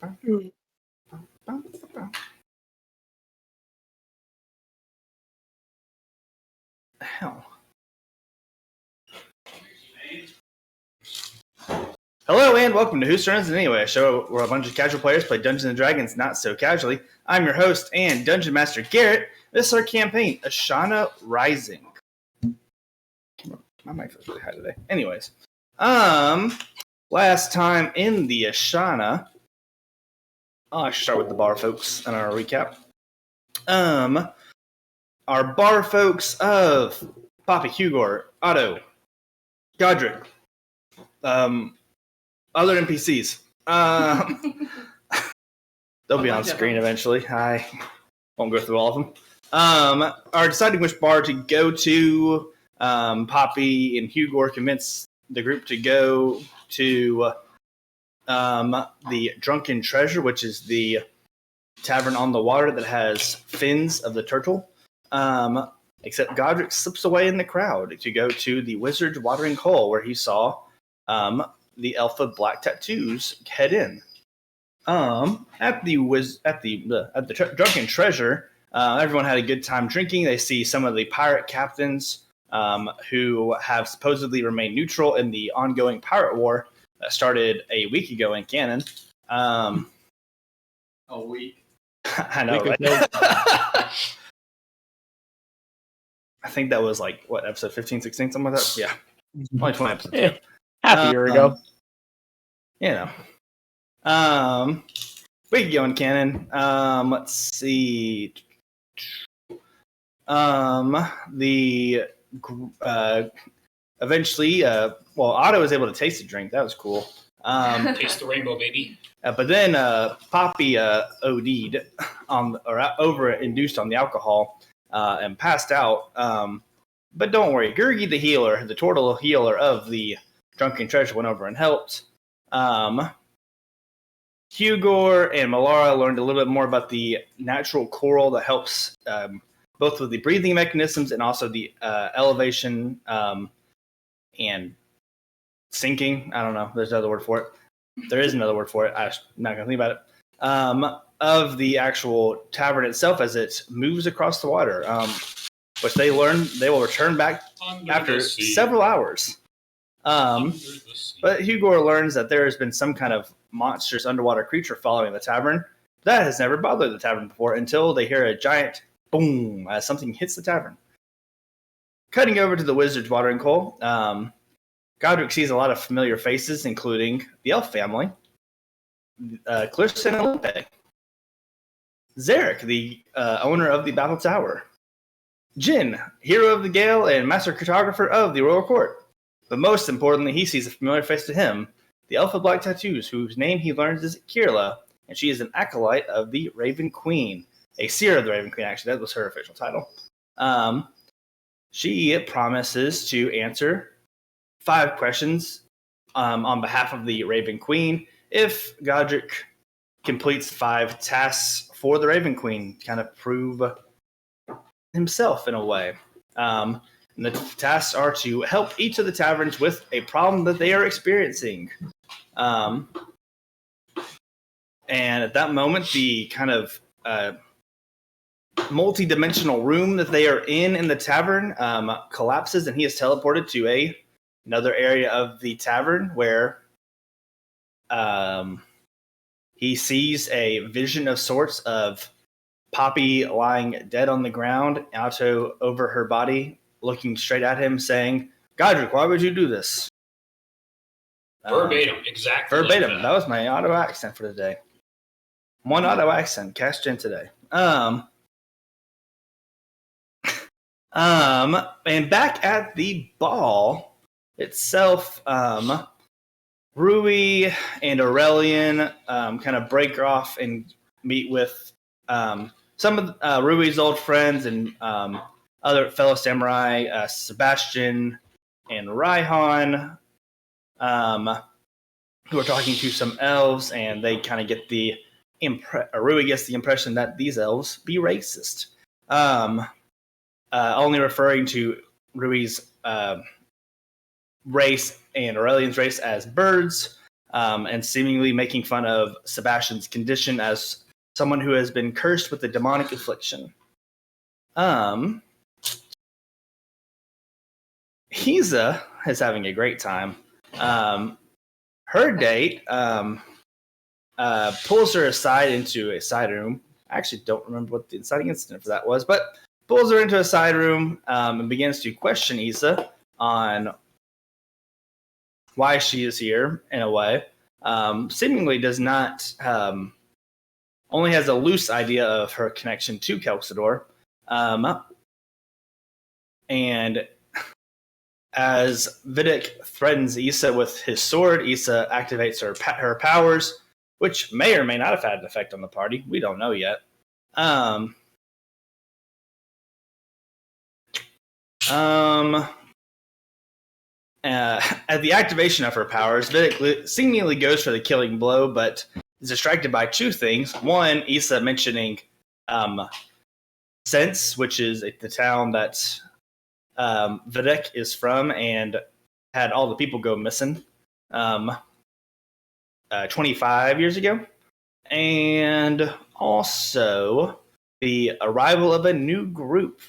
Hell. Hello and welcome to Whose Turn Is It Anyway, a show where a bunch of casual players play Dungeons & Dragons not so casually. I'm your host and Dungeon Master Garrett. This is our campaign, Ashana Rising. My mic feels really high today. Anyways, last time in the Ashana, I should start with the bar folks and our recap. Our bar folks of Papa Hugor, Otto, Godric, other NPCs. They'll be on screen eventually. I won't go through all of them. Are deciding which bar to go to. Poppy and Hugor convince the group to go to the Drunken Treasure, which is the tavern on the water that has fins of the turtle. Except Godric slips away in the crowd to go to the Wizard's Watering Hole, where he saw the elf with black tattoos head in. At the Drunken Treasure, everyone had a good time drinking. They see some of the pirate captains who have supposedly remained neutral in the ongoing pirate war that started a week ago in canon. A week. I know, right? I think that was like, what, episode 15, 16, something like that? Yeah. Only 20 episodes. Yeah. Half a year ago. We can go in canon. Let's see. Eventually, Otto was able to taste the drink. That was cool. Taste the rainbow, baby. But then Poppy OD'd over-induced on the alcohol and passed out. But don't worry, Gurgi the healer, the turtle healer of the Drunken Treasure, went over and helped. Hugor and Malara learned a little bit more about the natural coral that helps both with the breathing mechanisms and also the elevation and sinking. I don't know. There's another word for it. There is another word for it. I'm not going to think about it. Of the actual tavern itself as it moves across the water, which they learn they will return back after several hours. But Hugor learns that there has been some kind of monstrous underwater creature following the tavern. That has never bothered the tavern before until they hear a giant boom as something hits the tavern. Cutting over to the Wizard's Watering Hole, Godric sees a lot of familiar faces, including the elf family, Clarissa and Olympe, Zarek, the owner of the Battle Tower, Jin, hero of the Gale and master cartographer of the Royal Court. But most importantly, he sees a familiar face to him, the elf with black tattoos, whose name he learns is Kirla, and she is an acolyte of the Raven Queen. A seer of the Raven Queen, actually. That was her official title. She promises to answer 5 questions on behalf of the Raven Queen if Godric completes 5 tasks for the Raven Queen, kind of prove himself in a way. And the tasks are to help each of the taverns with a problem that they are experiencing. And at that moment, the kind of multi-dimensional room that they are in the tavern collapses, and he is teleported to another area of the tavern where he sees a vision of sorts of Poppy lying dead on the ground, Otto over her body, looking straight at him, saying, "Godric, why would you do this?" Verbatim, exactly. Verbatim. Like that was my Otto accent for today. One Otto accent cast in today. And back at the ball itself, Rui and Aurelian kind of break off and meet with some of Rui's old friends and other fellow samurai, Sebastian and Raihan, who are talking to some elves, and they kind of get the Rui gets the impression that these elves be racist, only referring to Rui's race and Aurelian's race as birds. and seemingly making fun of Sebastian's condition as someone who has been cursed with a demonic affliction. Hiza is having a great time. Her date pulls her aside into a side room. I actually don't remember what the inciting incident for that was, but pulls her into a side room and begins to question Isa on why she is here in a way. Seemingly does not, only has a loose idea of her connection to Kelxador. And as Vidic threatens Isa with his sword, Isa activates her powers, which may or may not have had an effect on the party. We don't know yet. At the activation of her powers, Vidic seemingly goes for the killing blow, but is distracted by two things. One, Isa mentioning Sense, which is the town that Vidic is from and had all the people go missing 25 years ago. And also the arrival of a new group.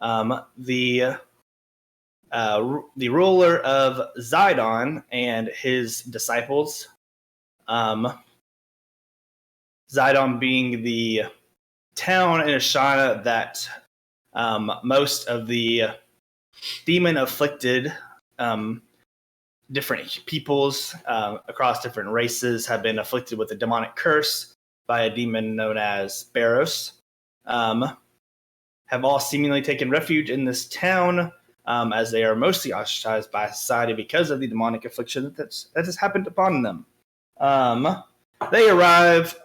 The ruler of Zidon and his disciples. Zidon being the town in Ashana that most of the demon-afflicted different peoples across different races have been afflicted with a demonic curse by a demon known as Barros. Have all seemingly taken refuge in this town as they are mostly ostracized by society because of the demonic affliction that has happened upon them. They arrive.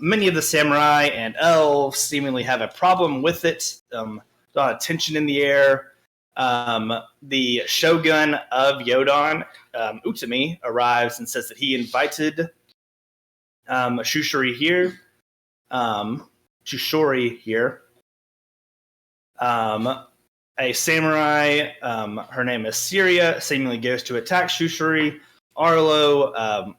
Many of the samurai and elves seemingly have a problem with it. A lot of tension in the air. The shogun of Yodon, Utami, arrives and says that he invited Shushori here. A samurai, her name is Syria, seemingly goes to attack Shushori. Arlo,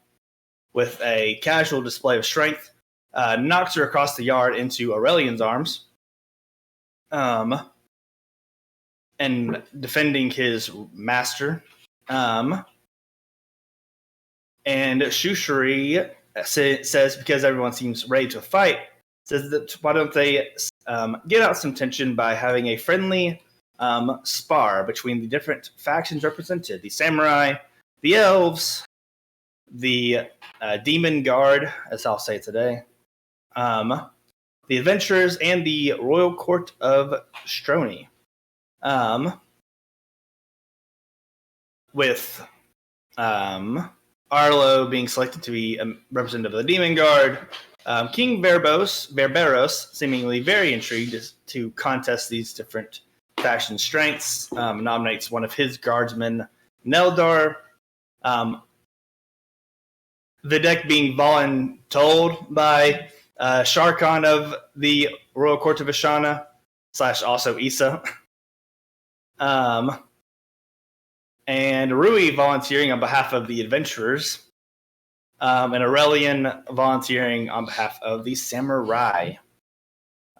with a casual display of strength, knocks her across the yard into Aurelian's arms. And defending his master. And Shushuri says, because everyone seems ready to fight, says that why don't they get out some tension by having a friendly spar between the different factions represented. The samurai, the elves, the demon guard, as I'll say today, the adventurers, and the royal court of Stroni. With Arlo being selected to be a representative of the Demon Guard, King Berberos, seemingly very intrigued to contest these different faction strengths, nominates one of his guardsmen, Neldar. Videk being voluntold by Sharkan of the Royal Court of Ashana, / also Isa. And Rui volunteering on behalf of the adventurers, and Aurelian volunteering on behalf of the samurai.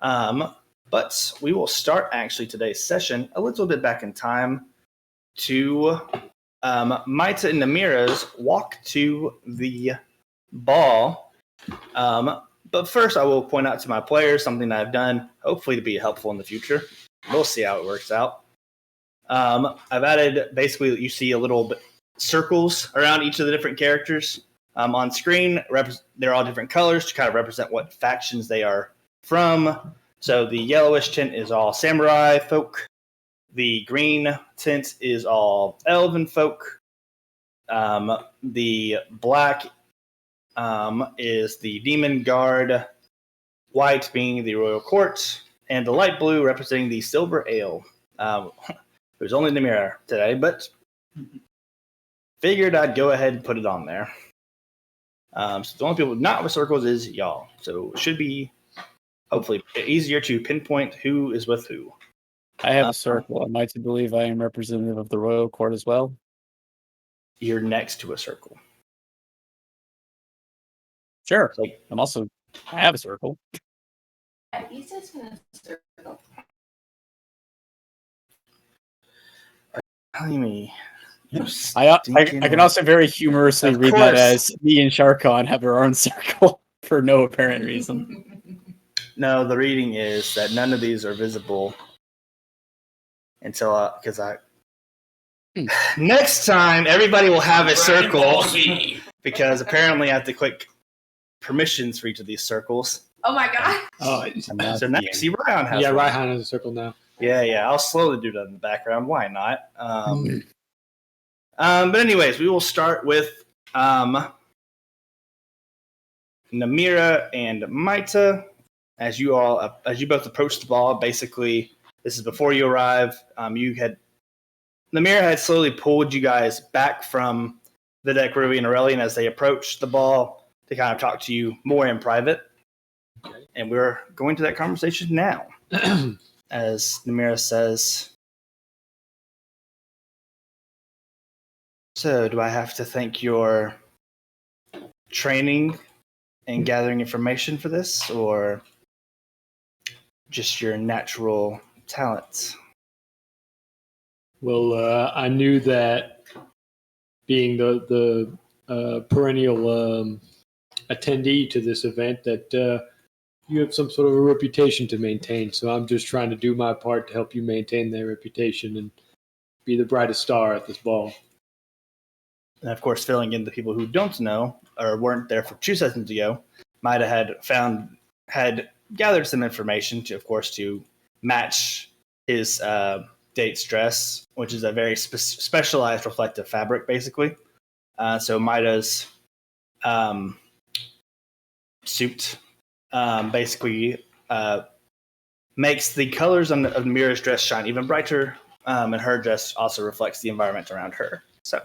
But we will start actually today's session a little bit back in time to Maita and Namira's walk to the ball. But first, I will point out to my players something that I've done, hopefully to be helpful in the future. We'll see how it works out. I've added, basically, you see a little bit circles around each of the different characters on screen. They're all different colors to kind of represent what factions they are from. So the yellowish tint is all samurai folk. The green tint is all elven folk. The black is the demon guard. White being the royal court. And the light blue representing the silver ale. It was only in the mirror today, but figured I'd go ahead and put it on there. So the only people not with circles is y'all. So it should be, hopefully, easier to pinpoint who is with who. I have a circle. Am I to believe I am representative of the royal court as well? You're next to a circle. Sure. Like, I have a circle. He's just in a circle. telling me. I can also very humorously Of read that course. as me and Sharkon have our own circle for no apparent reason. No, the reading is that none of these are visible until because next time everybody will have a circle because apparently I have to click permissions for each of these circles. Oh my god. Oh, So now you see Ryan has one. Ryan has a circle now. Yeah, I'll slowly do that in the background. Why not? But anyways, we will start with Namira and Maita. As you both approach the ball, basically, this is before you arrive. Namira had slowly pulled you guys back from the deck, Ruby and Aurelian, as they approached the ball to kind of talk to you more in private. Okay. And we're going to that conversation now. As Namira says, so do I have to thank your training and gathering information for this, or just your natural talents? Well, I knew that being the perennial attendee to this event, that you have some sort of a reputation to maintain. So I'm just trying to do my part to help you maintain that reputation and be the brightest star at this ball. And of course, filling in the people who don't know or weren't there for 2 sessions ago, Maida had gathered some information to match his date's dress, which is a very specialized reflective fabric, basically. So Maida's suit basically makes the colors of Mira's dress shine even brighter, and her dress also reflects the environment around her. So,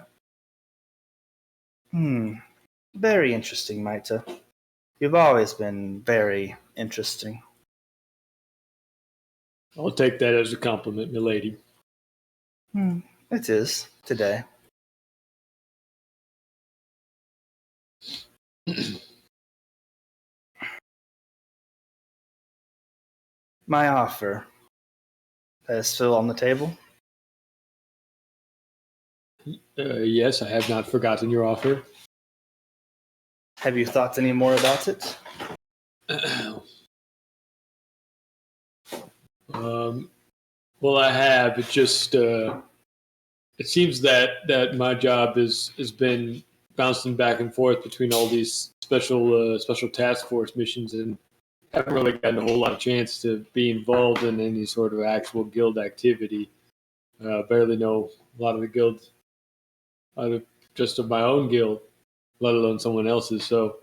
very interesting, Maita. You've always been very interesting. I'll take that as a compliment, milady. It is today. My offer is still on the table. Yes, I have not forgotten your offer. Have you thought any more about it? Well, I have. It just it seems that my job has been bouncing back and forth between all these special task force missions, and haven't really gotten a whole lot of chance to be involved in any sort of actual guild activity. Barely know a lot of the guilds, just of my own guild, let alone someone else's. So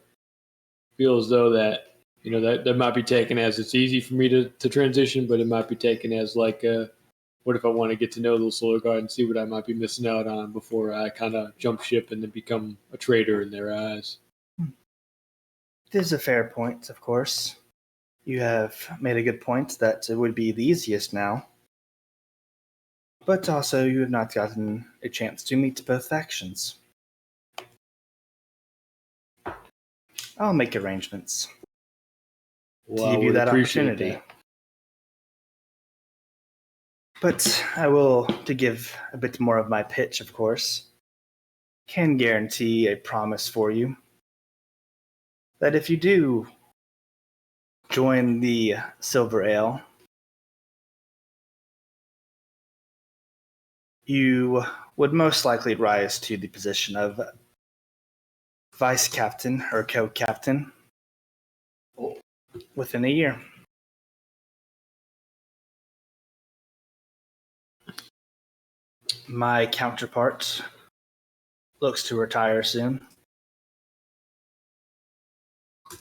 feel as though that that might be taken as it's easy for me to transition, but it might be taken as like, what if I want to get to know the Solar Guard and see what I might be missing out on before I kind of jump ship and then become a traitor in their eyes. It is a fair point, of course. You have made a good point that it would be the easiest now. But also, you have not gotten a chance to meet both factions. I'll make arrangements Well, to give you that opportunity. But I will, to give a bit more of my pitch, of course, can guarantee a promise for you that if you do join the Silver Ale, you would most likely rise to the position of vice captain or co-captain within a year. My counterpart looks to retire soon.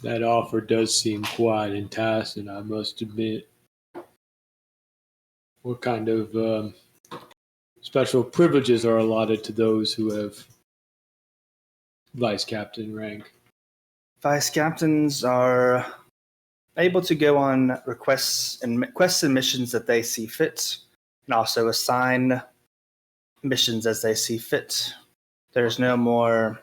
That offer does seem quite enticing, I must admit. What kind of special privileges are allotted to those who have vice captain rank? Vice captains are able to go on quests and missions that they see fit, and also assign missions as they see fit. There's no more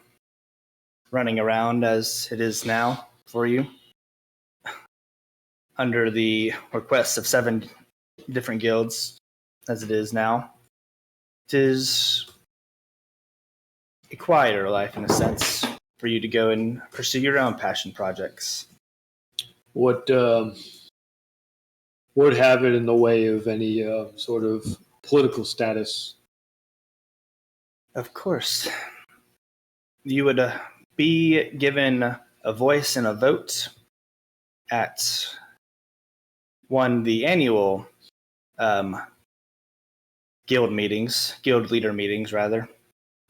running around as it is now for you, under the requests of 7 different guilds as it is now. It is a quieter life in a sense for you to go and pursue your own passion projects. What would have it in the way of any sort of political status? Of course, you would be given a voice and a vote at the annual guild leader meetings, rather.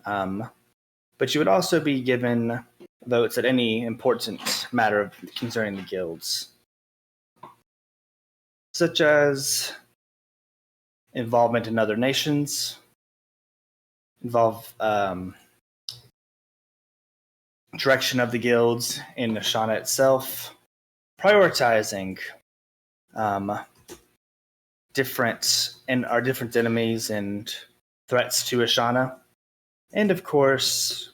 But you would also be given votes at any important matter concerning the guilds, such as involvement in other nations, direction of the guilds in Ashana itself, prioritizing different enemies and threats to Ashana, and of course,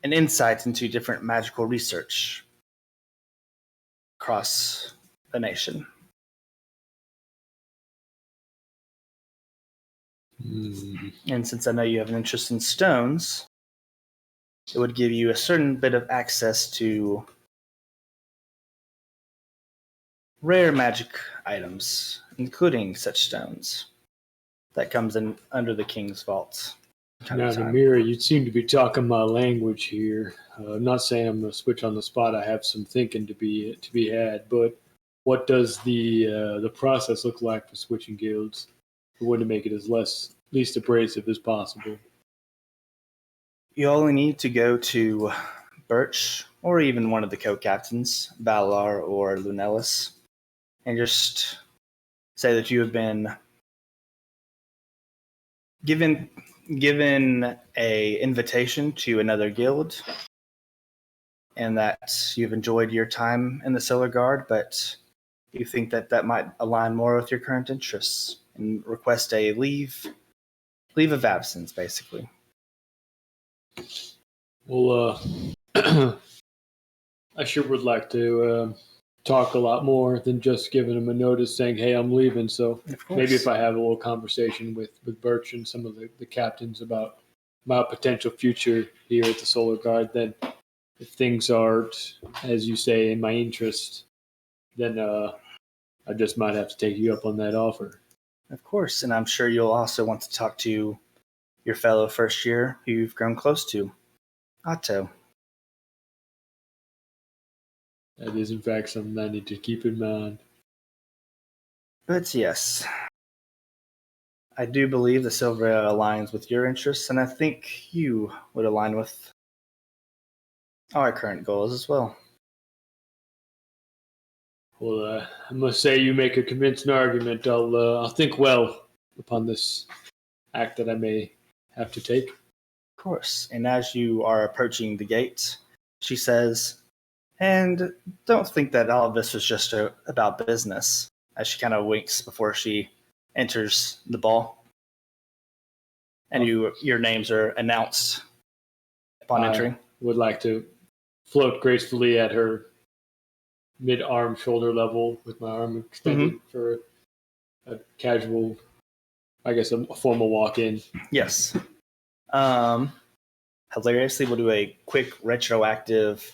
an insight into different magical research across the nation. And since I know you have an interest in stones, it would give you a certain bit of access to rare magic items, including such stones. That comes in under the King's Vault. Now, Namira, you seem to be talking my language here. I'm not saying I'm going to switch on the spot. I have some thinking to be had. But what does the process look like for switching guilds? We want to make it as least abrasive as possible. You only need to go to Birch, or even one of the co-captains, Valar or Lunellus, and just say that you have been given a invitation to another guild, and that you've enjoyed your time in the Solar Guard, but you think that might align more with your current interests, and request a leave of absence, basically. Well, I sure would like to talk a lot more than just giving him a notice saying, hey, I'm leaving. So maybe if I have a little conversation with Birch and some of the captains about my potential future here at the Solar Guard, then if things aren't, as you say, in my interest, then I just might have to take you up on that offer. Of course, and I'm sure you'll also want to talk to your fellow first year who you've grown close to, Otto. That is, in fact, something I need to keep in mind. But yes, I do believe the Silver Ale aligns with your interests, and I think you would align with our current goals as well. Well, I must say you make a convincing argument. I'll think well upon this act that I may have to take. Of course, and as you are approaching the gate, she says, and don't think that all of this was just about business, as she kind of winks before she enters the ball. And your names are announced upon entering. Would like to float gracefully at her mid-arm shoulder level with my arm extended for a casual, I guess, a formal walk-in. Yes. Hilariously, we'll do a quick retroactive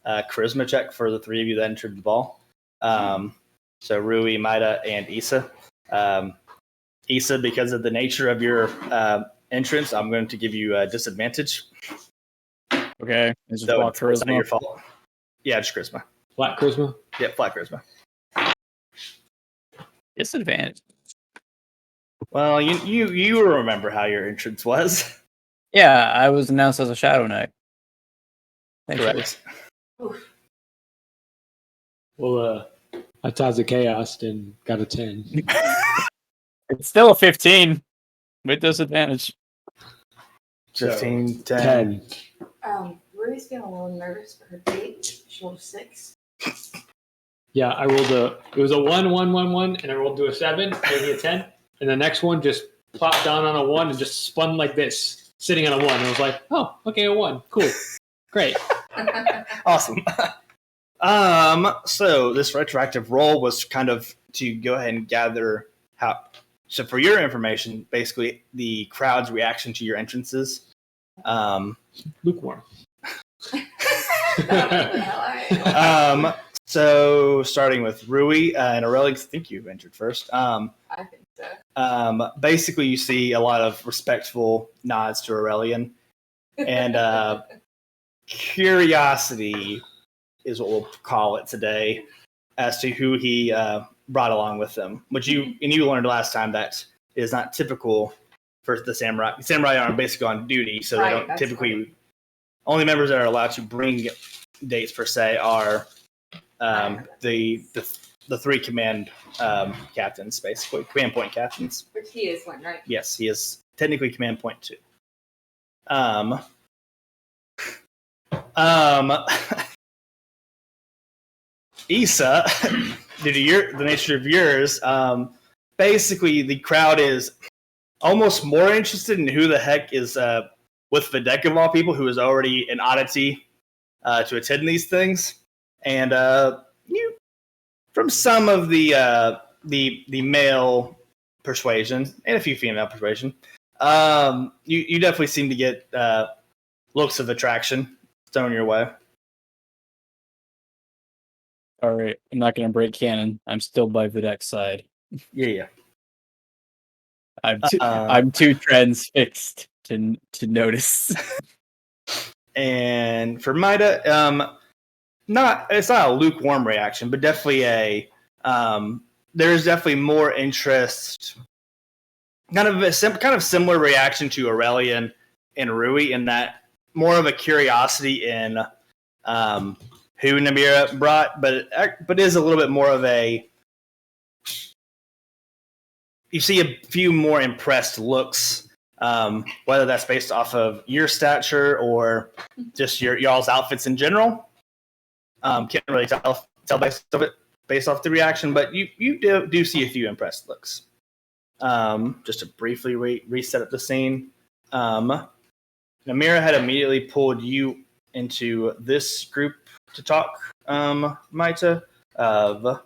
charisma check for the three of you that entered the ball. So Rui, Maida, and Issa. Issa, because of the nature of your entrance, I'm going to give you a disadvantage. Okay. It's So just it's not your fault. Yeah, just charisma. Flat charisma? Yeah, flat charisma. disadvantage. Well, you remember how your entrance was. Yeah, I was announced as a Shadow Knight. Correct. Well, I Taza Chaos and got a 10. It's still a 15 with disadvantage. 15, 10. Ruby's feeling a little nervous for her date. She rolled a 6. Yeah, I rolled it was a 1, 1, 1, 1, and I rolled to a 7, maybe a 10. And the next one just plopped down on a 1 and just spun like this, sitting on a 1. And I was like, oh, okay, a 1. Cool. Great. Awesome. So this retroactive roll was kind of to go ahead and gather how. So for your information, basically the crowd's reaction to your entrances. Lukewarm. So starting with Rui and Aurelia, I think you entered first. I think so. Basically, you see a lot of respectful nods to Aurelian, and curiosity is what we'll call it today as to who he brought along with him. Which you learned last time that is not typical for the samurai. Samurai are basically on duty, so they don't typically. Right. Only members that are allowed to bring dates per se are the three command captains, basically command point captains. Which he is one, right? Yes, he is technically command point 2. Issa, due to the nature of yours, basically the crowd is almost more interested in who the heck is with Videk of all people, who is already an oddity to attend these things, and you, from some of the male persuasion and a few female persuasion, you definitely seem to get looks of attraction thrown your way. All right, I'm not going to break canon. I'm still by Videk's side. Yeah. I'm too transfixed to notice. And for Maida, it's not a lukewarm reaction, but definitely there's definitely more interest. Kind of similar reaction to Aurelian and Rui, in that more of a curiosity in who Namira brought, but is a little bit more of a. You see a few more impressed looks, whether that's based off of your stature or just y'all's outfits in general. Can't really tell based off the reaction, but you do see a few impressed looks. Just to briefly reset up the scene, Namira had immediately pulled you into this group to talk, Maita, of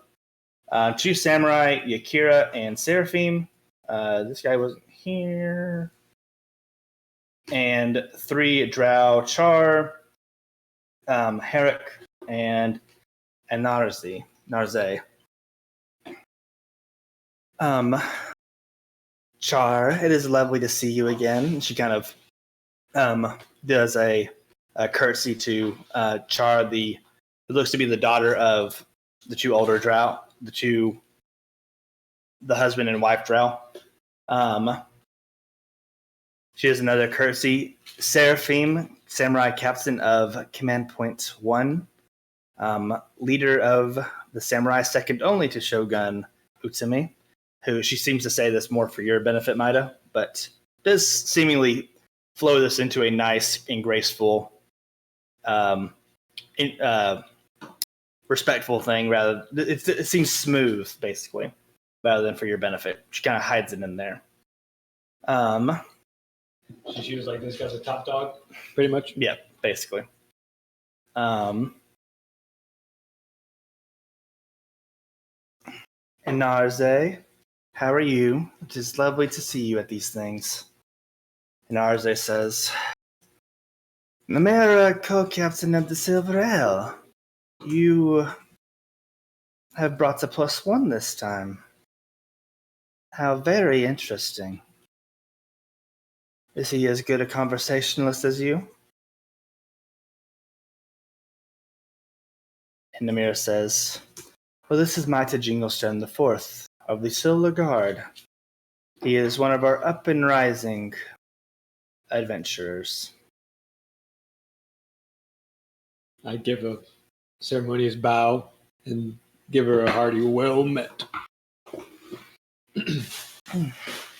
2 samurai, Yakira and Seraphim. This guy wasn't here. And 3 drow, Char, Herrick, and Narze. Char, it is lovely to see you again. She kind of does a curtsy to Char, it looks to be the daughter of the 2 older drow, the husband and wife drow. She has another curtsy. Seraphim, samurai captain of Command Point 1, leader of the samurai second only to Shogun Utsumi, who she seems to say this more for your benefit, Maida, but does seemingly flow this into a nice and graceful, respectful thing. Rather, it seems smooth, basically, rather than for your benefit. She kind of hides it in there. She was like, this guy's a top dog, pretty much. Yeah, basically. And Narze, how are you? It is lovely to see you at these things. And Narze says, Namira, co-captain of the Silver Ale, you have brought a +1 this time. How very interesting. Is he as good a conversationalist as you? And Namir says, well, this is Maita Jinglestone IV of the Silver Guard. He is one of our up and rising adventurers. I give a ceremonious bow and give her a hearty well met.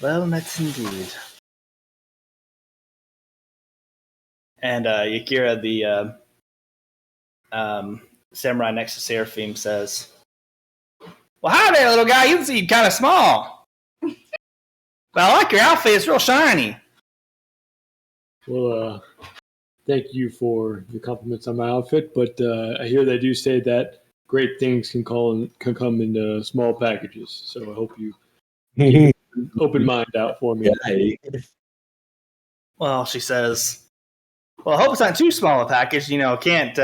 Well met indeed. And Yakira, the samurai next to Seraphim, says, well, hi there, little guy. You seem kind of small. But I like your outfit. It's real shiny. Well, thank you for the compliments on my outfit, but I hear they do say that great things can come in small packages. So I hope you keep an open mind out for me. Well, she says, well, I hope it's not too small a package. Can't.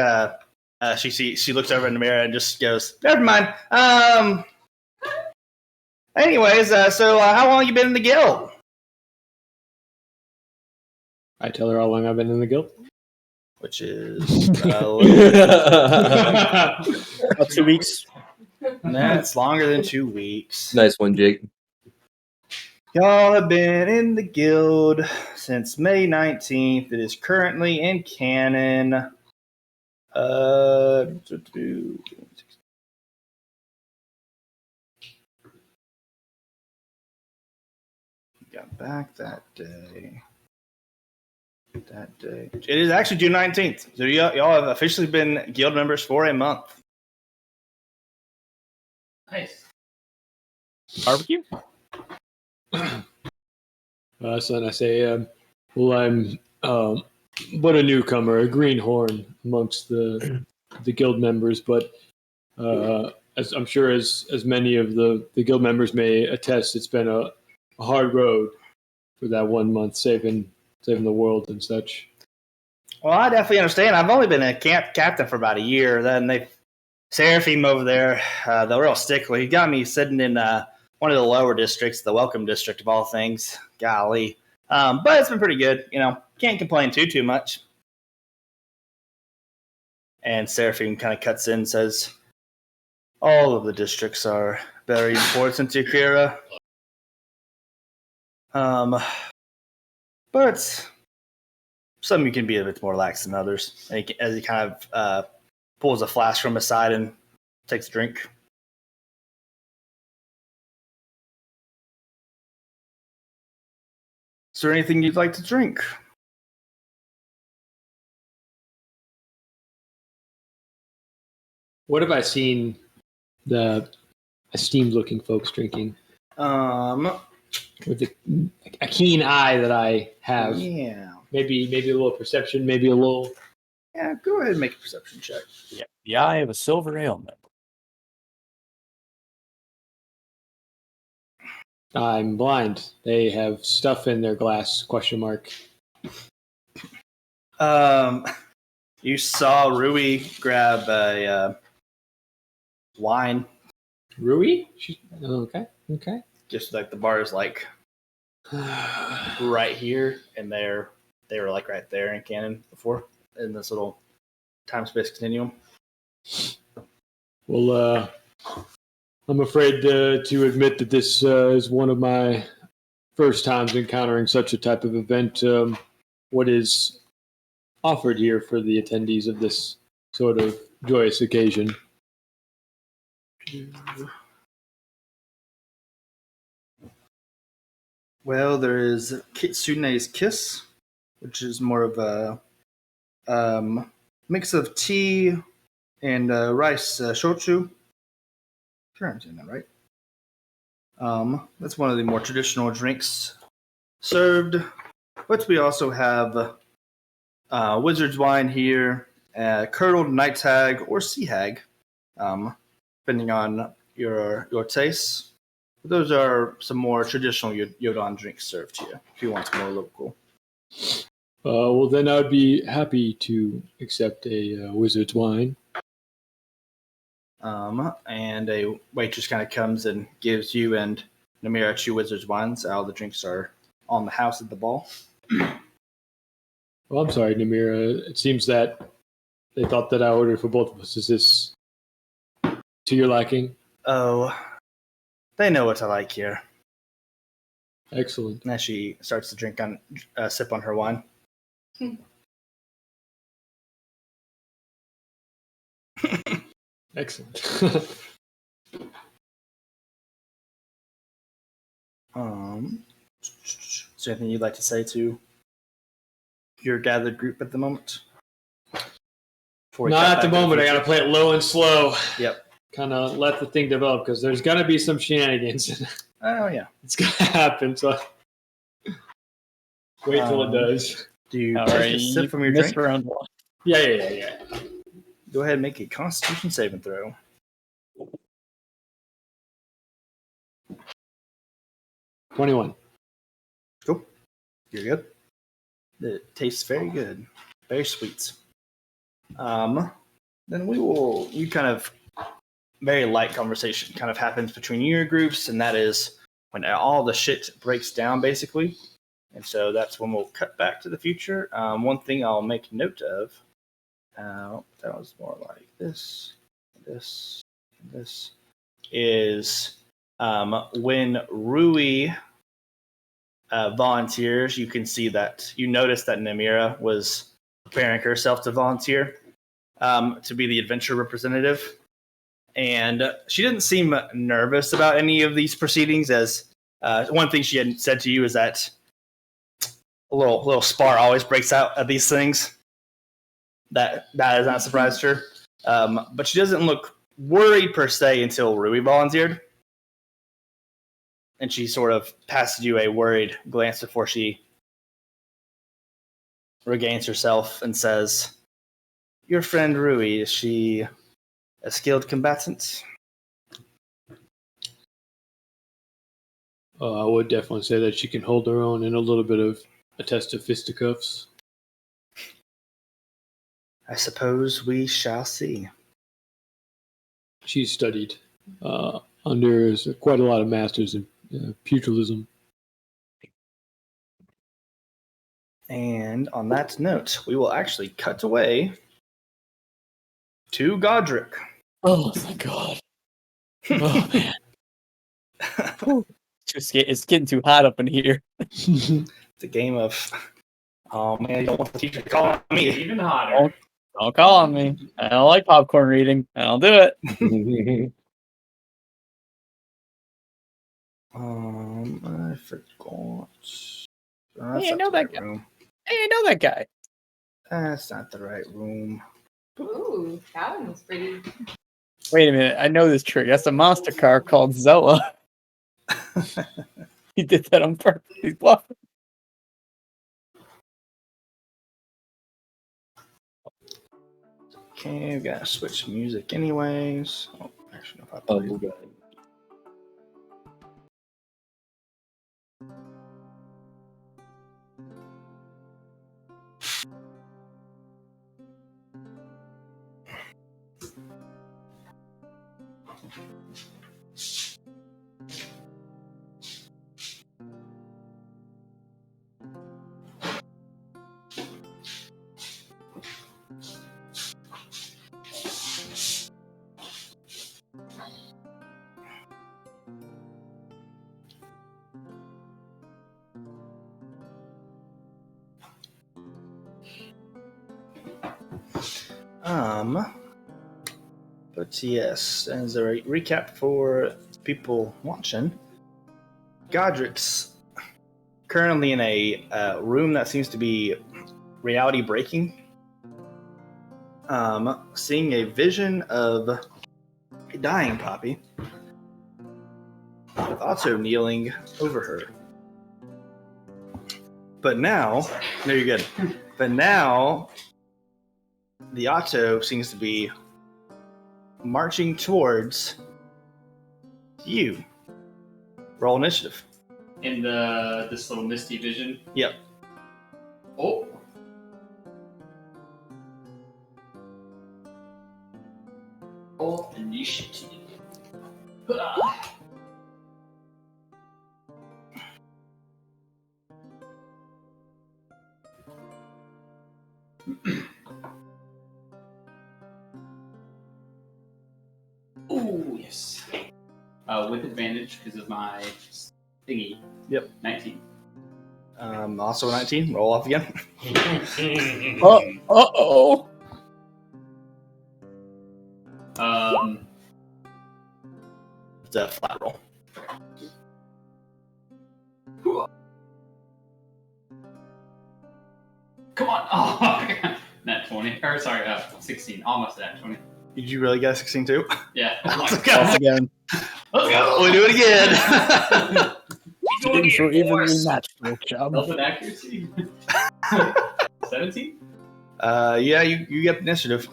She looks over in the mirror and just goes, never mind. Anyways, so how long you been in the guild? I tell her how long I've been in the guild. Which is About 2 weeks. that's longer than 2 weeks. Nice one, Jake. Y'all have been in the guild since May 19th. It is currently in canon. Got back that day. It is actually June 19th. So y'all have officially been guild members for a month. Nice. Barbecue? So then I say, well, I'm but a newcomer, a greenhorn amongst the guild members, but as I'm sure as many of the guild members may attest, it's been a hard road for that 1 month saving the world and such. Well, I definitely understand. I've only been a captain for about a year. Then Seraphim over there, the real stickler, he got me sitting in one of the lower districts, the welcome district of all things. Golly. But it's been pretty good. Can't complain too much. And Seraphim kind of cuts in and says, all of the districts are very important to Kira. But some you can be a bit more lax than others. As he kind of pulls a flask from his side and takes a drink. Is there anything you'd like to drink? What have I seen the esteemed-looking folks drinking? With a keen eye that I have. Yeah. Maybe a little perception, maybe a little. Yeah, go ahead and make a perception check. Yeah. The eye of a silver ailment. I'm blind. They have stuff in their glass, ? You saw Rui grab a wine. Rui? Okay. Just like the bar is like right here, and they were like right there in canon before in this little time-space continuum. Well, I'm afraid to admit that this is one of my first times encountering such a type of event. What is offered here for the attendees of this sort of joyous occasion? Well, there is Kitsune's Kiss, which is more of a mix of tea and rice shochu. Sure, I'm saying that right. That's one of the more traditional drinks served. But we also have Wizard's Wine here, Curdled Night's Hag or Sea Hag, depending on your tastes. Those are some more traditional Yodan drinks served to you, if you want some more local. Well, then I'd be happy to accept a Wizard's Wine. And a waitress kind of comes and gives you and Namira 2 Wizard's Wines. All the drinks are on the house at the ball. Well, I'm sorry, Namira. It seems that they thought that I ordered for both of us. Is this to your liking? Oh, they know what I like here. Excellent. And as she starts to drink sip on her wine. Excellent. Is there anything you'd like to say to your gathered group at the moment? Not at the moment. I got to play it low and slow. Yep. Kind of let the thing develop because there's going to be some shenanigans. Oh, yeah. It's going to happen. So wait till it does. Do you All take right, a sip from your missed drink? round one. Yeah. Go ahead and make a Constitution saving throw. 21. Cool. You're good. It tastes very good. Very sweet. Then we kind of very light conversation kind of happens between your groups, and that is when all the shit breaks down, basically. And so that's when we'll cut back to the future. One thing I'll make note of, that was more like this, is when Rui volunteers, you can see that you notice that Namira was preparing herself to volunteer to be the adventure representative. And she didn't seem nervous about any of these proceedings, as one thing she had said to you is that a little spar always breaks out at these things. That has not surprised her. But she doesn't look worried per se until Rui volunteered. And she sort of passes you a worried glance before she regains herself and says, "Your friend Rui, is she a skilled combatant?" I would definitely say that she can hold her own in a little bit of a test of fisticuffs. I suppose we shall see. She's studied under quite a lot of masters in pugilism. And on that note, we will actually cut away to Godric. Oh my god. Oh man. It's getting too hot up in here. It's a game of, oh man, I don't want the teacher to call on me. Even hotter. Don't call on me. I don't like popcorn reading. I'll do it. I forgot. Hey, I know that guy. room. Hey, I know that guy. That's not the right room. Ooh, that one was pretty. Wait a minute. I know this trick. That's a monster car called Zoa. He did that on purpose. He's bluffing. Okay, we gotta switch music anyways. Oh, actually, no, if I play it. But yes, as a recap for people watching, Godric's currently in a room that seems to be reality breaking. Seeing a vision of a dying Poppy with Otto kneeling over her. But now, no, you're good. But now, the Otto seems to be marching towards you. Roll initiative. In this little misty vision. Yep. Oh. Roll initiative. Oh, yes. With advantage because of my thingy. Yep. 19. Also a 19. Roll off again. Uh-oh. It's a flat roll. Come on. Oh, nat 20. Or sorry, 16. Almost nat 20. Did you really get a 16 too? Yeah. Once again. Let's go. We do it again. Didn't show evenly matched, job. Health and accuracy. 17? Yeah, you get initiative.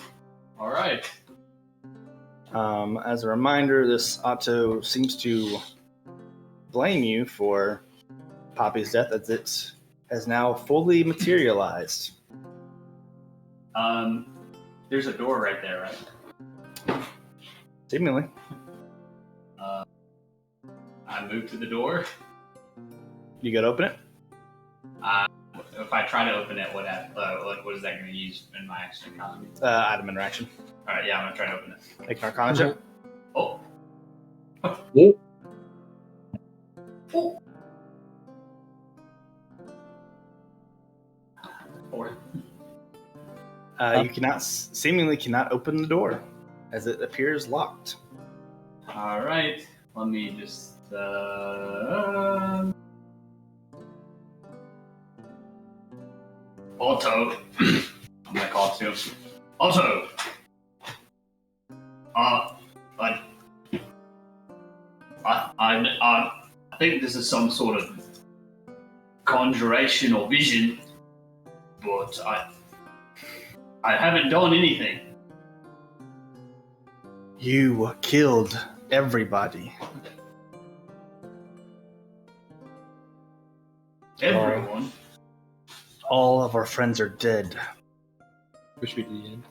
All right. As a reminder, this auto seems to blame you for Poppy's death, as it has now fully materialized. There's a door right there, right? Seemingly. I move to the door. You gotta open it? If I try to open it, what is that going to use in my action economy? Item interaction. All right, yeah, I'm going to try to open it. Make an Arcana check. Oh. Whoa. Oh. 4. You seemingly cannot open the door, as it appears locked. All right, let me just. Otto. I'm gonna call to him. Otto. I think this is some sort of conjuration or vision, but I haven't done anything. You killed everybody. Everyone. All of our friends are dead. Wish we did.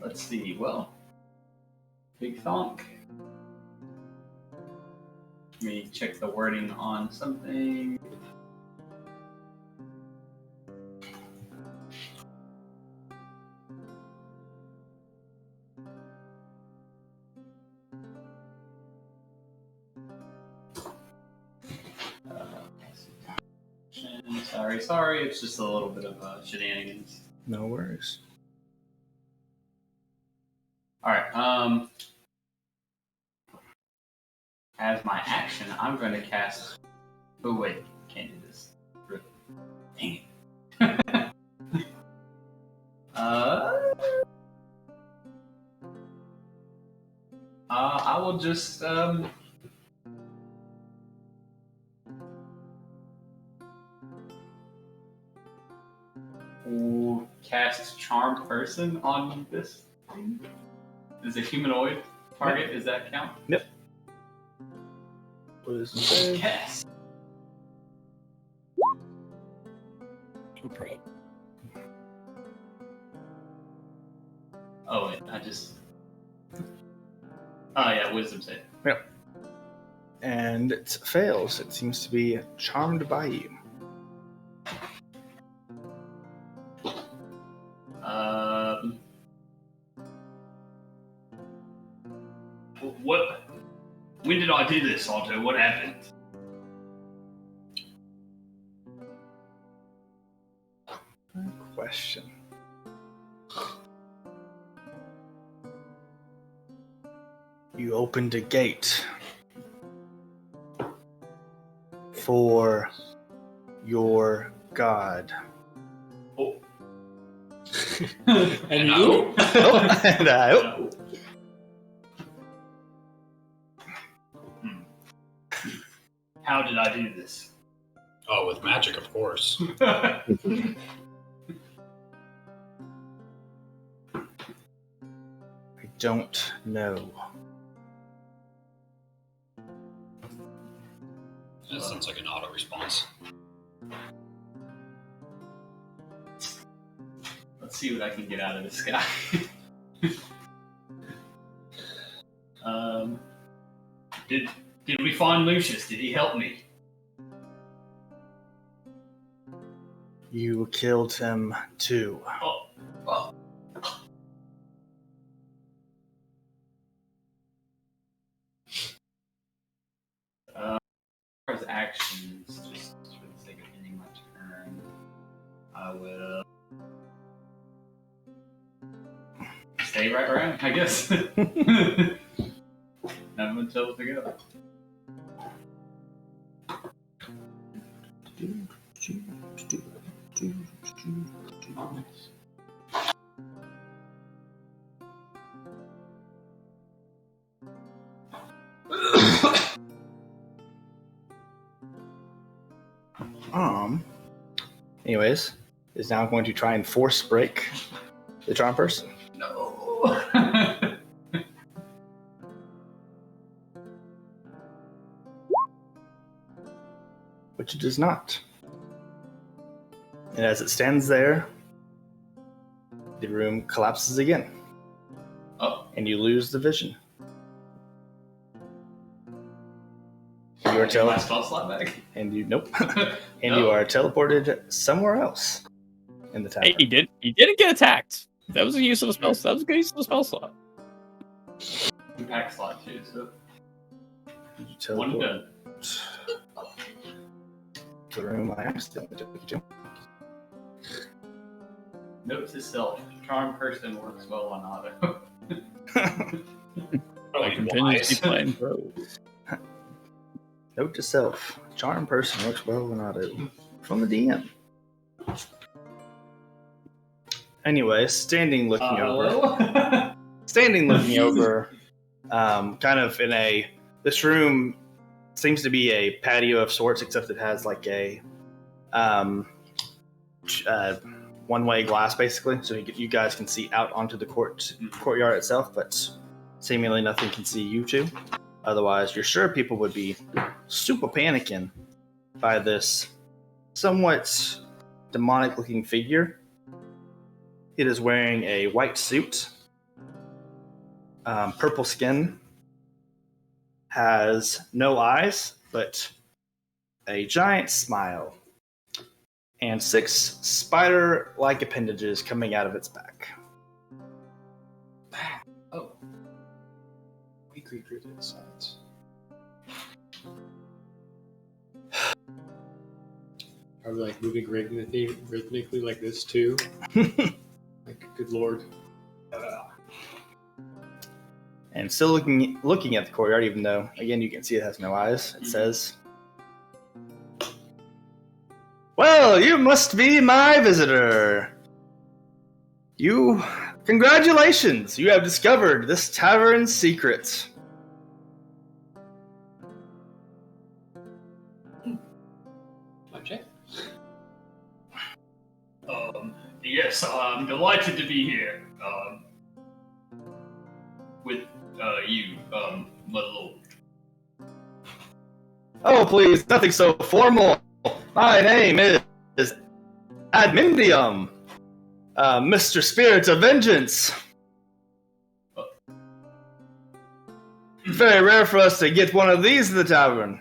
Let's see. Well, big thonk. Let me check the wording on something. Sorry, it's just a little bit of shenanigans. No worries. Alright, as my action, I'm going to cast... Oh, wait, can't do this. Dang it. I will just, cast Charm Person on this thing. Is a humanoid target? Does that count? Yep. What is it? Yes. No problem. Oh wait, Oh yeah, wisdom save. Yep. And it fails. It seems to be charmed by you. What? When did I do this, Otto? What happened? Good question. You opened a gate for your god. Oh. And you? And I. How did I do this? Oh, with magic, of course. I don't know. That sounds like an auto response. Let's see what I can get out of this guy. Did we find Lucius? Did he help me? You killed him too. Oh. As far as actions, just for the sake of ending my turn, I will stay right around, I guess. Have them told to go. anyways, is now going to try and force break the charm person. No. Which it does not. And as it stands there, the room collapses again. Oh. And you lose the vision. You are Take my teleported. spell slot back. And you nope. And No. you are teleported somewhere else in the tavern. Hey, he didn't get attacked. That was a use of a spell. That was a good use of a spell slot. Impact slot too, so You one teleport done. to the room I accidentally took you Note to self: charm person works well on auto. to. I continuously playing pros. Note to self: charm person works well in auto. From the DM. Anyway, standing looking over. Hello? Standing looking over, kind of in a. This room seems to be a patio of sorts, except it has like a one-way glass, basically, so you guys can see out onto the courtyard itself, but seemingly nothing can see you two. Otherwise, you're sure people would be super panicking by this somewhat demonic-looking figure. It is wearing a white suit, purple skin, has no eyes, but a giant smile, and 6 spider-like appendages coming out of its back. Oh, We creature to the sides. Are we like moving rhythmically like this too? Like, good lord. And still looking at the courtyard, even though, again, you can see it has no eyes, it says, "Well, you must be my visitor. Congratulations, you have discovered this tavern's secret." Okay. yes, I'm delighted to be here. With you, my lord. Oh, please, nothing so formal. My name is Admindium, Mr. Spirit of Vengeance. Very rare for us to get one of these in the tavern.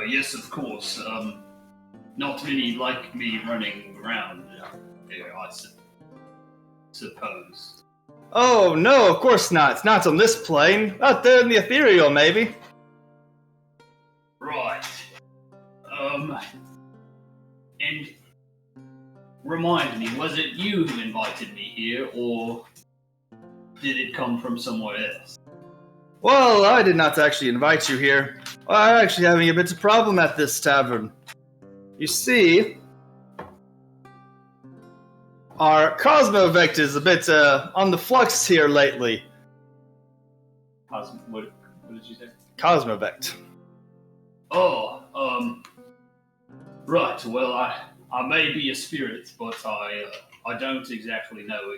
Yes, of course. Not many like me running around here, I suppose. Oh, no, of course not. Not on this plane. Out there in the ethereal, maybe. Right. And remind me, was it you who invited me here, or did it come from somewhere else? Well, I did not actually invite you here. I'm actually having a bit of a problem at this tavern. You see, our Cosmovect is a bit on the flux here lately. What did you say? Cosmovect. Oh, right. Well, I may be a spirit, but I don't exactly know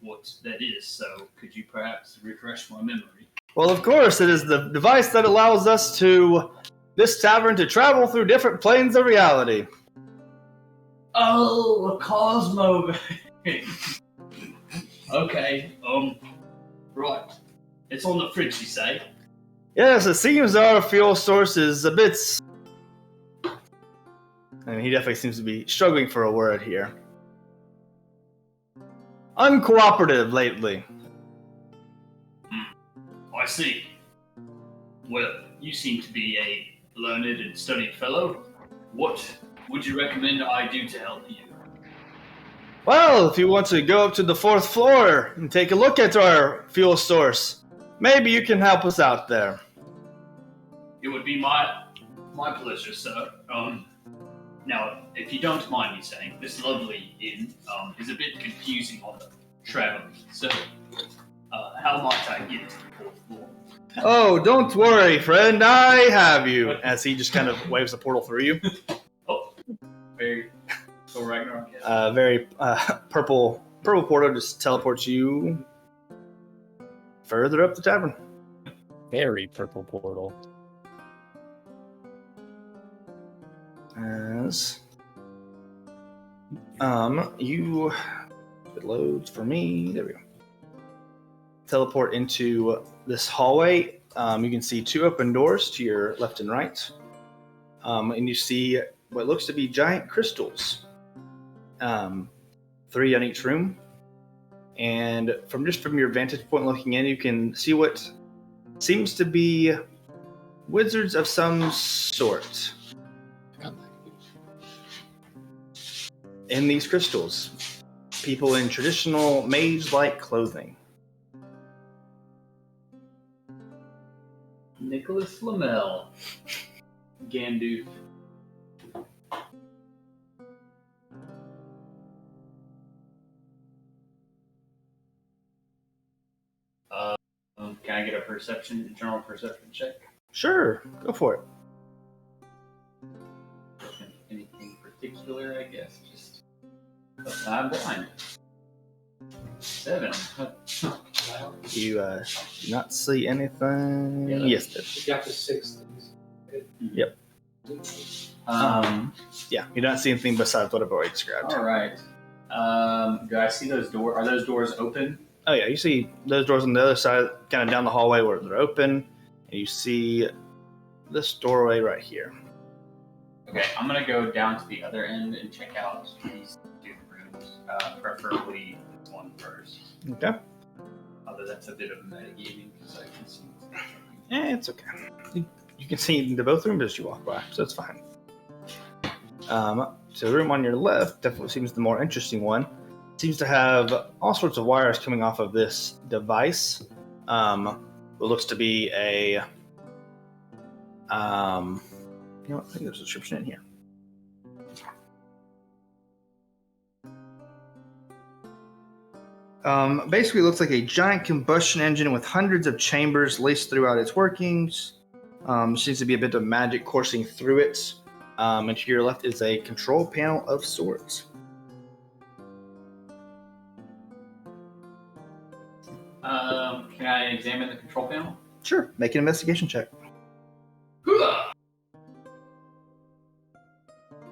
what that is. So, could you perhaps refresh my memory? Well, of course, it is the device that allows us this tavern to travel through different planes of reality. Oh, a Cosmo. Okay. Right. It's on the fridge, you say? Yes, it seems our fuel source is a bit... And he definitely seems to be struggling for a word here. Uncooperative lately. I see. Well, you seem to be a learned and studied fellow. What would you recommend I do to help you? Well, if you want to go up to the 4th floor and take a look at our fuel source, maybe you can help us out there. It would be my pleasure, sir. Now, if you don't mind me saying, this lovely inn is a bit confusing on the traveling. So, How might I get to the fourth floor? Oh, don't worry, friend. I have you. As he just kind of waves a portal through you. Oh, very so Ragnarok. Yes. Very purple portal just teleports you further up the tavern. Very purple portal. As it loads for me. There we go. Teleport into this hallway. You can see two open doors to your left and right, and you see what looks to be giant crystals. 3 on each room, and from your vantage point looking in, you can see what seems to be wizards of some sort in these crystals. People in traditional mage-like clothing. Nicholas Flamel. Gandalf. Can I get a general perception check? Sure, go for it. Anything particular, I guess. Just I'm blind. 7. You do not see anything. Yeah, Yes, there. You got the 6 things. Yep. Yeah, you don't see anything besides what I've already described. All right. Do I see those doors? Are those doors open? Oh yeah, you see those doors on the other side, kind of down the hallway where they're open, and you see this doorway right here. Okay, I'm gonna go down to the other end and check out these 2 rooms, preferably this one first. Okay. Although that's a bit of metagaming because I can see. It's okay. You can see into both rooms as you walk by, so it's fine. So the room on your left definitely seems the more interesting one. It seems to have all sorts of wires coming off of this device. What looks to be a you know what? I think there's a description in here. Basically, it looks like a giant combustion engine with hundreds of chambers laced throughout its workings. Seems to be a bit of magic coursing through it. And to your left is a control panel of sorts. Can I examine the control panel? Sure, make an investigation check.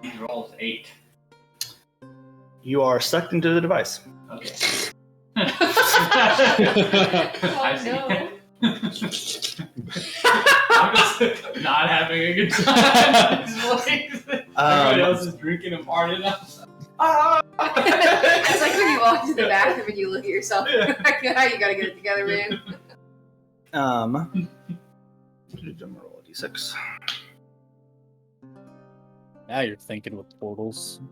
These rolls 8. You are sucked into the device. Okay. Oh, no. I'm just not having a good time. Everybody else is drinking and partying. It's like when you walk to the bathroom and you look at yourself. You gotta get it together, man. Roll a d6. Now you're thinking with portals.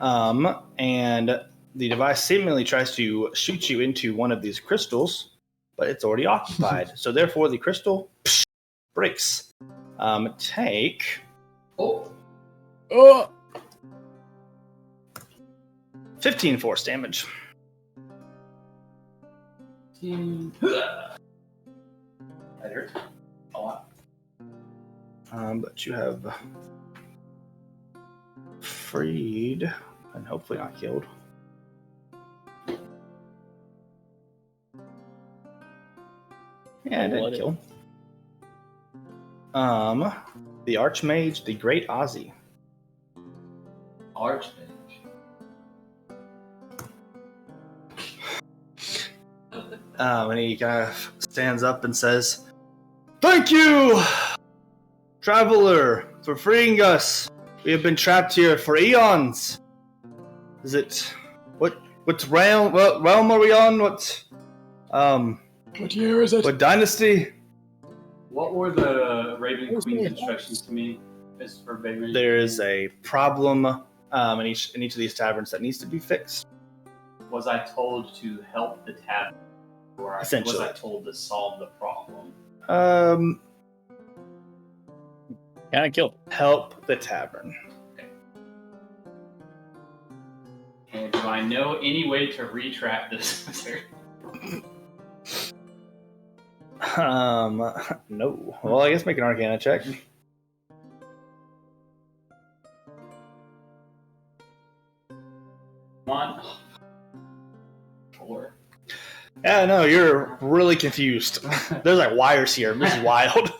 And the device seemingly tries to shoot you into one of these crystals, but it's already occupied. So therefore, the crystal breaks. Take Oh, 15 force damage. that hurt a lot. But you have freed and hopefully not killed. Yeah, it didn't kill. The Archmage, the Great Ozzy. Archmage. And he kind of stands up and says, "Thank you, traveler, for freeing us. We have been trapped here for eons. Is it what realm? What realm are we on? What year is it? what dynasty? What were the Raven Queen's instructions to me? As for Raven? There is a problem in each of these taverns that needs to be fixed. Was I told to help the tavern, or Essentially. was I told to solve the problem? Kind of killed. Help the tavern. And Do I know any way to retrap this? No. Well, I guess make an Arcana check. One. 4. Yeah, no, you're really confused. There's like wires here. This is wild.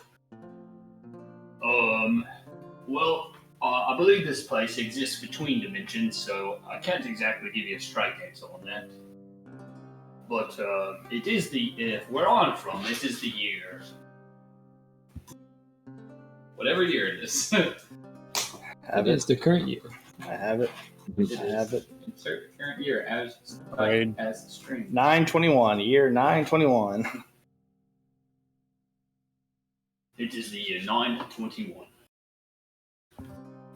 Well, I believe this place exists between dimensions, so I can't exactly give you a straight answer on that. But it is if where I'm from, this is the year. Whatever year it is. That is the current year. I have it. I have it. Insert current year as Right. as the string. 921. Year 921. It is the year 921.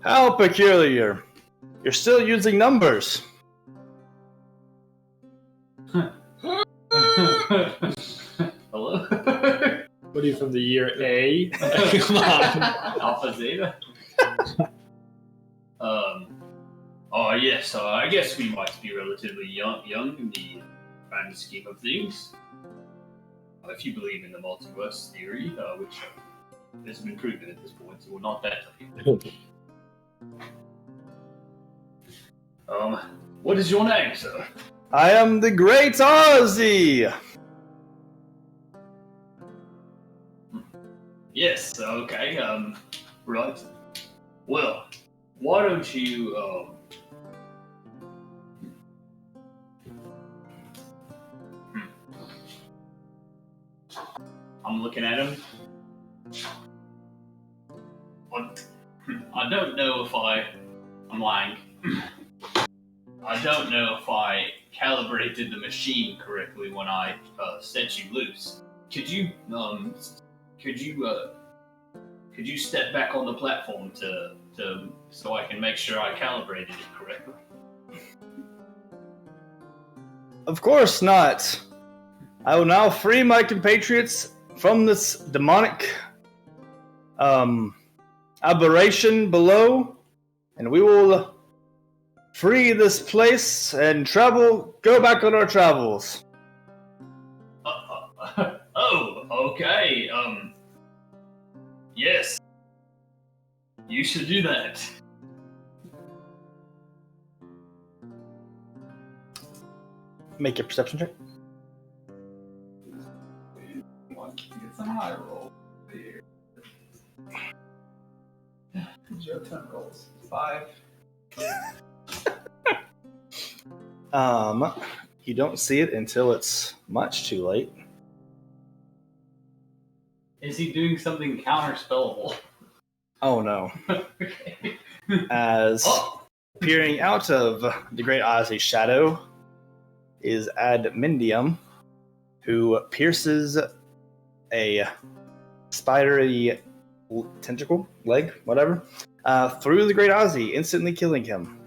How peculiar. You're still using numbers. Hello? What are you from the year A? Come on. Alpha Zeta? Oh yes, I guess we might be relatively young in the grand scheme of things. If you believe in the multiverse theory, which has been proven at this point, so we're not that late. What is your name, sir? I am the Great Ozzy. Yes, okay, right. Well, why don't you, I'm looking at him. I don't know if I'm lying. I don't know if I calibrated the machine correctly when I set you loose. Could you step back on the platform to so I can make sure I calibrated it correctly? Of course not. I will now free my compatriots from this demonic aberration below, and we will free this place and go back on our travels. Oh, okay. Yes. You should do that. Make a perception check. Get some high roll here. Your 10 rolls. 5. You don't see it until it's much too late. Is he doing something counterspellable? Oh no. Okay. As peering out of the Great Ozzy's shadow is Admindium, who pierces a spidery tentacle, leg, whatever, through the Great Ozzy, instantly killing him.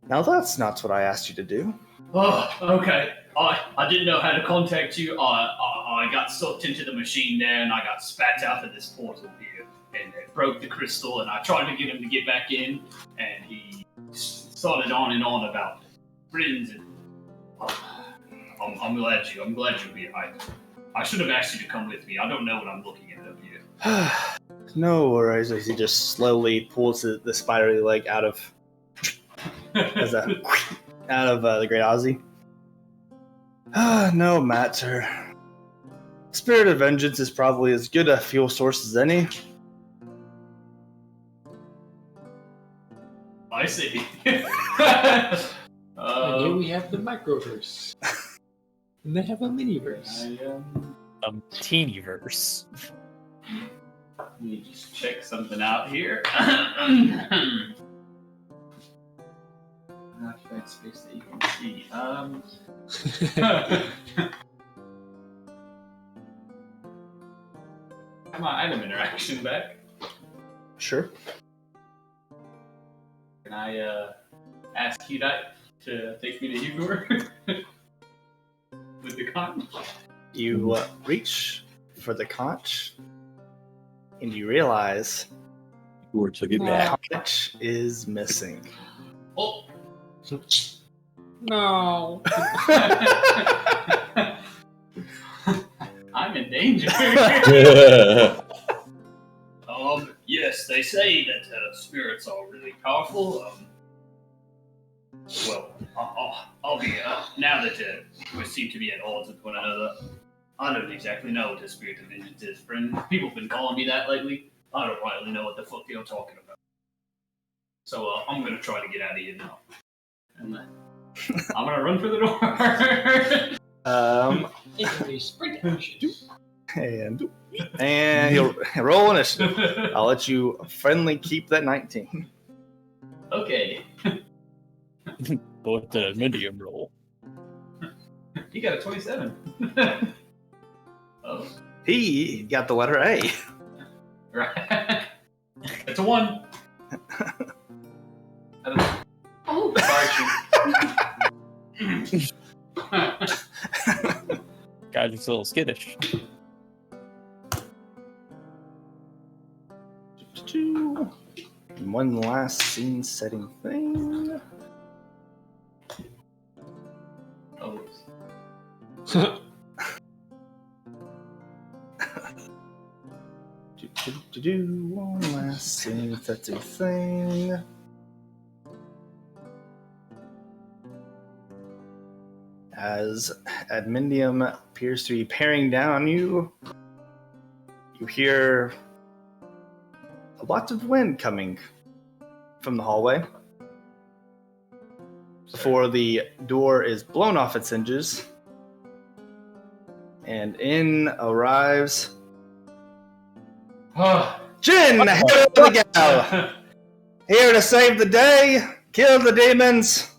Now that's not what I asked you to do. Oh, okay. I didn't know how to contact you. I got sucked into the machine there, and I got spat out of this portal here, and it broke the crystal. And I tried to get him to get back in, and he started on and on about friends. And I'm glad you're here. I should have asked you to come with me. I don't know what I'm looking at up here. No worries. As he just slowly pulls the spidery leg out of the Great Ozzy. No matter. Spirit of Vengeance is probably as good a fuel source as any. I see. And here we have the microverse. And they have a miniverse. Teenyverse. Let me just check something out here. Not that space that you can see. Have my item interaction back. Sure. Can I ask you that to take me to Hugor with the conch? You reach for the conch, and you realize Or took it the back. conch is missing. Oh, No. I'm in danger. Yes, they say that spirits are really powerful. I'll be now that we seem to be at odds with one another. I don't exactly know what the spirit of vengeance is, friend. People have been calling me that lately. I don't really know what the fuck they're talking about. So I'm gonna try to get out of here now. And I'm gonna run for the door. It's a sprint action. And you'll roll initiative. I'll let you friendly keep that 19. Okay. Both the medium roll. You got a 27. Oh. He got the letter A. Right. It's a 1. Oh, Guy looks a little skittish. One last scene setting thing. Oh. One last scene setting thing. As Admindium appears to be paring down you hear a lot of wind coming from the hallway before the door is blown off its hinges, and in arrives Jin, head of the gal, here to save the day, kill the demons,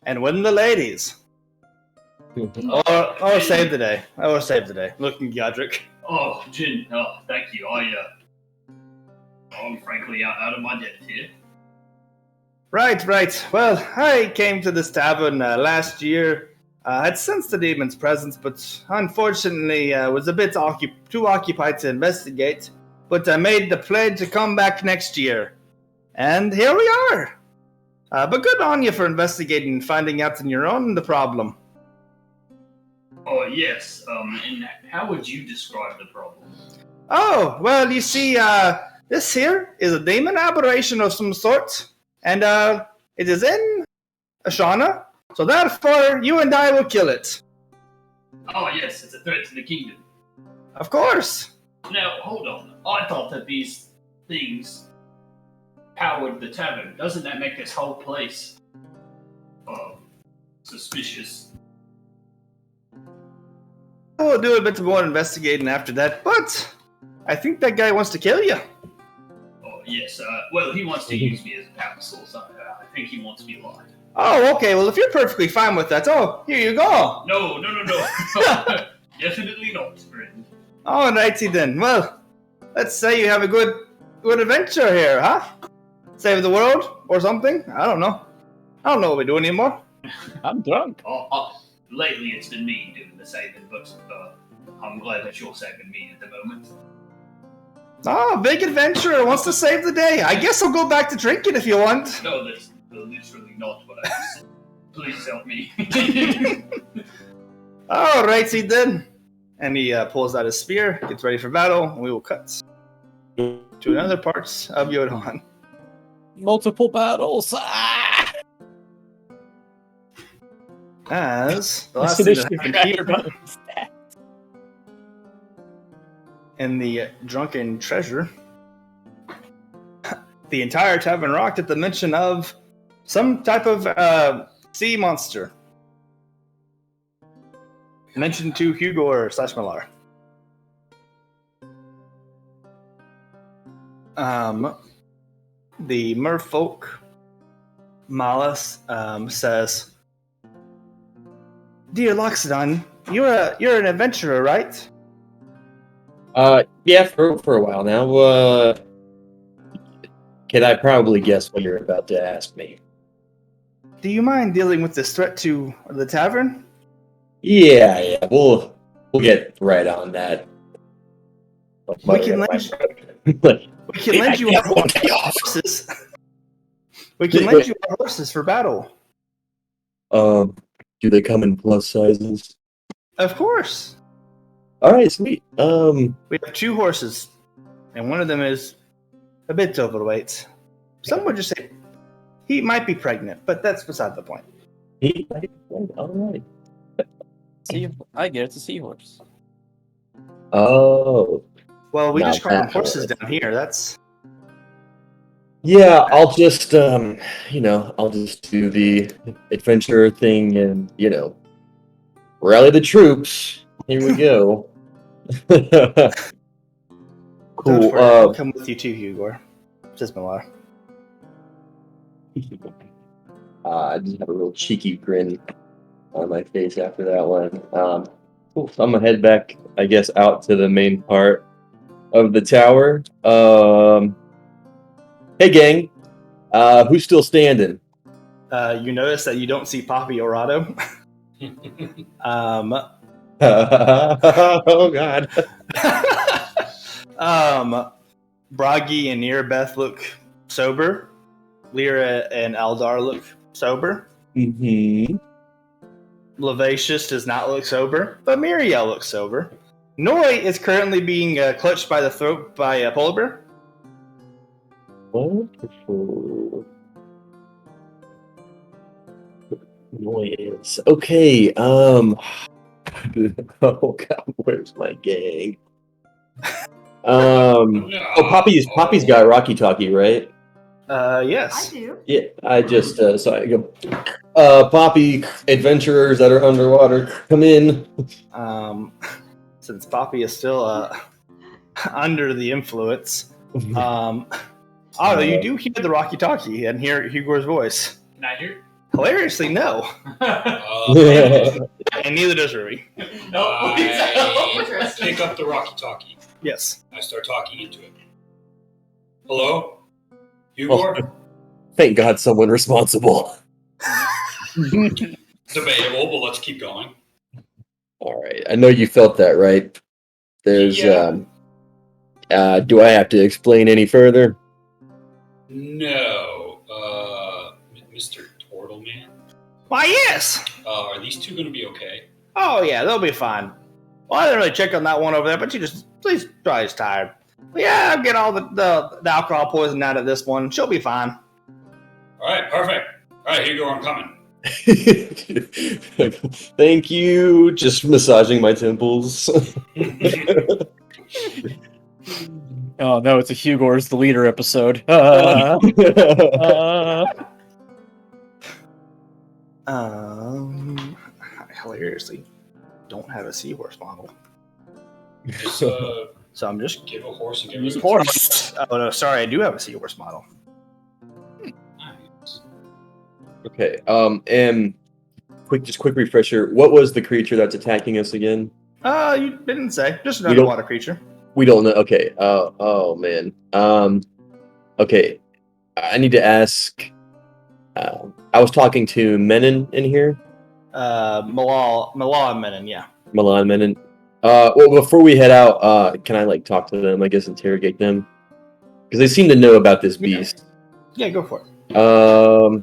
and win the ladies. Or save the day. Or save the day. Looking Godric. Oh, Jin, thank you. I'm frankly out of my depth here. Right. Well, I came to this tavern last year. I'd sensed the demon's presence, but unfortunately was a bit too occupied to investigate. But I made the pledge to come back next year. And here we are. But good on you for investigating and finding out on your own the problem. Oh, yes. And how would you describe the problem? Oh, well, you see, this here is a demon aberration of some sort, and it is in Ashana, so therefore you and I will kill it. Oh, yes, it's a threat to the kingdom. Of course. Now, hold on. I thought that these things powered the tavern. Doesn't that make this whole place suspicious? I'll do a bit more investigating after that, but I think that guy wants to kill you. Oh, yes. Well, he wants to use me as a power source. I think he wants me alive. Oh, okay, well, if you're perfectly fine with that, here you go. No. Definitely not, friend. Alrighty then. Well, let's say you have a good adventure here, huh? Save the world or something? I don't know. I don't know what we do anymore. I'm drunk. Lately it's been me doing the saving, but I'm glad that you're saving me at the moment. Oh, big adventurer wants to save the day. I guess I'll go back to drinking if you want. No, that's literally not what I said. Please help me. Alrighty then. And he pulls out his spear, gets ready for battle, and we will cut to another part of Yodhan. Multiple battles. As the last thing that happened here in the drunken treasure, the entire tavern rocked at the mention of some type of sea monster mentioned to Hugo or /Malar. The merfolk Malus says, "Dear Loxodon, you're an adventurer, right?" Yeah, for a while now. Can I probably guess what you're about to ask me? Do you mind dealing with this threat to the tavern? Yeah, we'll get right on that. We can lend you our horses. We can lend you our horses for battle. Do they come in plus sizes? Of course. All right, sweet. We have 2 horses, and one of them is a bit overweight. Some would just say he might be pregnant, but that's beside the point. All right. I get it's a seahorse. Oh, Well, we Now just call them that horses horse. down here. That's yeah. I'll just I'll just do the adventure thing and rally the troops. Here we go. Don't Cool. worry, I'll come with you too, Hugor. Says Millar. I just have a real cheeky grin on my face after that one. Cool. So I'm gonna head back, I guess, out to the main part of the tower. Hey, gang. Who's still standing? You notice that you don't see Poppy or Otto. Oh God. Bragi and Nearbeth look sober. Lyra and Aldar look sober. Mm-hmm. Lavacious does not look sober, but Miriel looks sober. Noi is currently being clutched by the throat by a polar bear. Wonderful. Noise. Okay. Oh God, where's my gang? Oh, Poppy's got Rocky Talkie, right? I Yes. do. Yeah, I just so I go. Poppy, adventurers that are underwater, come in. Since Poppy is still under the influence, Otto, you do hear the Rocky Talkie and hear Hugor's voice. Can I hear? Hilariously, no, I and neither does Ruby. No. pick up the walkie-talkie. Yes. I start talking into it. Hello? Hugor? Thank God, someone responsible. Debatable, but let's keep going. All right, I know you felt that, right? There's Yeah. do I have to explain any further? No. Mr. Turtleman? Why, yes. Are these two going to be okay? Oh, yeah, they'll be fine. Well, I didn't really check on that one over there, but she's probably just tired. But yeah, I'll get all the alcohol poison out of this one. She'll be fine. All right, perfect. All right, Hugor, I'm coming. Thank you. Just massaging my temples. Oh no, it's a Hugor's the leader episode. Hilariously, don't have a seahorse model. Just So I'm just... give a horse and give Use it a horse. Oh, no, sorry, I do have a seahorse model. Nice. Okay. And quick refresher. What was the creature that's attacking us again? You didn't say. Just an We don't- underwater creature. We don't know. Okay. Oh man. Okay. I need to ask. I was talking to Menon in here. Malal and Menon, yeah. Milan Menon. Well, before we head out, can I talk to them? I guess interrogate them because they seem to know about this beast. Yeah, go for it.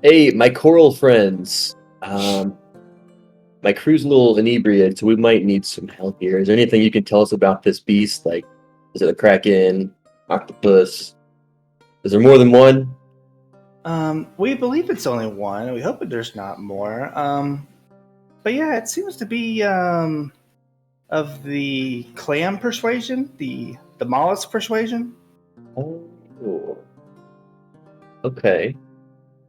Hey, my coral friends. My crew's a little inebriated, so we might need some help here. Is there anything you can tell us about this beast? Like, is it a kraken, octopus? Is there more than one? We believe it's only one. We hope that there's not more. But yeah, it seems to be of the clam persuasion, the mollusk persuasion. Oh, okay.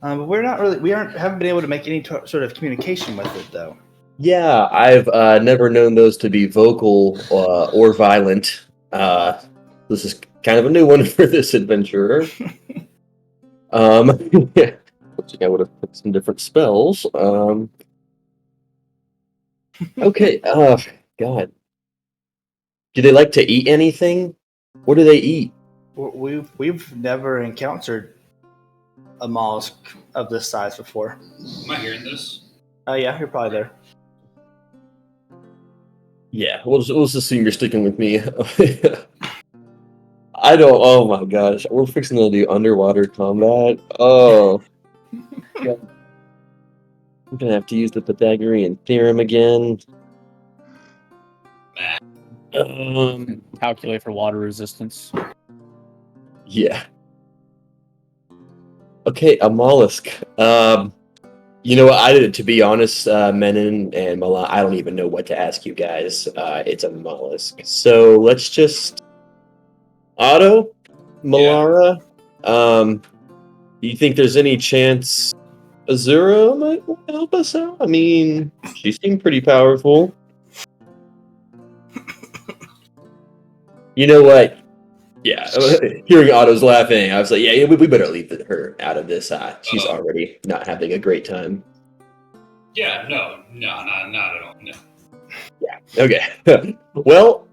But haven't been able to make any sort of communication with it though. Yeah, I've never known those to be vocal or violent. This is kind of a new one for this adventurer. Yeah. Looks like I would have put some different spells. Okay. God. Do they like to eat anything? What do they eat? We've never encountered a mollusk of this size before. Am I hearing this? Yeah, you're probably there. Yeah, we'll just assume you're sticking with me. I don't. Oh my gosh, we're fixing to do underwater combat. Oh, God. I'm gonna have to use the Pythagorean theorem again. Calculate for water resistance. Yeah. Okay, a mollusk. You know what? To be honest, Menon and Milan, I don't even know what to ask you guys. It's a mollusk. So let's just Otto, Malara. Do you think there's any chance Azura might help us out? I mean, she seemed pretty powerful. You know what? Yeah, hearing Otto's laughing, I was like, yeah, we better leave her out of this. She's already not having a great time. Yeah, no, not at all. No. Yeah. Okay. Well,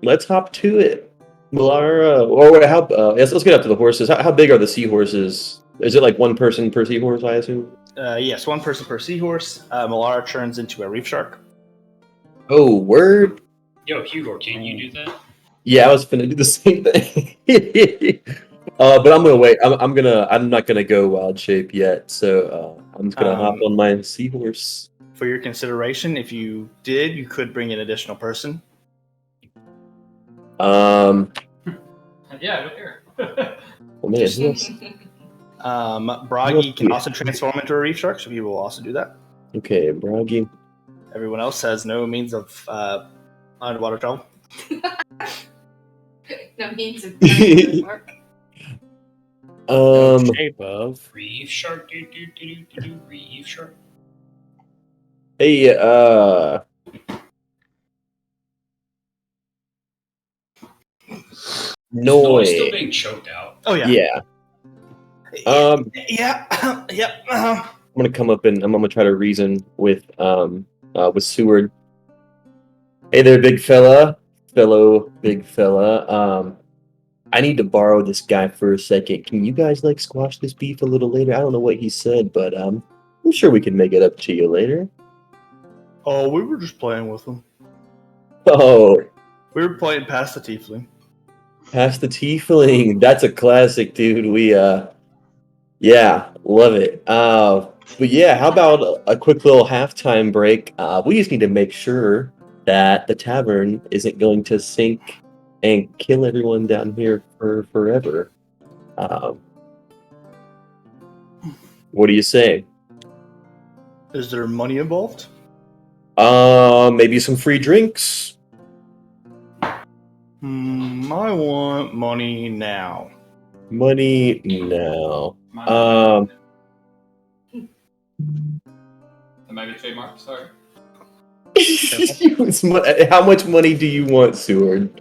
let's hop to it. Malara, let's get up to the horses. How big are the seahorses? Is it like one person per seahorse, I assume? Yes, one person per seahorse. Malara turns into a reef shark. Oh, word. Yo, Hugo, can you do that? Yeah, I was finna do the same thing. But I'm gonna wait. I'm not gonna go wild shape yet. So I'm just gonna hop on my seahorse. For your consideration, if you did, you could bring an additional person. Yeah, go here. Well, man, yes. Bragi can also transform into a reef shark, so he will also do that. Okay, Bragi. Everyone else has no means of underwater travel. No means of work. Shape of. Reef shark, reef shark. Hey, No, it's still being choked out. Oh yeah. Yeah. Yeah. Yep. I'm gonna come up and I'm gonna try to reason with Seward. Hey there, big fella. Fellow big fella. I need to borrow this guy for a second. Can you guys like squash this beef a little later? I don't know what he said, but I'm sure we can make it up to you later. Oh, we were just playing with him. Oh, We were playing past the tiefling. past the tiefling. That's a classic, dude. Yeah, love it. But yeah, how about a quick little halftime break? We just need to make sure that the tavern isn't going to sink and kill everyone down here for forever. What do you say? Is there money involved? Maybe some free drinks. I want money now. Money now. Maybe trademark. Sorry. How much money do you want, Seward?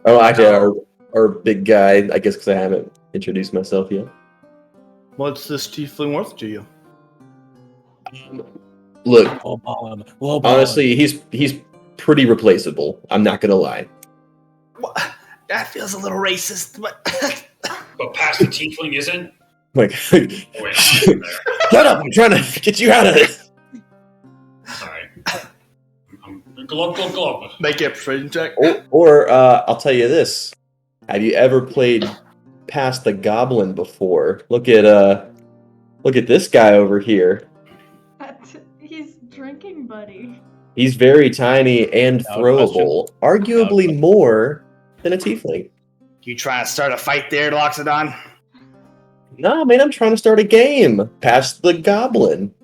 Oh, actually, our big guy. I guess because I haven't introduced myself yet. What's this tiefling worth to you? Look, Well, honestly, he's pretty replaceable. I'm not gonna lie. What? That feels a little racist, but But past the tiefling isn't? Like, Wait, I'm there. shut up! I'm trying to get you out of this. Sorry. Glub. make a persuasion check. Or I'll tell you this: have you ever played past the goblin before? Look at this guy over here. He's drinking buddy. He's very tiny and No throwable, arguably more than a tiefling. You trying to start a fight there, Loxodon? Nah, man, I'm trying to start a game. Past the goblin.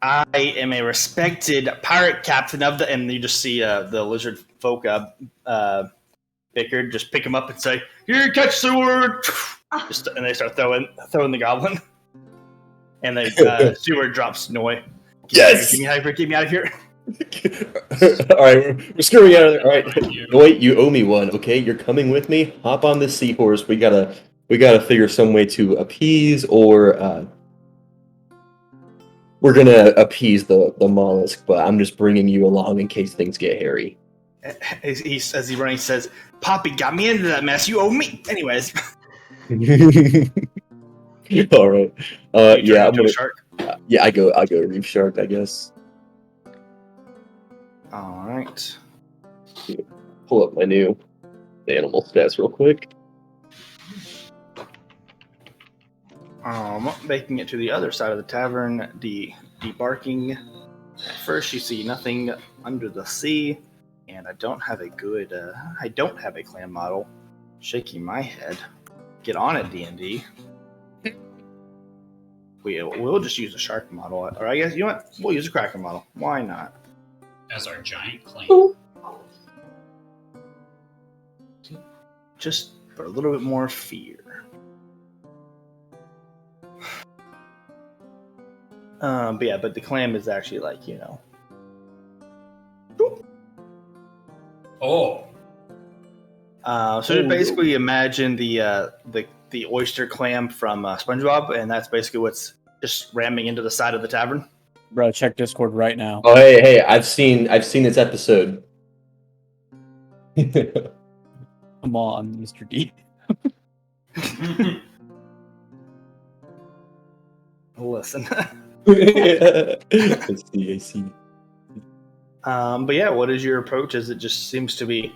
I am a respected pirate captain of the, and you just see the lizard folk Bickard just pick him up and say, "Here, catch Seward!" And they start throwing the goblin, and they Seward drops Noi. Yes! Get me out of here! All right, we're screwing out of there. All right, wait, you owe me one. Okay, you're coming with me. Hop on this seahorse. We gotta figure some way to appease or we're gonna appease the mollusk. But I'm just bringing you along in case things get hairy. As he running, says, "Poppy got me into that mess. You owe me." Anyways, All right. Yeah, I'm gonna. shark. Yeah, I go reef shark, I guess. All right. Pull up my new the animal stats real quick. Making it to the other side of the tavern, debarking. At first, you see nothing under the sea, and I don't have a clan model. Shaking my head. Get on it, D&D. We'll just use a shark model, or I guess you know what? We'll use a kraken model. Why not? As our giant clan. Just for a little bit more fear. But the clam is actually like, you know. Oh. So basically imagine the oyster clam from SpongeBob, and that's basically what's just ramming into the side of the tavern. Bro, check Discord right now. Oh, hey, I've seen this episode. Come on, Mr. D. Listen. I see. But yeah, what is your approach? As it just seems to be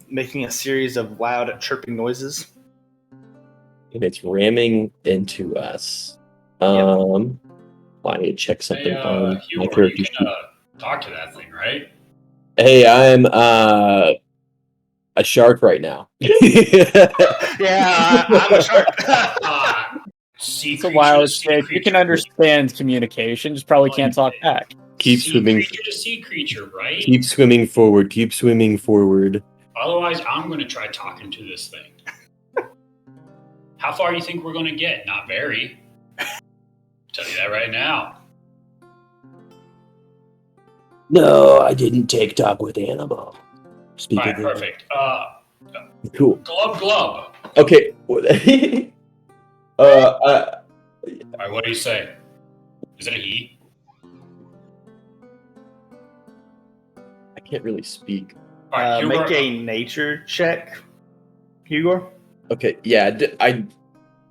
making a series of loud chirping noises. And it's ramming into us. I need to check something Hey, on my Hugh, character you sheet. can talk to that thing, right? Hey, I'm a shark right now. Yeah, I'm a shark. Sea It's a creature wild to sea state. You creature. can understand communication, just probably can't talk back. Keep Sea swimming. creature to sea creature, right? Keep swimming forward. Keep swimming forward. Otherwise, I'm going to try talking to this thing. How far do you think we're going to get? Not very. Tell you that right now. No, I didn't take talk with animal. All right, perfect. Cool. Glub. Okay. All right, what do you say? Is it a he? I can't really speak. All right, Make a nature check, Hugo. Okay, yeah, I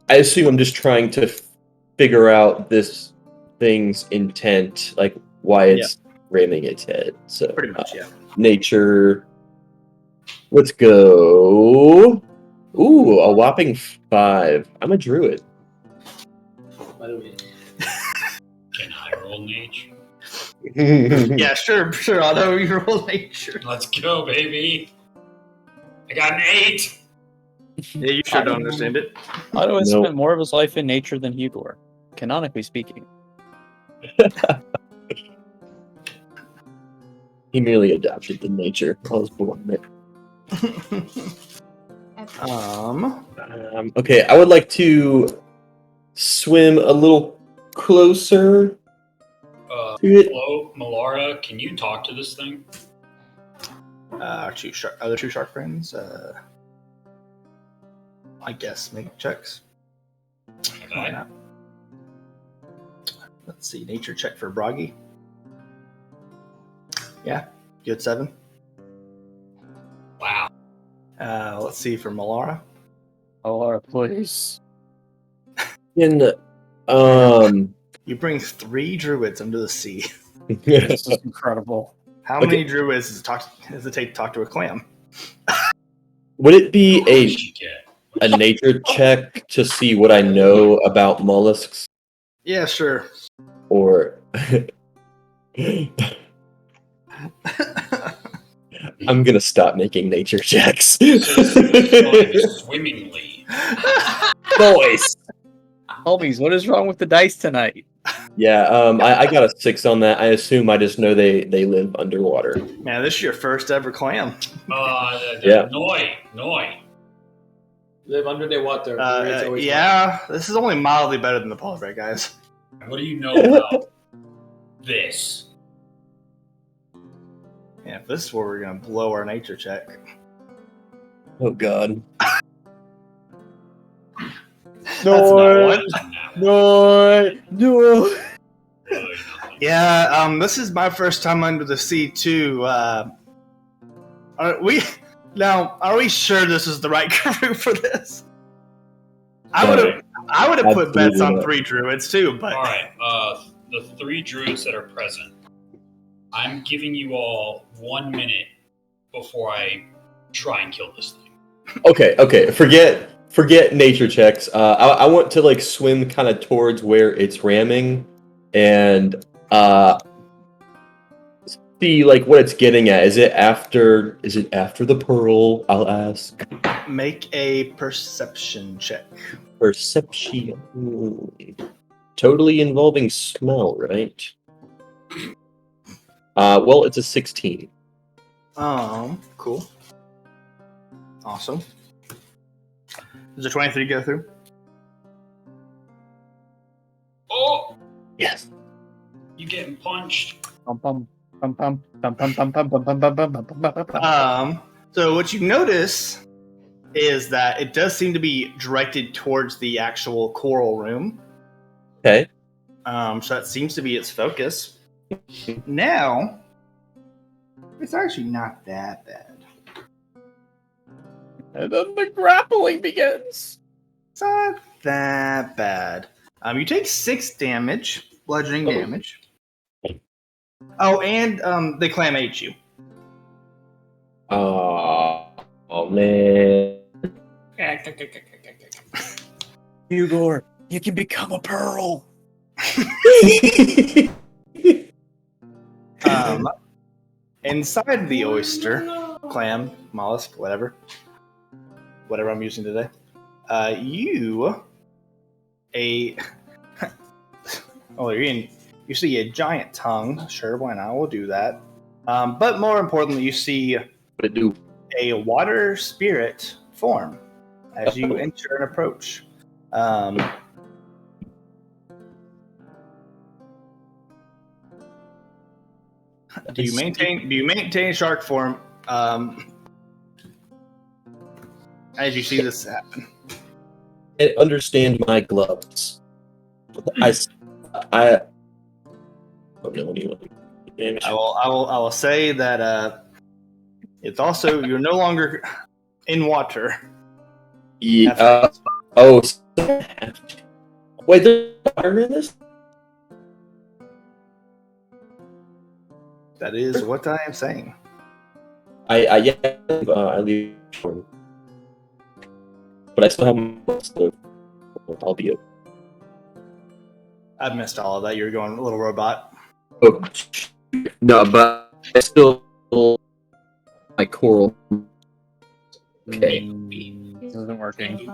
assume I'm just trying to figure out this thing's intent, like why it's ramming its head. So Pretty much, yeah. Nature. Let's go. Ooh, a whopping 5. I'm a druid. By the way. Can I roll nature? Yeah, sure, Otto, you roll nature. Let's go, baby. I got an 8. Yeah, you sure don't understand it. Otto has Nope. spent more of his life in nature than Hugor, canonically speaking. He merely adopted the nature. I was born there. Okay, I would like to swim a little closer to it. Hello, Melara, can you talk to this thing? Our other two shark friends, I guess, make checks. Why Okay. not? Let's see, nature check for Broggy. Yeah, good 7. Wow. Let's see for Melara. Oh, please. And You bring 3 druids under the sea. This is incredible. How Okay. many druids does it take to talk to a clam? would it be What did you get? a nature check to see what I know about mollusks, Yeah, sure. or I'm gonna stop making nature checks. Swimmingly. Boys! Homies, what is wrong with the dice tonight? Yeah, I got a 6 on that. I assume I just know they live underwater. Man, this is your first ever clam. Yeah. Noi. Live under the water. It's always Yeah, this is only mildly better than the polar bear, guys. What do you know about this? Yeah, if this is where we're gonna blow our nature check. Oh God. That's not one. No. Yeah, this is my first time under the sea too. Are we sure this is the right group for this? I would have put bets on Absolutely. 3 druids too, but All right, the 3 druids that are present. I'm giving you all 1 minute before I try and kill this thing. Okay. Forget nature checks. I want to like swim kind of towards where it's ramming, and see like what it's getting at. Is it after the pearl? I'll ask. Make a perception check. Perception. Totally involving smell, right? Well, it's a 16. Cool. Awesome. Does the 23 go through? Oh, Yes. you getting punched? Bum, bum, bum, bum, bum, bum, bum, bum, bum, bum, bum, bum, bum, bum, bum. So what you notice is that it does seem to be directed towards the actual coral room. Okay. So that seems to be its focus. Now, it's actually not that bad. And then the grappling begins. It's not that bad. You take 6 damage, bludgeoning damage. Oh, and the clam ate you. Oh man. Hugor, you can become a pearl. Inside the oyster, clam, mollusk, whatever I'm using today, you see a giant tongue. Sure, why not? We'll do that. But more importantly, you see a water spirit form as you enter and approach. Do you maintain shark form as you see this happen? I understand my gloves. I don't know what damage. I will say that it's also you're no longer in water. Yeah. Wait, there's water in this? That is what I am saying. I leave, but I still have my gloves, so I'll be. I've missed all of that. You're going a little robot. Oh, no, but I still my coral. Okay. This isn't working.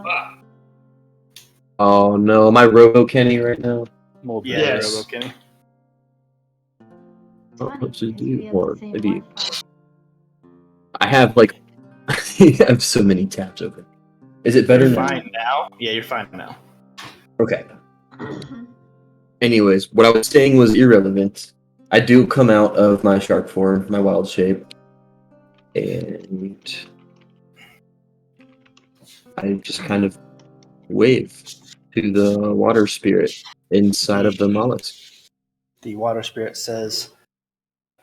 Oh no, am I Robo Kenny right now? Well, Yeah, Yes. Robo Kenny. What to do? Or maybe I have like I have so many tabs open. Is it better You're now? fine now. Yeah, you're fine now. Okay. Anyways, what I was saying was irrelevant. I do come out of my shark form, my wild shape, and I just kind of wave to the water spirit inside of the mollusk. The water spirit says,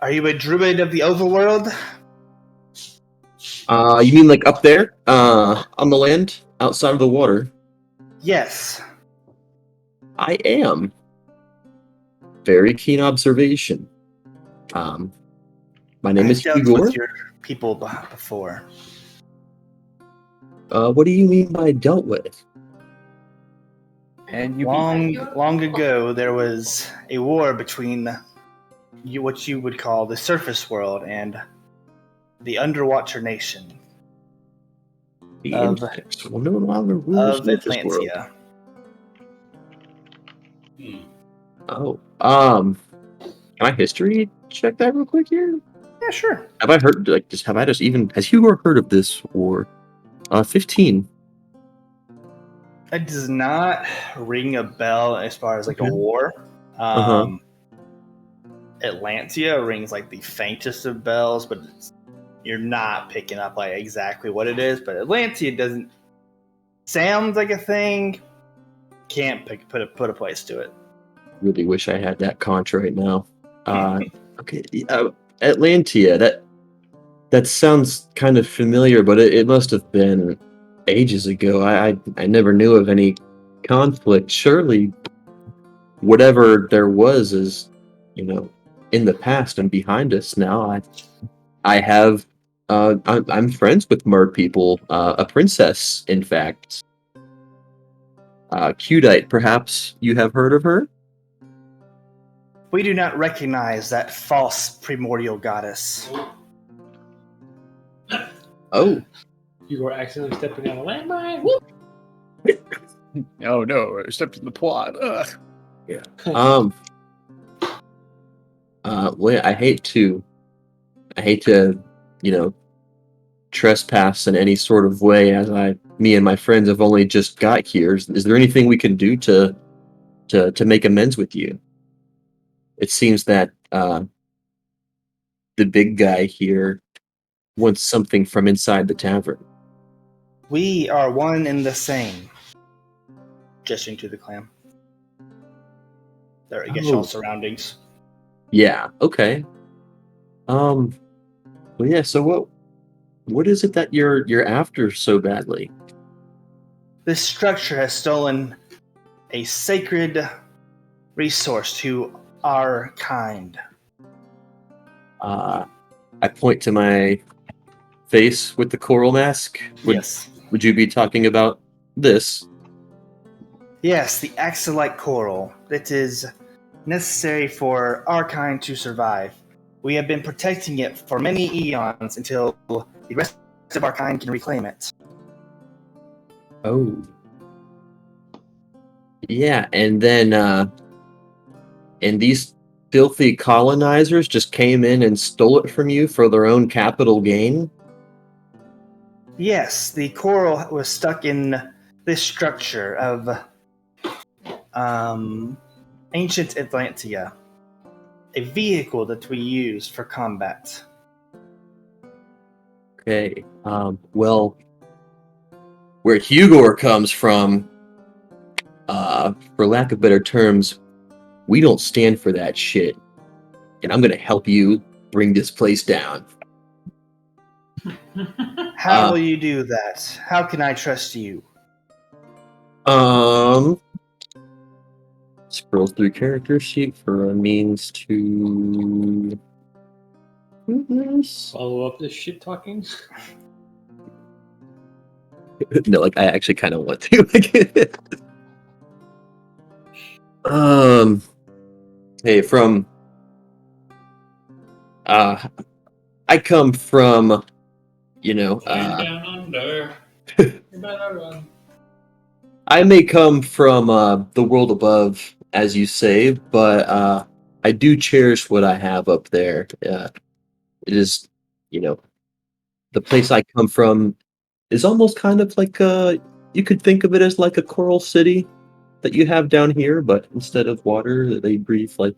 "Are you a druid of the overworld?" You mean like up there, on the land, outside of the water? Yes. I am. Very keen observation. My name is I've dealt Igor. with your people before. What do you mean by dealt with? And you Long ago, there was a war between what you would call the surface world and the underwater nation The Of- insects will no longer rule of this world. Atlantia. Oh, can I history check that real quick here? Yeah, sure. Have I heard, has Hugo heard of this war? 15. It does not ring a bell as far as like Okay. a war. Uh-huh. Atlantia rings like the faintest of bells, but you're not picking up like exactly what it is. But Atlantia doesn't sound like a thing. Can't put a place to it. Really wish I had that conch right now. Okay, Atlantia, that sounds kind of familiar, but it must have been ages ago. I never knew of any conflict. Surely, whatever there was is, in the past and behind us now. I have I'm friends with mer people. A princess, in fact. Cudite, perhaps you have heard of her? We do not recognize that false primordial goddess. Oh, You were accidentally stepping on a landmine. Oh no, I stepped in the plot. Ugh. um. Well, I hate to, you know, trespass in any sort of way, as me and my friends have only just got here. Is there anything we can do to make amends with you? It seems that the big guy here wants something from inside the tavern. We are one and the same. Gesturing to the clam. There, I guess y'all surroundings. Yeah. Okay. Well, yeah. So what is it that you're after so badly? This structure has stolen a sacred resource to our kind. I point to my face with the coral mask. Yes. Would you be talking about this? Yes, the axolite coral. It is necessary for our kind to survive. We have been protecting it for many eons until the rest of our kind can reclaim it. Oh. Yeah, and then and these filthy colonizers just came in and stole it from you for their own capital gain? Yes, the coral was stuck in this structure of ancient Atlantia, a vehicle that we use for combat. Okay. Well, where Hugor comes from, for lack of better terms, we don't stand for that shit. And I'm gonna help you bring this place down. How will you do that? How can I trust you? Scroll through character sheet for a means to do this. Follow up this shit talking. No, like I actually kind of want to. Hey, from I come from, Land down under. You better run. I may come from the world above, as you say, but I do cherish what I have up there. It is, the place I come from is almost kind of like you could think of it as like a coral city that you have down here, but instead of water, they breathe like,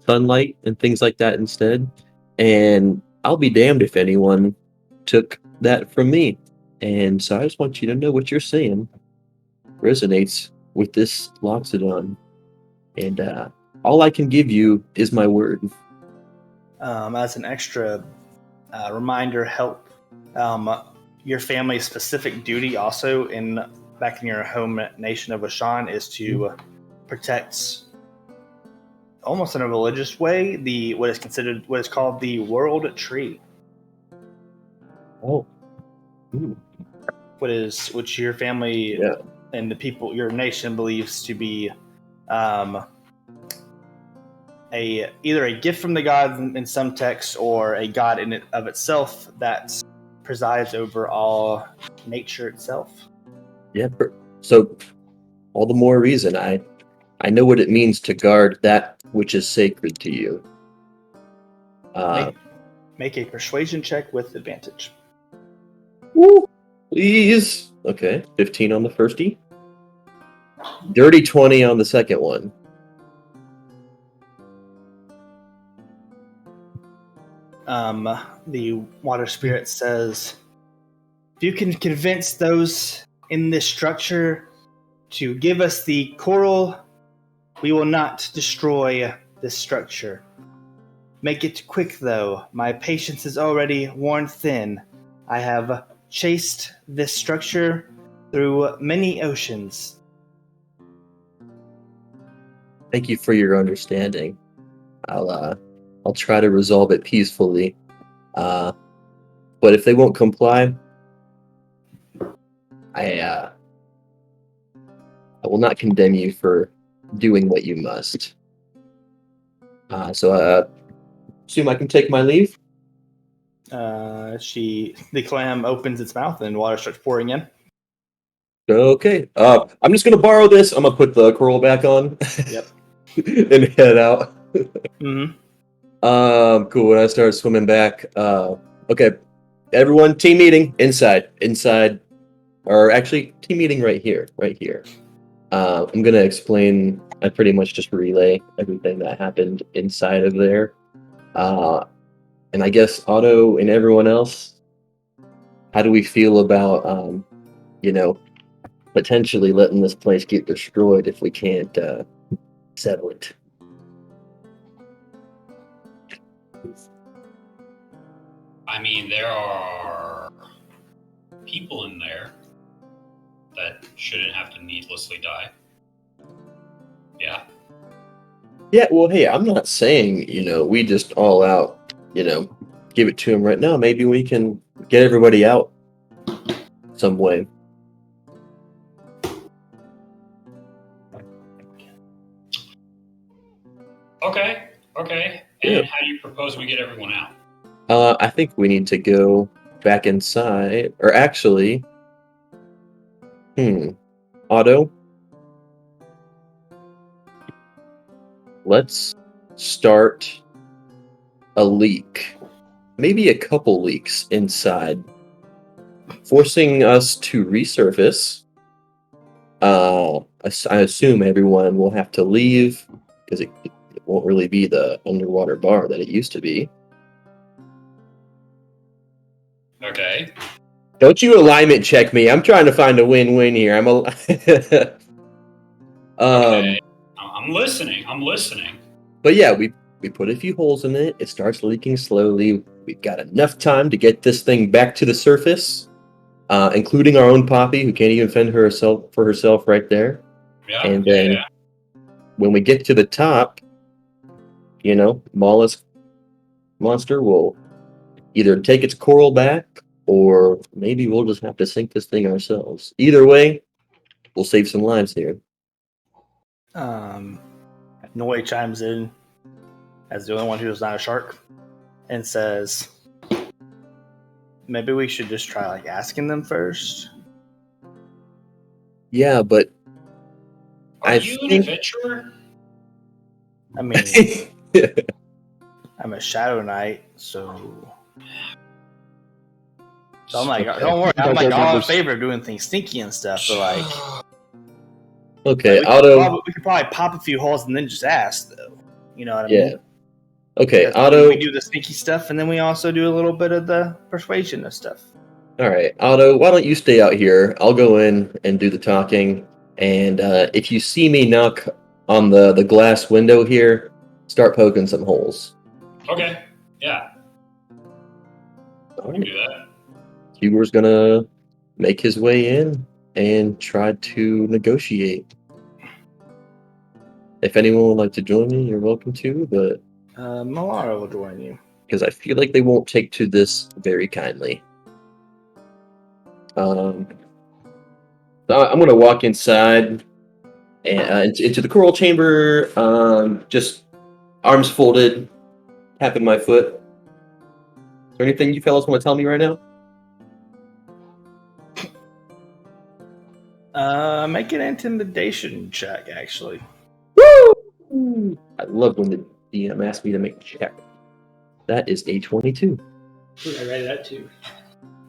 sunlight and things like that instead. And I'll be damned if anyone took that from me. And so I just want you to know what you're saying resonates with this Loxodon. And all I can give you is my word. As an extra reminder, help your family's specific duty also back in your home nation of Ashan is to protect, almost in a religious way, what is called the world tree. Oh. Ooh. Which your family and the people, your nation, believes to be either a gift from the god in some texts or a god in it of itself that presides over all nature itself. Yeah. So all the more reason I know what it means to guard that which is sacred to you. Make a persuasion check with advantage. Woo, please. Okay, 15 on the firstie. Dirty 20 on the second one. The water spirit says, if you can convince those in this structure to give us the coral, we will not destroy this structure. Make it quick, though. My patience is already worn thin. I have chased this structure through many oceans. Thank you for your understanding. I'll try to resolve it peacefully. But if they won't comply, I will not condemn you for doing what you must. So assume I can take my leave. The clam opens its mouth and water starts pouring in. Okay. I'm just gonna borrow this. I'm gonna put the coral back on. Yep. And head out. Mm-hmm. Cool. When I start swimming back, okay, everyone, team meeting inside, or actually team meeting right here. I'm gonna explain. I pretty much just relay everything that happened inside of there. And I guess Otto and everyone else, how do we feel about potentially letting this place get destroyed if we can't settle it? I mean, there are people in there that shouldn't have to needlessly die. Yeah. Yeah, well, hey, I'm not saying, we just all out, give it to him right now. Maybe we can get everybody out some way. Okay. And Yeah. how do you propose we get everyone out? I think we need to go back inside, or actually, Otto, let's start a leak, maybe a couple leaks inside, forcing us to resurface. I assume everyone will have to leave because it won't really be the underwater bar that it used to be. Okay. Don't you alignment check me. I'm trying to find a win-win here. Okay. I'm listening. But yeah, we put a few holes in it. It starts leaking slowly. We've got enough time to get this thing back to the surface, including our own Poppy, who can't even fend for herself right there. Yeah. And then when we get to the top, Mollusk Monster will either take its coral back, or maybe we'll just have to sink this thing ourselves. Either way, we'll save some lives here. Noi chimes in as the only one who's not a shark and says, maybe we should just try asking them first. Yeah, but Are you an adventurer? I mean, I'm a Shadow Knight, so I'm like, don't worry, I'm all in favor of doing things stinky and stuff, but okay, we Otto. We could probably pop a few holes and then just ask, though. You know what I Yeah. mean? Okay, Because Otto. we do the sneaky stuff, and then we also do a little bit of the persuasion of stuff. All right, Otto, why don't you stay out here? I'll go in and do the talking. And if you see me knock on the glass window here, start poking some holes. Okay. Yeah. All We can right. do that. Huber's gonna make his way in and try to negotiate. If anyone would like to join me, you're welcome to, but Malara will join you. because I feel like they won't take to this very kindly. So I'm gonna walk inside and into the coral chamber, just arms folded, tapping my foot. Is there anything you fellas want to tell me right now? Make an intimidation check, actually. Woo! I love when the DM asks me to make a check. That is a 22. I read that too.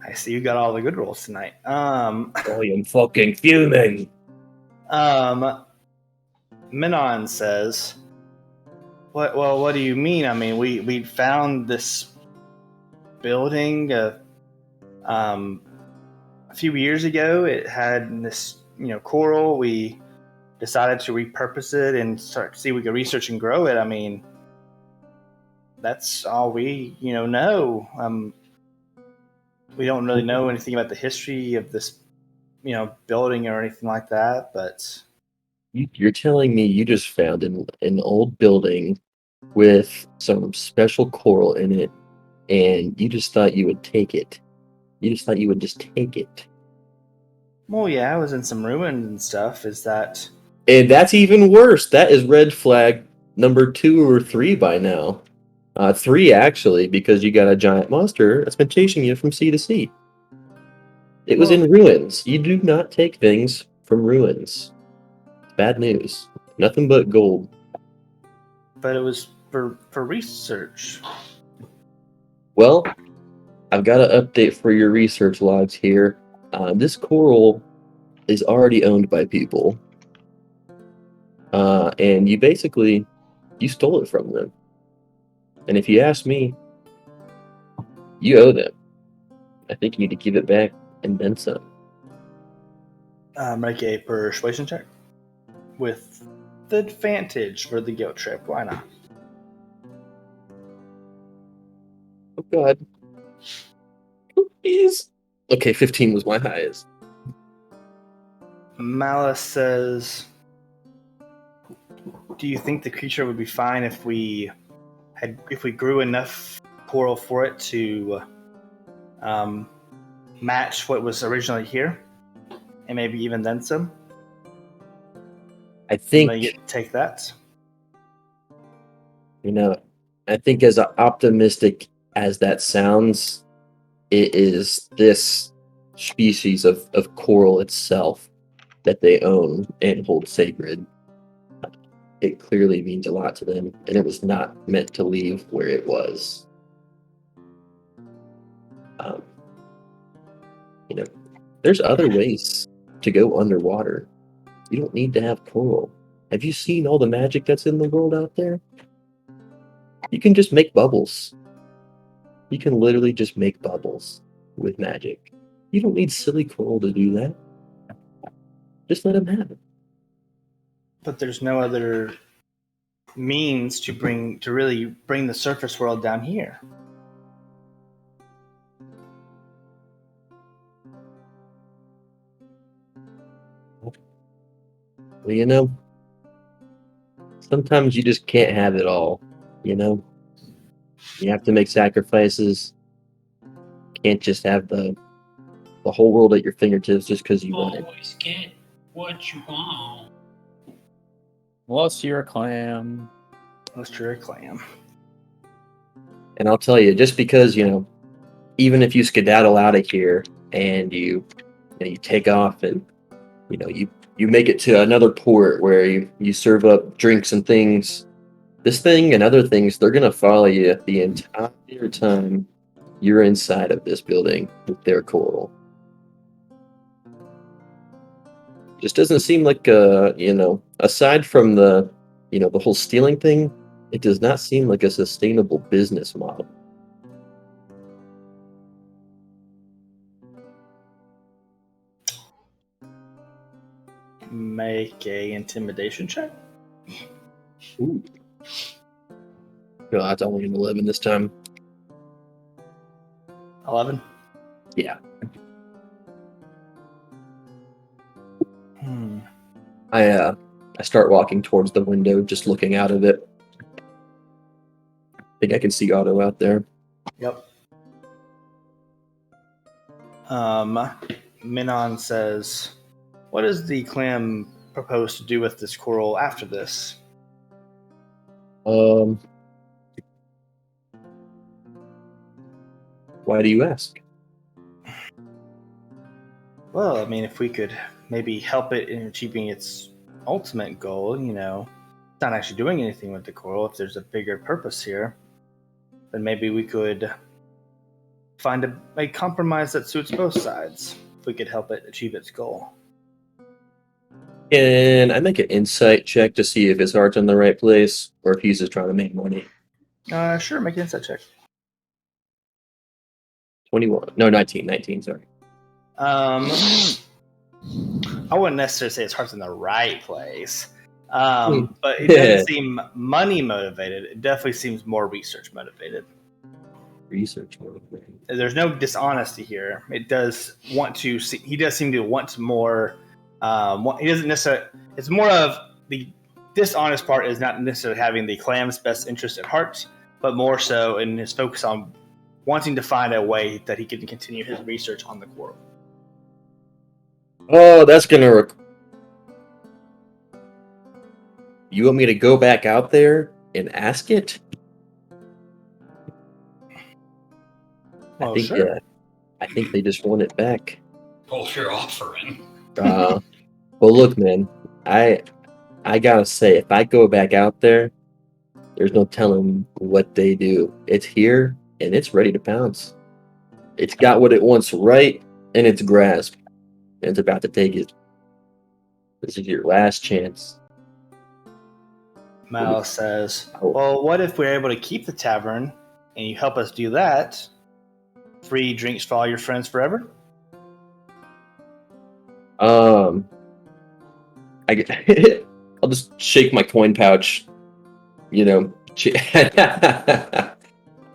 I see you got all the good rolls tonight. I am fucking fuming. Minon says, what do you mean? I mean, we found this building a few years ago. It had this, coral. We decided to repurpose it and start to see if we could research and grow it. I mean, that's all we, know. We don't really know anything about the history of this, building or anything like that, but You're telling me you just found an old building with some special coral in it and you just thought you would take it. You just thought you would just take it. Well, yeah, I was in some ruins and stuff. Is that... And that's even worse. That is red flag number 2 or 3 by now. 3, actually, because you got a giant monster that's been chasing you from sea to sea. It was in ruins. You do not take things from ruins. Bad news. Nothing but gold. But it was for research. Well, I've got an update for your research logs here. This coral is already owned by people. And you stole it from them. And if you ask me, you owe them. I think you need to give it back and then some. Make a persuasion check with the advantage for the guilt trip. Why not? Oh God. Please. Okay, 15 was my highest. Malice says, do you think the creature would be fine if we grew enough coral for it to match what was originally here, and maybe even then some? I think take that. I think as optimistic as that sounds, it is this species of coral itself that they own and hold sacred. It clearly means a lot to them, and it was not meant to leave where it was. There's other ways to go underwater. You don't need to have coral. Have you seen all the magic that's in the world out there? You can just make bubbles. You can literally just make bubbles with magic. You don't need silly coral to do that. Just let them have it. But there's no other means to really bring the surface world down here. Well, sometimes you just can't have it all, You have to make sacrifices. Can't just have the whole world at your fingertips just because you want it. Always get what you want. Unless you're a clam. And I'll tell you, just because, even if you skedaddle out of here and you take off and, you make it to another port where you serve up drinks and things, this thing and other things, they're going to follow you the entire time you're inside of this building with their coral. Just doesn't seem like, aside from the whole stealing thing, it does not seem like a sustainable business model. Make a intimidation check. Ooh. No, that's only an 11 this time. 11? Yeah. I start walking towards the window, just looking out of it. I think I can see Otto out there. Yep. Minon says, what does the clam propose to do with this coral after this? Why do you ask? Well, I mean, if we could maybe help it in achieving its ultimate goal, it's not actually doing anything with the coral. If there's a bigger purpose here, then maybe we could find a compromise that suits both sides. If we could help it achieve its goal. Can I make an insight check to see if his heart's in the right place, or if he's just trying to make money? Sure, make an insight check. 21. No, 19. 19, sorry. I wouldn't necessarily say his heart's in the right place. But it doesn't seem money motivated. It definitely seems more research motivated. Research motivated. There's no dishonesty here. He does seem to want more. He doesn't necessarily. It's more of the dishonest part is not necessarily having the clam's best interest at heart, but more so in his focus on wanting to find a way that he can continue his research on the coral. Oh, that's gonna. You want me to go back out there and ask it? Well, sure. I think they just want it back. Well, if you're offering. Well, look, man. I gotta say, if I go back out there, there's no telling what they do. It's here and it's ready to pounce. It's got what it wants right in its grasp, and it's about to take it. This is your last chance. Mal says, well, what if we're able to keep the tavern and you help us do that? Free drinks for all your friends forever? I'll just shake my coin pouch. You know,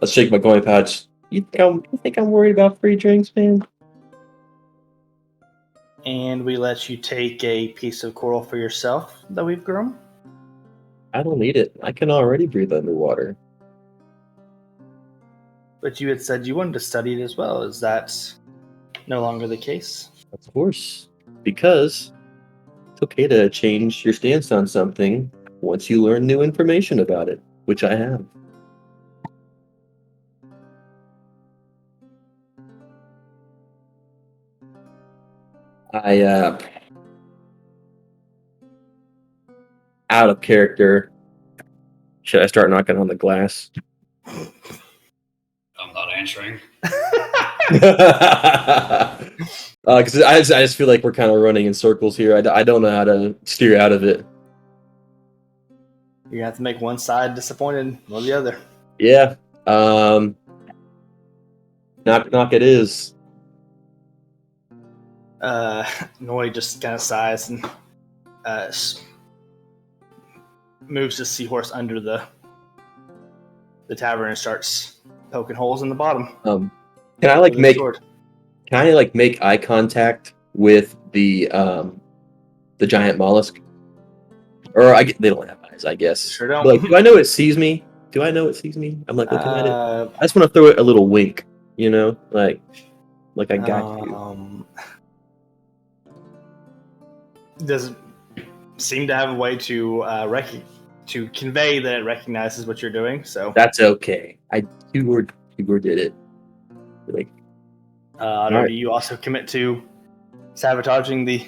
I'll shake my coin pouch. You think I'm worried about free drinks, man? And we let you take a piece of coral for yourself that we've grown? I don't need it. I can already breathe underwater. But you had said you wanted to study it as well. Is that no longer the case? Of course. Because it's okay to change your stance on something once you learn new information about it, which I have. Out of character. Should I start knocking on the glass? I'm not answering. Because I just feel like we're kind of running in circles here. I don't know how to steer out of it. You have to make one side disappointed or the other. Yeah. Knock it is. Noi just kind of sighs and moves his seahorse under the tavern and starts poking holes in the bottom. Can I make eye contact with the giant mollusk? Or they don't have eyes, I guess. Sure don't. Like, do I know it sees me? I'm like looking at it. I just want to throw it a little wink, you know, like I got you. Doesn't seem to have a way to convey that it recognizes what you're doing. So that's okay. Hugo did it. Like, do you also commit to sabotaging the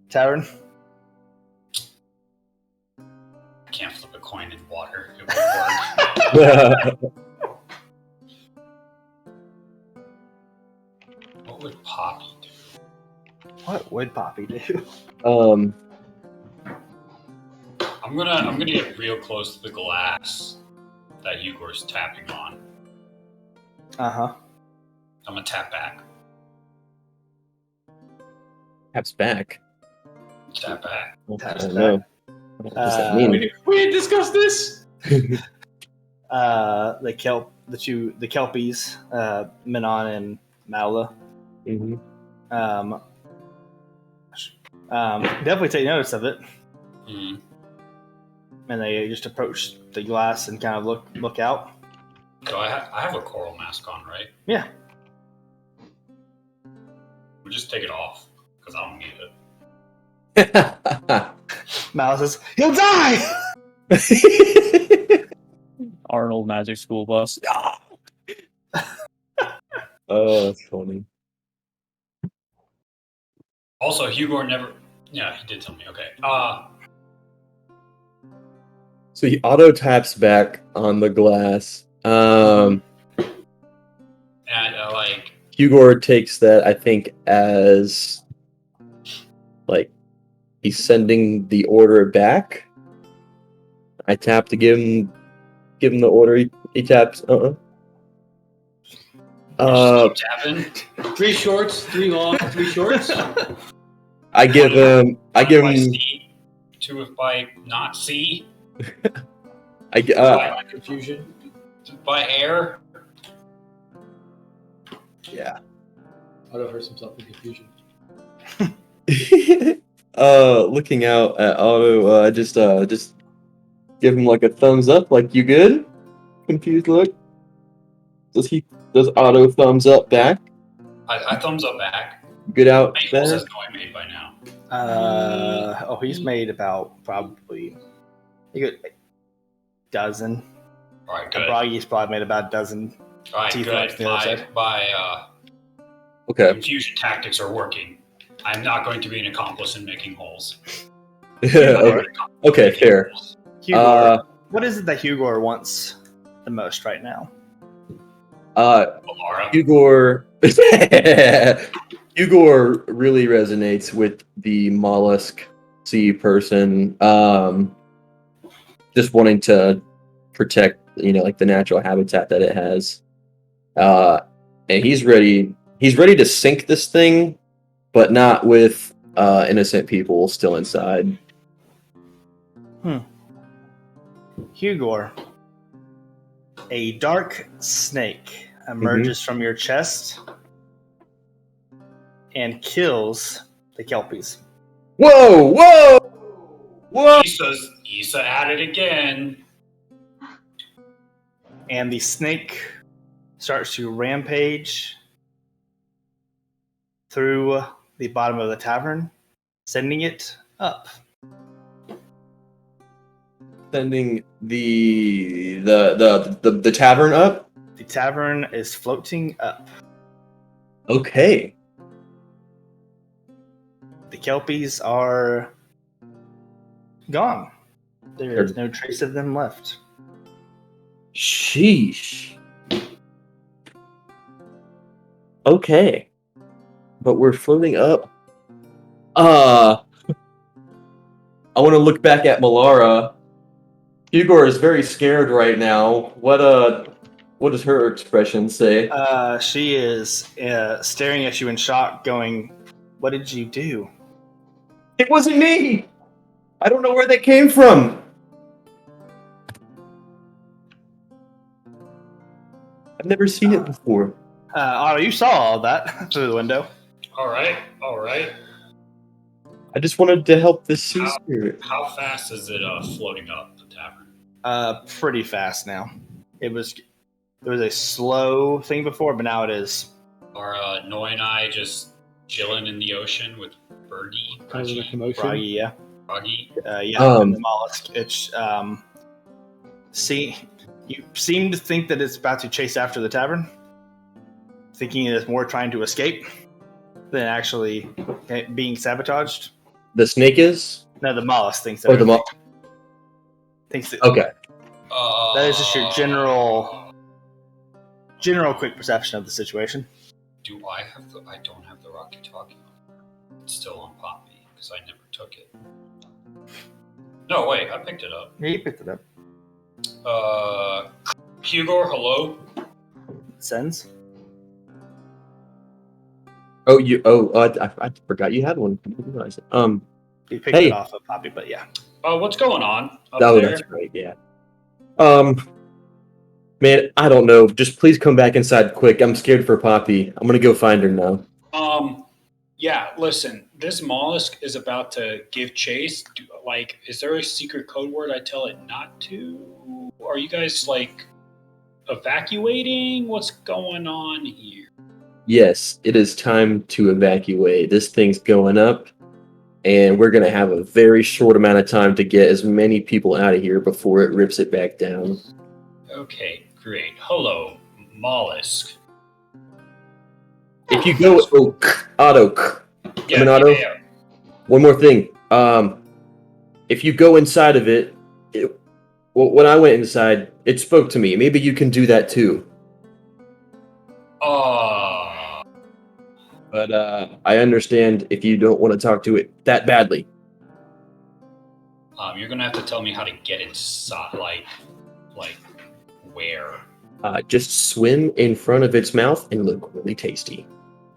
tavern? I can't flip a coin in water. It won't work. What would Poppy do? What would Poppy do? I'm gonna get real close to the glass that Hugor's tapping on. Uh-huh. I'm gonna tap back. Taps back. Tap back. I don't know. What does that mean? We didn't discuss this. The Kelpies, Menon and Maula. Mm-hmm. Definitely take notice of it. Mm. And they just approach the glass and kind of look out. So I have a coral mask on, right? Yeah. We'll just take it off because I don't need it. Mal says, "He'll die!" Arnold Magic School Bus. Oh, that's funny. Also, Hugor never... Yeah, he did tell me. Okay. So he auto taps back on the glass. And Hugor takes that, I think, as like he's sending the order back. I tap to give him the order. He taps. keep tapping. 3 shorts, 3 long, 3 shorts. I give him. C, 2 if by not C. By confusion. By air. Yeah. Otto hurts himself in confusion. Looking out at Otto, just give him like a thumbs up, like you good? Confused look. Does Otto thumbs up back? I thumbs up back. Good out How many holes there. has Noy made by now? He's made about probably a dozen. All right, good. Broggy's probably made about a dozen. All right, T-Flex good. the other side. My Okay. confusion tactics are working. I'm not going to be an accomplice in making holes. Okay, fair. Hugor, what is it that Hugor wants the most right now? Alara. Hugor really resonates with the mollusk sea person. Just wanting to protect, like the natural habitat that it has. And he's ready to sink this thing, but not with innocent people still inside. Hugor, a dark snake emerges from your chest and kills the Kelpies. Whoa! Issa at it again. And the snake starts to rampage through the bottom of the tavern, sending it up. Sending the tavern up. The tavern is floating up. Okay. The Kelpies are gone. There's no trace of them left. Sheesh. Okay. But we're floating up. I want to look back at Malara. Hugor is very scared right now. What does her expression say? She is staring at you in shock, going, "What did you do?" It wasn't me! I don't know where that came from. I've never seen it before. Otto, you saw all that through the window. All right. I just wanted to help the sea spirit. How fast is it floating up the tavern? Pretty fast now. It was a slow thing before, but now it is. Are Noy and I just chilling in the ocean with Birdie? Causing a commotion. Froggy, yeah. Froggy? And the mollusk. It's you seem to think that it's about to chase after the tavern, thinking it is more trying to escape than actually being sabotaged. The snake is? No, the mollusk thinks that. Or the thinks that. Okay. That is just your general quick perception of the situation. Do I have the? I don't have the walkie-talkie. It's still on Poppy because I never took it. No, wait, I picked it up. Yeah, you picked it up. Hugor, hello. Sends. Oh, I forgot you had one. I didn't realize it. You picked Hey. it off of Poppy, but yeah. What's going on up Oh, there? that's right. Yeah. Man, I don't know. Just please come back inside quick. I'm scared for Poppy. I'm gonna go find her now. Yeah. Listen, this mollusk is about to give chase. Is there a secret code word I tell it not to? Are you guys evacuating? What's going on here? Yes, it is time to evacuate. This thing's going up, and we're gonna have a very short amount of time to get as many people out of here before it rips it back down. Okay, great. Hello, mollusk. If you go, Otto, Yeah, Otto. yeah. One more thing. If you go inside of it, when I went inside, it spoke to me. Maybe you can do that too. But I understand if you don't want to talk to it that badly. You're gonna have to tell me how to get inside. Like where? Just swim in front of its mouth and look really tasty.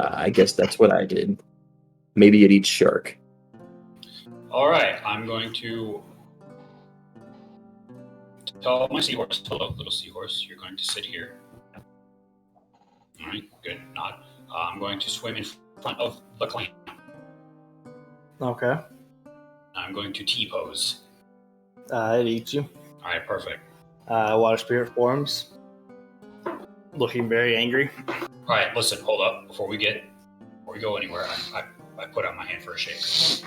I guess that's what I did. Maybe it eats shark. All right, I'm going to tell my seahorse. Hello, little seahorse. You're going to sit here. All right, good. Nod. I'm going to swim in front of the clam. Okay. I'm going to T-pose. It eats you. All right, perfect. Water spirit forms looking very angry. All right, listen, hold up. Before we go anywhere, I put out my hand for a shake.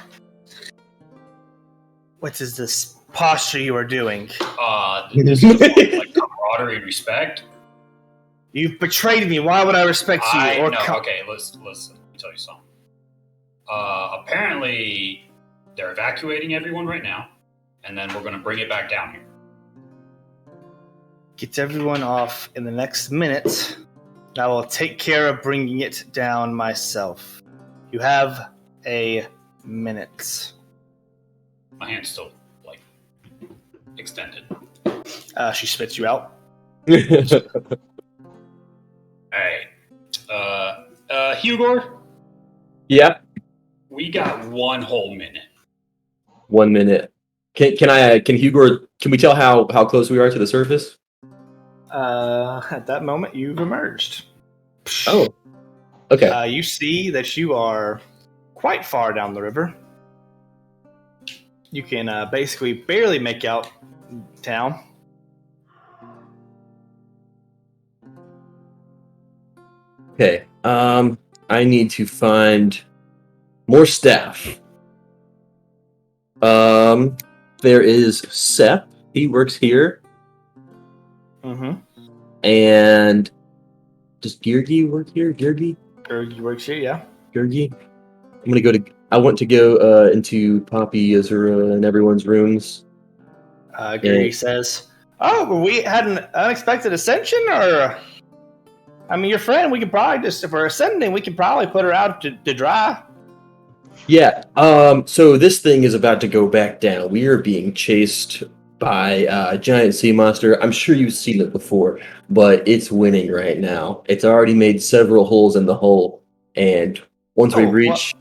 What is this posture you are doing? This is like camaraderie and respect. You've betrayed me. Why would I respect you? Okay, listen. Let me tell you something. Apparently, they're evacuating everyone right now, and then we're going to bring it back down here. Get everyone off in the next minute. I will take care of bringing it down myself. You have a minute. My hand's still, extended. She spits you out. Hey. Hugor? Yeah. We got 1 whole minute. 1 minute. Can Hugor, can we tell how close we are to the surface? At that moment, you've emerged. Oh. Okay. You see that you are quite far down the river. You can basically barely make out town. Okay. I need to find more staff. There is Sep. He works here. Mm-hmm. And does Girgi work here? Girgi works here, yeah. Girgi. I want to go into Poppy, Azura, and everyone's rooms. Girgi says, "Oh, we had an unexpected ascension, or I mean, your friend. We could probably just, if we're ascending, we could probably put her out to dry." Yeah. So this thing is about to go back down. We are being chased by a giant sea monster. I'm sure you've seen it before, but it's winning right now. It's already made several holes in the hull, and once we reach,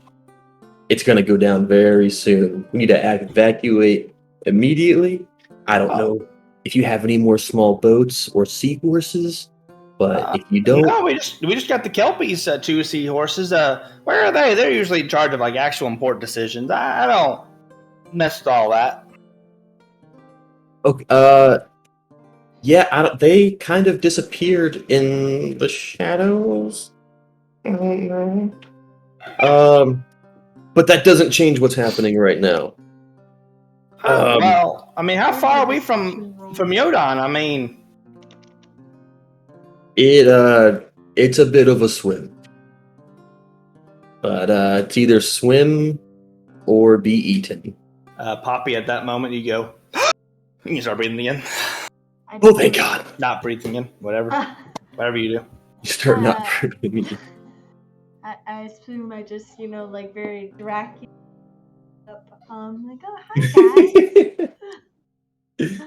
it's going to go down very soon. We need to evacuate immediately. I don't know if you have any more small boats or seahorses, but if you don't, no, we just got the Kelpies, 2 seahorses. Where are they? They're usually in charge of actual important decisions. I don't mess with all that. Okay. Yeah. They kind of disappeared in the shadows. I don't know. But that doesn't change what's happening right now. Well, I mean, how far are we from Yodon? I mean, it's a bit of a swim, but it's either swim or be eaten. Poppy, at that moment, you go. You start breathing again. Oh, thank God! Not breathing in. Whatever you do. You start not breathing. I assume I just, very Dracula up. Oh, hi guys.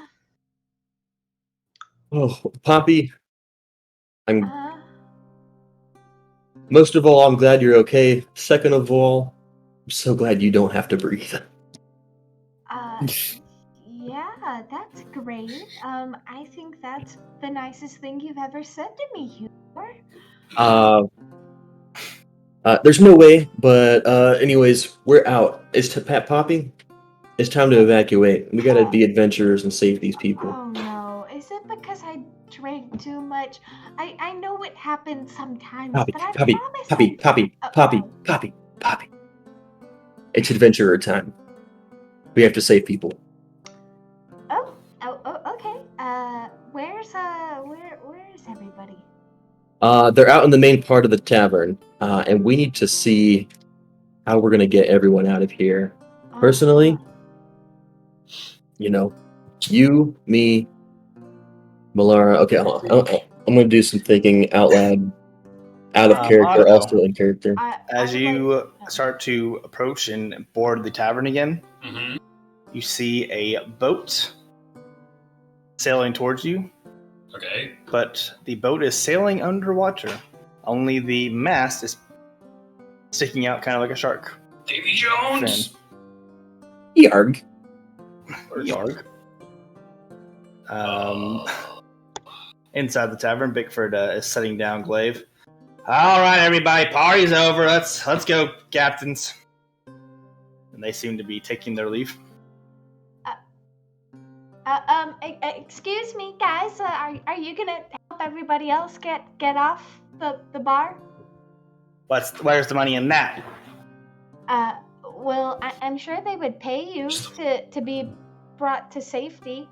Oh, Poppy, most of all, I'm glad you're okay. Second of all, I'm so glad you don't have to breathe. Yeah, that's great. I think that's the nicest thing you've ever said to me, Hugor. There's no way, but anyways, we're out. Poppy, it's time to evacuate. We gotta be adventurers and save these people. Oh no, is it because I drank too much? I know it happens sometimes, but I promise Poppy. It's adventurer time. We have to save people. Okay. Where's everybody? They're out in the main part of the tavern, and we need to see how we're gonna get everyone out of here. Personally, you, me, Malara. Okay, hold on. I'm gonna do some thinking out loud, out of character, also in character. As you start to approach and board the tavern again, you see a boat sailing towards you. Okay. But the boat is sailing underwater. Only the mast is sticking out kind of like a shark. Davy Jones! Yarg. Yarg. Inside the tavern, Bickford is setting down glaive. All right, everybody, party's over. Let's go, captains. And they seem to be taking their leave. Excuse me, guys. Are you gonna help everybody else get off the bar? Where's the money in that? Well, I'm sure they would pay you to be brought to safety.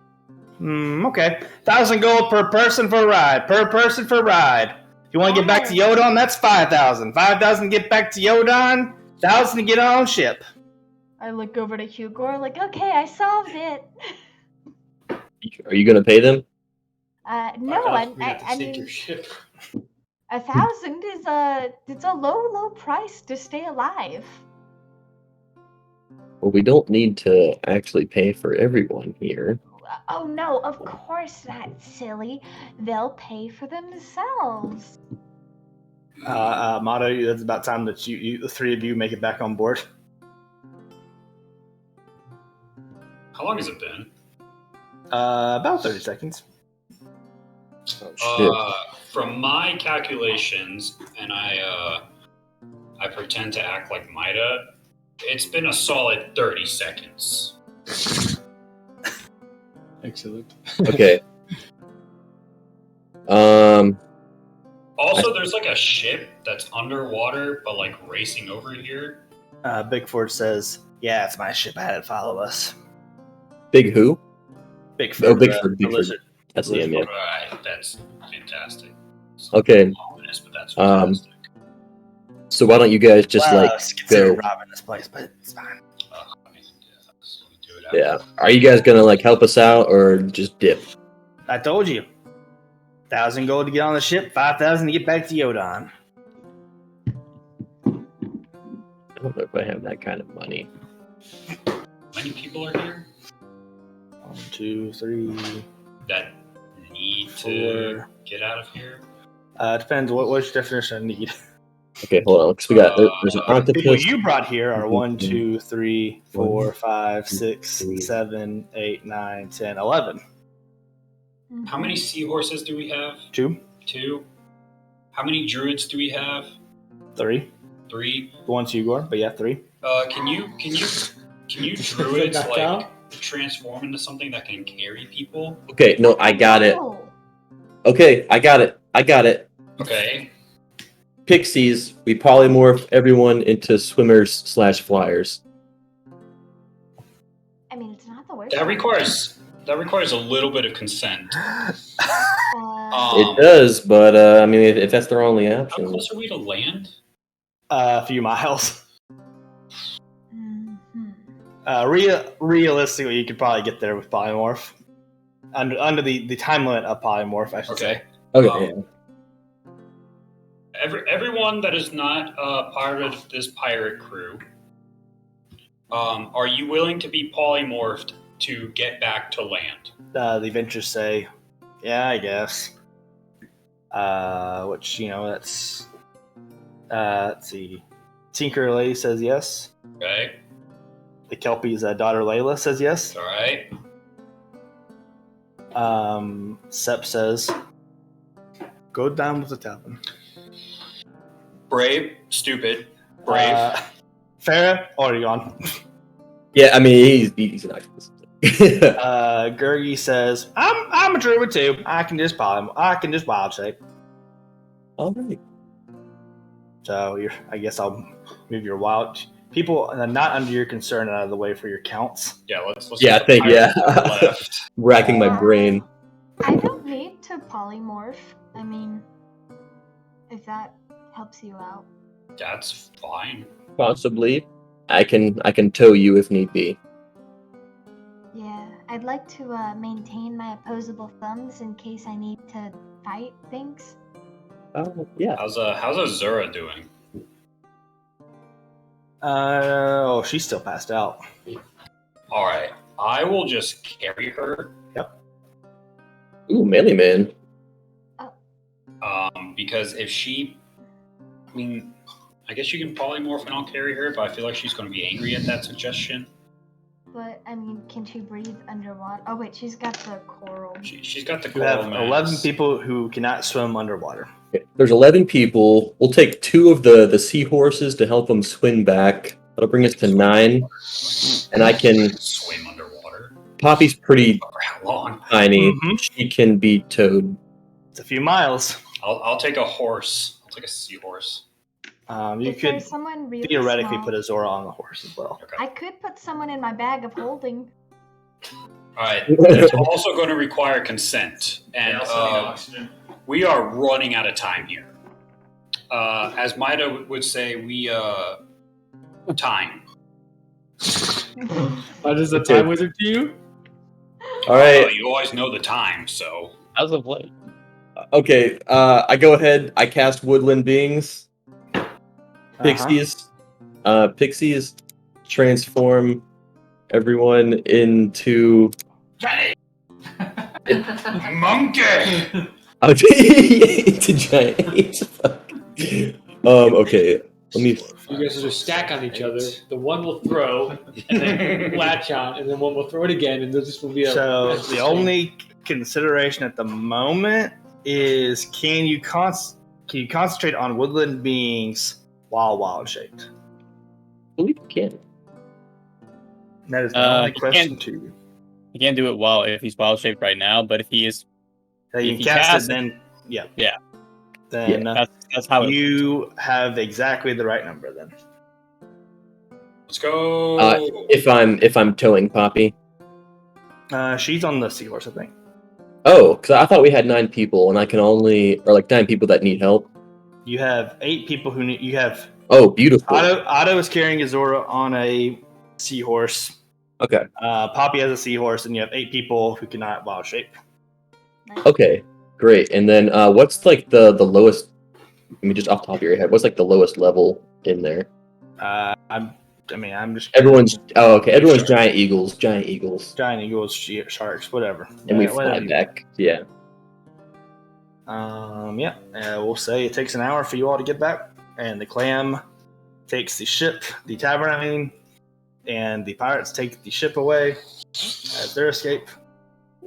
Okay. 1,000 gold per person for a ride. Per person for a ride. If you want to get back to Yodon, that's 5,000. 5,000 to get back to Yodon. 1,000 to get on ship. I look over to Hugor like, okay, I solved it. Are you gonna pay them? No, I mean, 1,000 is it's a low price to stay alive. Well, we don't need to actually pay for everyone here. Oh no, of course not, silly. They'll pay for themselves. Motto, it's about time that you the three of you make it back on board. How long has it been? About 30 seconds. From my calculations, and I pretend to act like Maida, it's been a solid 30 seconds. Excellent. Okay. Also, there's like a ship that's underwater, but like racing over here. Bigford says, "Yeah, it's my ship. I had it follow us." Big who? Bigford. Oh, Bigford. The Bigford. lizard. That's the name. Yeah. Alright, that's fantastic. It's Okay. ominous, but that's fantastic. So why don't you guys just I like was considering go? robbing this place, but it's fine. So we do it after. Yeah. Are you guys gonna like help us out or just dip? I told you. 1,000 gold to get on the ship, 5,000 to get back to Yodon. I don't know if I have that kind of money. How many people are here 1, 2, 3, that need to 4. get out of here? Depends. What's your definition of need? Okay, hold on. Because we got there's an The people octopus. you brought here are 1, 2, 3, 4, 5, 6, 7, 8, 9, 10, 11. How many seahorses do we have? 2, 2. How many druids do we have? 3. 3. The one's Hugor, but yeah, 3. Can you druids like transform into something that can carry people? Okay, no, I got it. Okay, I got it. Okay. Pixies, we polymorph everyone into swimmers/flyers. I mean, it's not the worst. That requires a little bit of consent. It does, but I mean, if that's their only How option. close are we to land? A few miles. Mhm. Realistically, you could probably get there with polymorph. Under the time limit of polymorph, I should say. Okay. Yeah. Everyone that is not part of this pirate crew, are you willing to be polymorphed to get back to land? The adventurers say, yeah, I guess. Which, that's... let's see. Tinker Lady says yes. Okay. The Kelpie's daughter Layla says yes. All right. Sep says, go down with the tavern. Brave, stupid, brave. Farah, already gone. Yeah, I mean, he's an octopus. Gurgi says, I'm a druid too. I can just wild shape. All right. So I guess I'll move your wild people not under your concern out of the way for your counts. Yeah, let's Yeah, I think, yeah. left. Racking my brain. I don't need to polymorph. I mean, if that helps you out. That's fine. Possibly. I can tow you if need be. Yeah, I'd like to maintain my opposable thumbs in case I need to fight things. Oh, yeah. How's Azura doing? She's still passed out. All right, I will just carry her. Yep. Ooh, melee man. Because if she, I mean, I guess you can polymorph and I'll carry her, but I feel like she's going to be angry at that suggestion. But, I mean, can she breathe underwater? Oh, wait, she's got the coral. She's got the You coral have mass. 11 people who cannot swim underwater. Okay, there's 11 people. We'll take 2 of the seahorses to help them swim back. That'll bring us to 9. And I can... swim underwater. Poppy's pretty For how long? tiny. Mhm. She can be towed. It's a few miles. I'll take a horse. I'll take a seahorse. You If could there's someone really theoretically small, put a Zora on the horse as well. Okay. I could put someone in my bag of holding. All right. It's also going to require consent, and They also need oxygen. we are running out of time here. As Maida would say, time. How does the Okay. time wizard to you? All right. You always know the time, so. As of late. Okay. I go ahead. I cast Woodland Beings. Pixies. Pixies transform everyone into. Monkey! Into giants. Okay. Let me. You guys will just stack on each other. The one will throw, and then latch on, and then one will throw it again, and there just will be a. So the only consideration at the moment is can you concentrate on woodland beings while wild shaped? I believe you can. That is the only you question can't- to you. He can't do it while if he's wild shaped right now, but if he is, So you If can he cast casts it, then yeah. Yeah. Then that's how it. you have exactly the right number then. Let's go. If I'm towing Poppy. She's on the seahorse, I think. Oh, because I thought we had 9 people, and I can only, or like 9 people that need help. You have 8 people who need. You have Oh, beautiful. Otto is carrying Azora on a seahorse. Okay. Poppy has a seahorse, and you have 8 people who cannot wild shape. Okay. Great. And then what's like the lowest? I mean, just off the top of your head, what's like the lowest level in there? I'm just Everyone's Everyone's giant eagles. Giant eagles. giant eagles, sharks, whatever. And we Whatever fly you- back. Yeah. Yeah. We'll say it takes an hour for you all to get back, and the clam takes the ship, the tavern, and the pirates take the ship away at their escape,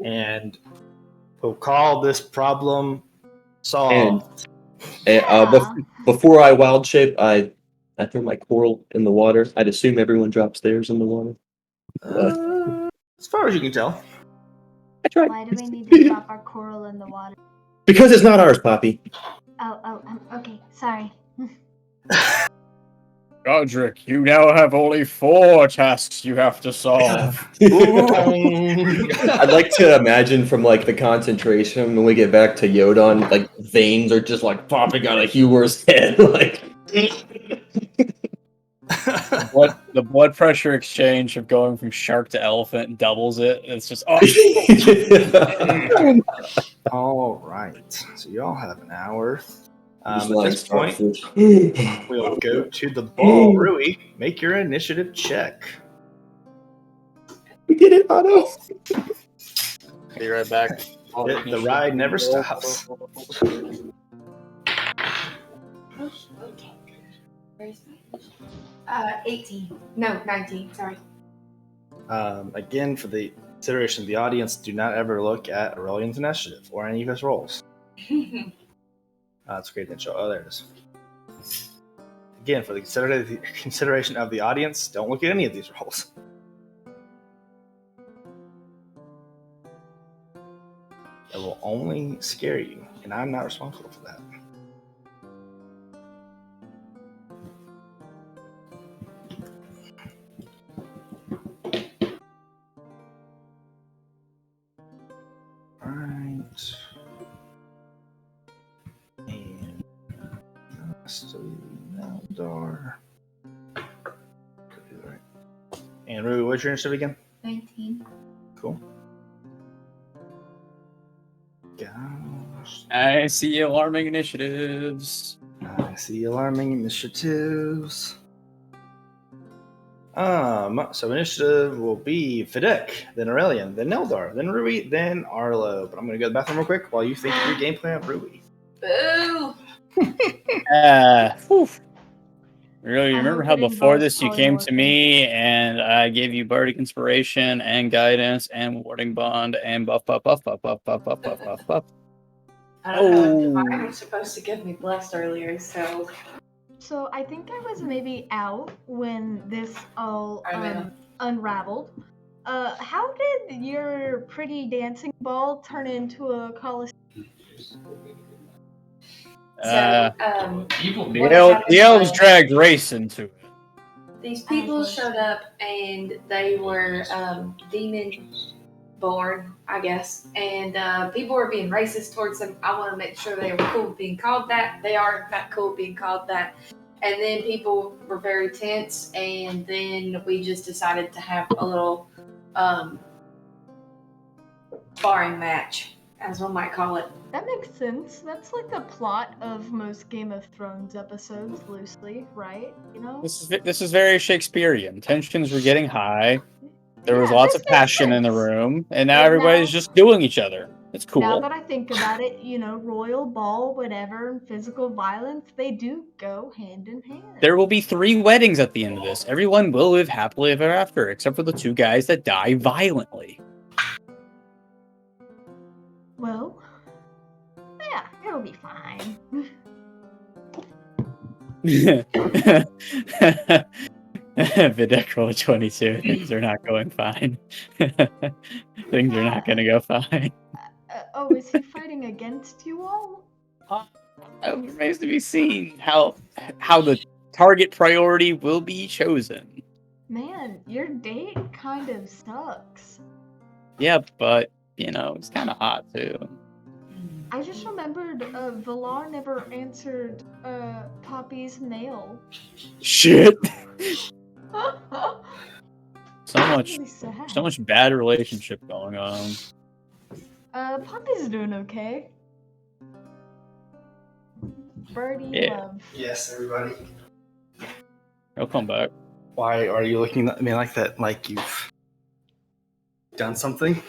and we'll call this problem solved. Before I wild shape, I throw my coral in the water. I'd assume everyone drops theirs in the water. As far as you can tell. I tried. Why do we need to drop our coral in the water? Because it's not ours, Poppy. Okay, sorry. Godric, you now have only 4 tasks you have to solve. I'd like to imagine from like the concentration when we get back to Yodon, like veins are just like popping out of Huor's head. Like The blood pressure exchange of going from shark to elephant doubles it. It's just All right. So you all have an hour. At like this point, starfish. we'll go to the ball. Rui, make your initiative check. We did it, Otto. be right back. The ride never stops. Where's my 18. No, 19. Sorry. Again, for the consideration of the audience, do not ever look at Aurelian's initiative or any of his rolls. It's great. Then show. Oh, there it is. Again, for the consideration of the audience, don't look at any of these rolls. It will only scare you, and I'm not responsible for that. Alright. And Naldor. And Rui, what's your initiative again? 19. Cool. Gosh. I see alarming initiatives. I see alarming initiatives. So initiative will be Fidek, then Aurelian, then Neldar, then Rui, then Arlo. But I'm gonna go to the bathroom real quick while you think of your game plan of Rui. Boo! Really, you I remember hope how it before involves this you came to polymorphing. me and I gave you bardic inspiration and guidance and warding bond and buff. I don't know. Divine was supposed to give me blessed earlier, so. So I think I was maybe out when this all unraveled. How did your pretty dancing ball turn into a coliseum? So, People The elves dragged race into it. these people showed up and they were demon born, I guess, and people were being racist towards them. I want to make sure they were cool with being called that. They are in fact cool with being called that. And then people were very tense, and then we just decided to have a little sparring match, as one might call it. That makes sense. That's like the plot of most Game of Thrones episodes, loosely, right? You know? This is very Shakespearean. Tensions were getting high. There was Yeah, lots this of makes passion in the sense. room, and now And everybody's now- just doing each other. It's cool. Now that I think about it, royal ball, whatever, and physical violence, they do go hand in hand. There will be 3 weddings at the end of this. Everyone will live happily ever after, except for the 2 guys that die violently. Well, yeah, it'll be fine. Videk roll 22. Things are not going fine. Things are not going to go fine. Is he fighting against you all? It remains to be seen how the target priority will be chosen. Man, your date kind of sucks. Yeah, but it's kind of hot too. I just remembered Valar never answered Poppy's mail. Shit. So Really sad. much bad relationship going on. Poppy's doing okay. Birdie Yeah. love. Yes, everybody. He'll come back. Why are you looking at me like that? Like you've done something?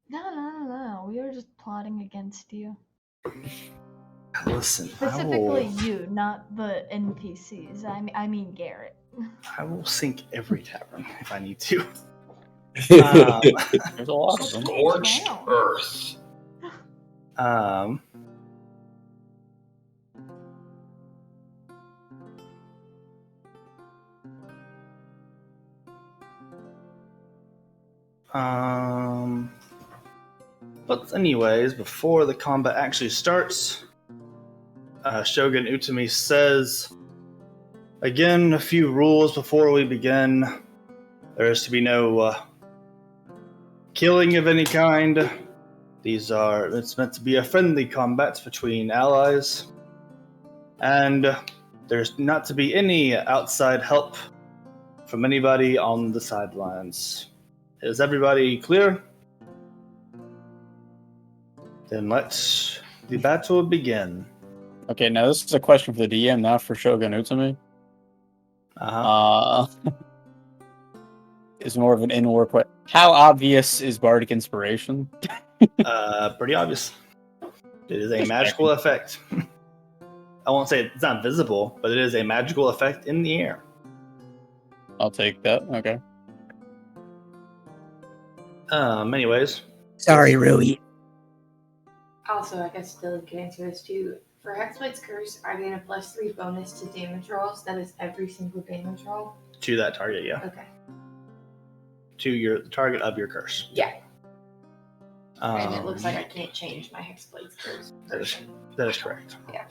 No. We were just plotting against you. Listen, Specifically you, not the NPCs. I mean Garrett. I will sink every tavern if I need to. There's a lot of them. Scorched Wow. earth. But anyways, before the combat actually starts, Shogun Utami says, again, a few rules before we begin. There is to be no killing of any kind. It's meant to be a friendly combat between allies. And there's not to be any outside help from anybody on the sidelines. Is everybody clear? Then let the battle begin. Okay, now this is a question for the DM, not for Shogun Utami. It's more of an in-war question. How obvious is Bardic Inspiration? Pretty obvious. It is a magical effect. I won't say it's not visible, but it is a magical effect in the air. I'll take that. Okay. Anyways. Sorry, Rui. Also, I guess Dylan can answer this too. For Hexblade's Curse, I gain a +3 bonus to damage rolls. That is every single damage roll. To that target, yeah. Okay. To the target of your curse. Yeah. And it looks like I can't change my Hexblade's Curse. That is correct. Yeah.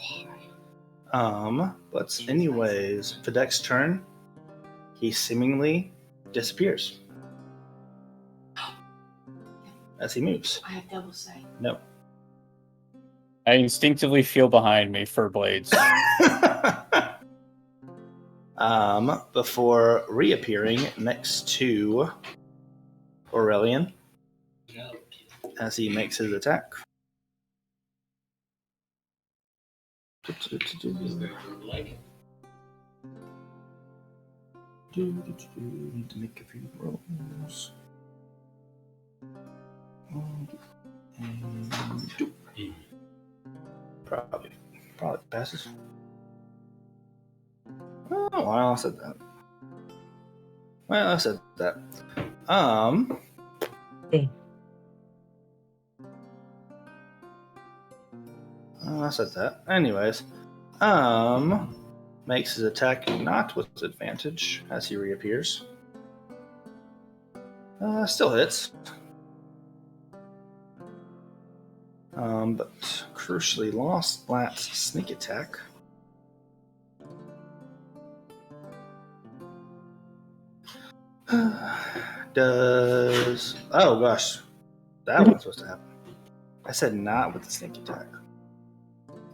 But anyways, Videk's turn. He seemingly disappears as he moves. I have double sight. No. I instinctively feel behind me for blades. Before reappearing next to Aurelian as he makes his attack. Need to make a few rolls. Probably passes. Oh, well, I said that. I said that. Anyways, makes his attack not with advantage as he reappears. Still hits. But crucially lost Blat's sneak attack. Does... Oh, gosh. That one's supposed to happen. I said not with the sneak attack.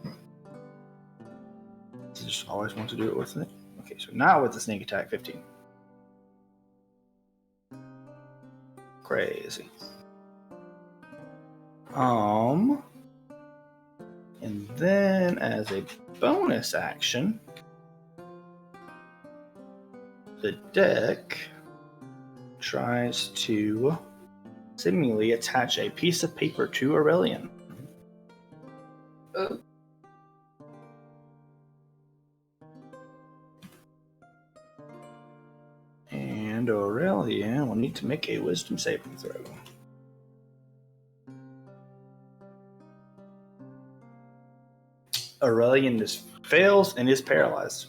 You just always want to do it with it? Okay, so not with the sneak attack, 15. Crazy. And then as a bonus action, the deck tries to seemingly attach a piece of paper to Aurelian. And Aurelian will need to make a wisdom saving throw. Aurelian just fails and is paralyzed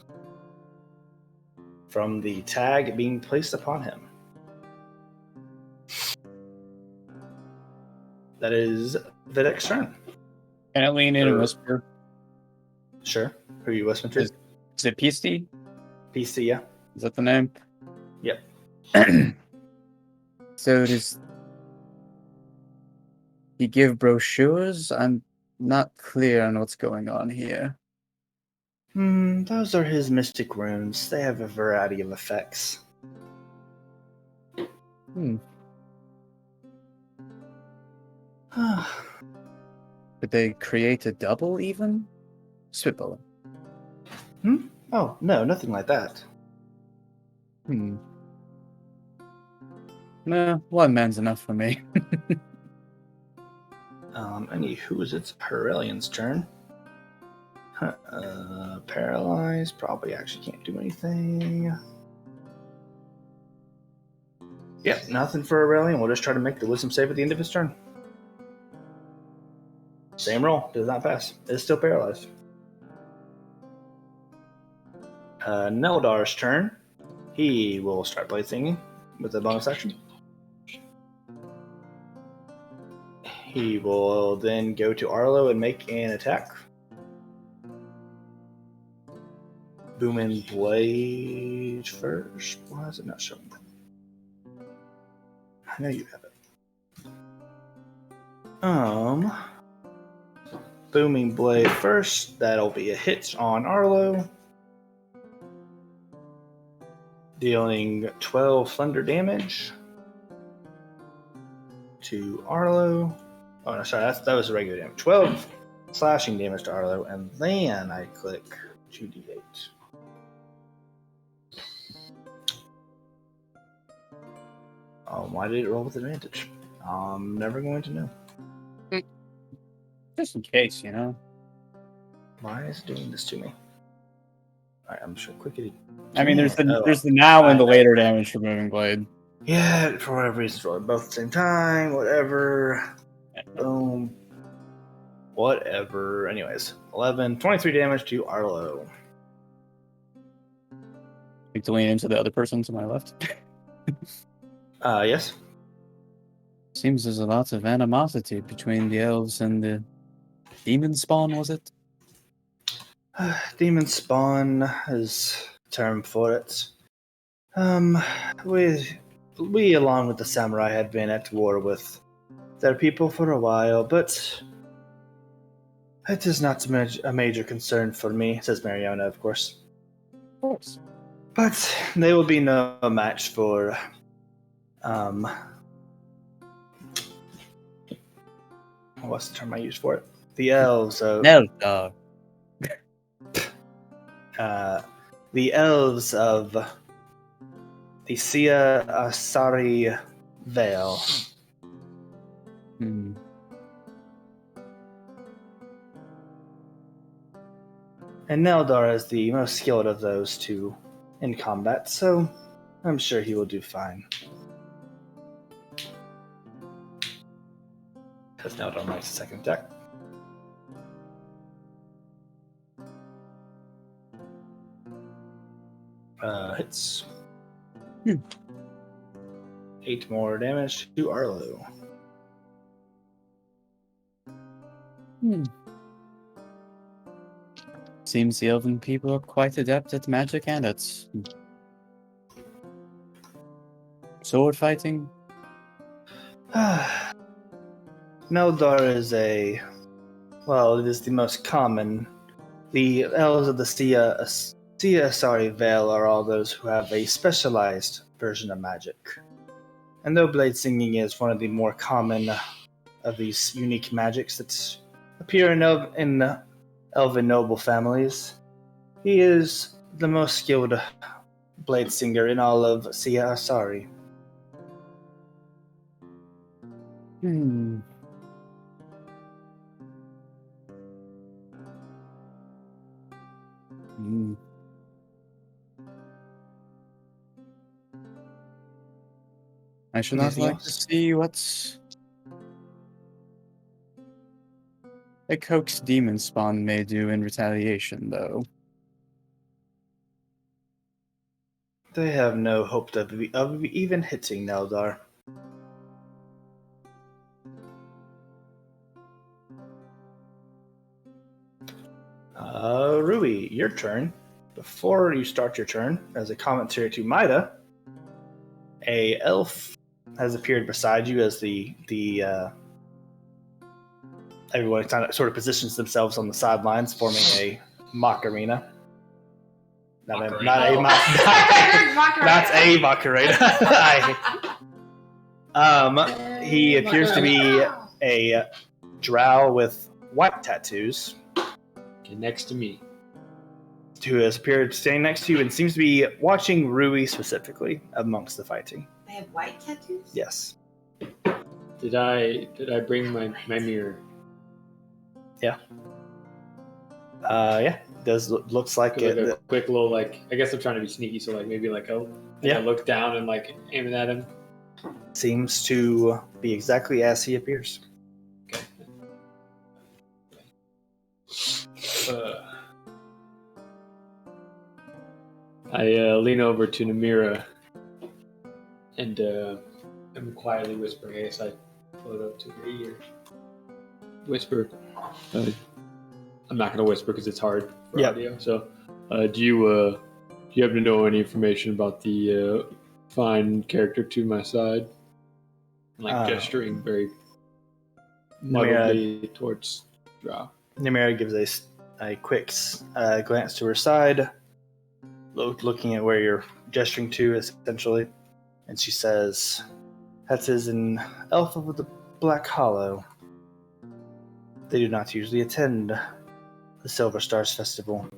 from the tag being placed upon him. That is Videk's turn. Can I lean in and whisper? Sure. Who are you whispering to? Is it PC? PC, yeah. Is that the name? Yep. So does he give brochures? I'm not clear on what's going on here. Those are his mystic runes. They have a variety of effects. Could they create a double even? Spitballing. Oh, no, nothing like that. No, one man's enough for me. Anywho, it's Aurelian's turn. Paralyzed. Probably actually can't do anything. Yep, nothing for Aurelian. We'll just try to make the wisdom save at the end of his turn. Same roll. Does not pass. Is still paralyzed. Neldar's turn. He will start blade singing with a bonus action. He will then go to Arlo and make an attack. Booming blade first. Why is it not showing? I know you have it. Booming blade first. That'll be a hit on Arlo. Dealing 12 thunder damage to Arlo. Oh no, sorry, that was regular damage. 12 slashing damage to Arlo, and then I click 2d8. Why did it roll with advantage? I'm never going to know. Just in case, you know. Why is it doing this to me? Alright, I'm just gonna quickly. I mean, there's the now and the later damage for moving blade. Yeah, for whatever reason, roll both at the same time. Whatever. Boom. Whatever. Anyways, 11, 23 damage to Arlo. Like to lean into the other person to my left. Yes. Seems there's a lot of animosity between the elves and the demon spawn, was it? Demon spawn is a term for it. We along with the samurai had been at war with their people for a while, but it is not a major concern for me, says Mariona, of course. Of course. But they will be no match for what's the term I use for it? The elves of Neldar. The elves of the Sia Asari Vale. And Neldar is the most skilled of those two in combat, so I'm sure he will do fine. Because Neldar makes a second attack. Hits. 8 more damage to Arlo. Seems the elven people are quite adept at magic and at sword fighting. Neldar is it is the most common. The elves of the Sia Vale are all those who have a specialized version of magic. And though blade singing is one of the more common of these unique magics that appear in elven noble families, he is the most skilled blade singer in all of Sia Asari. I should not Anything like to else? see what's a coaxed demon spawn may do in retaliation, though. They have no hope of even hitting Neldar. Rui, your turn. Before you start your turn, as a commentary to Maida, a elf has appeared beside you as everyone kind of sort of positions themselves on the sidelines, forming a mock arena. Not a mock arena. He appears to be a drow with white tattoos, Okay, next to me. who has appeared standing next to you and seems to be watching Rui specifically amongst the fighting. They have white tattoos? Yes. Did I bring my mirror? Yeah. Looks like Like a it. quick little like. I guess I'm trying to be sneaky, so like maybe like I look down and like aim it at him. Seems to be exactly as he appears. I lean over to Namira and I'm quietly whispering. I guess I float up to her ear. Whisper. I'm not gonna whisper because it's hard for audio. So, do you happen to know any information about the fine character to my side? Like gesturing very muddledly towards Drow. Namira gives a quick glance to her side, looking at where you're gesturing to, essentially, and she says, "That is an elf of the Black Hollow. They do not usually attend the Silver Stars Festival.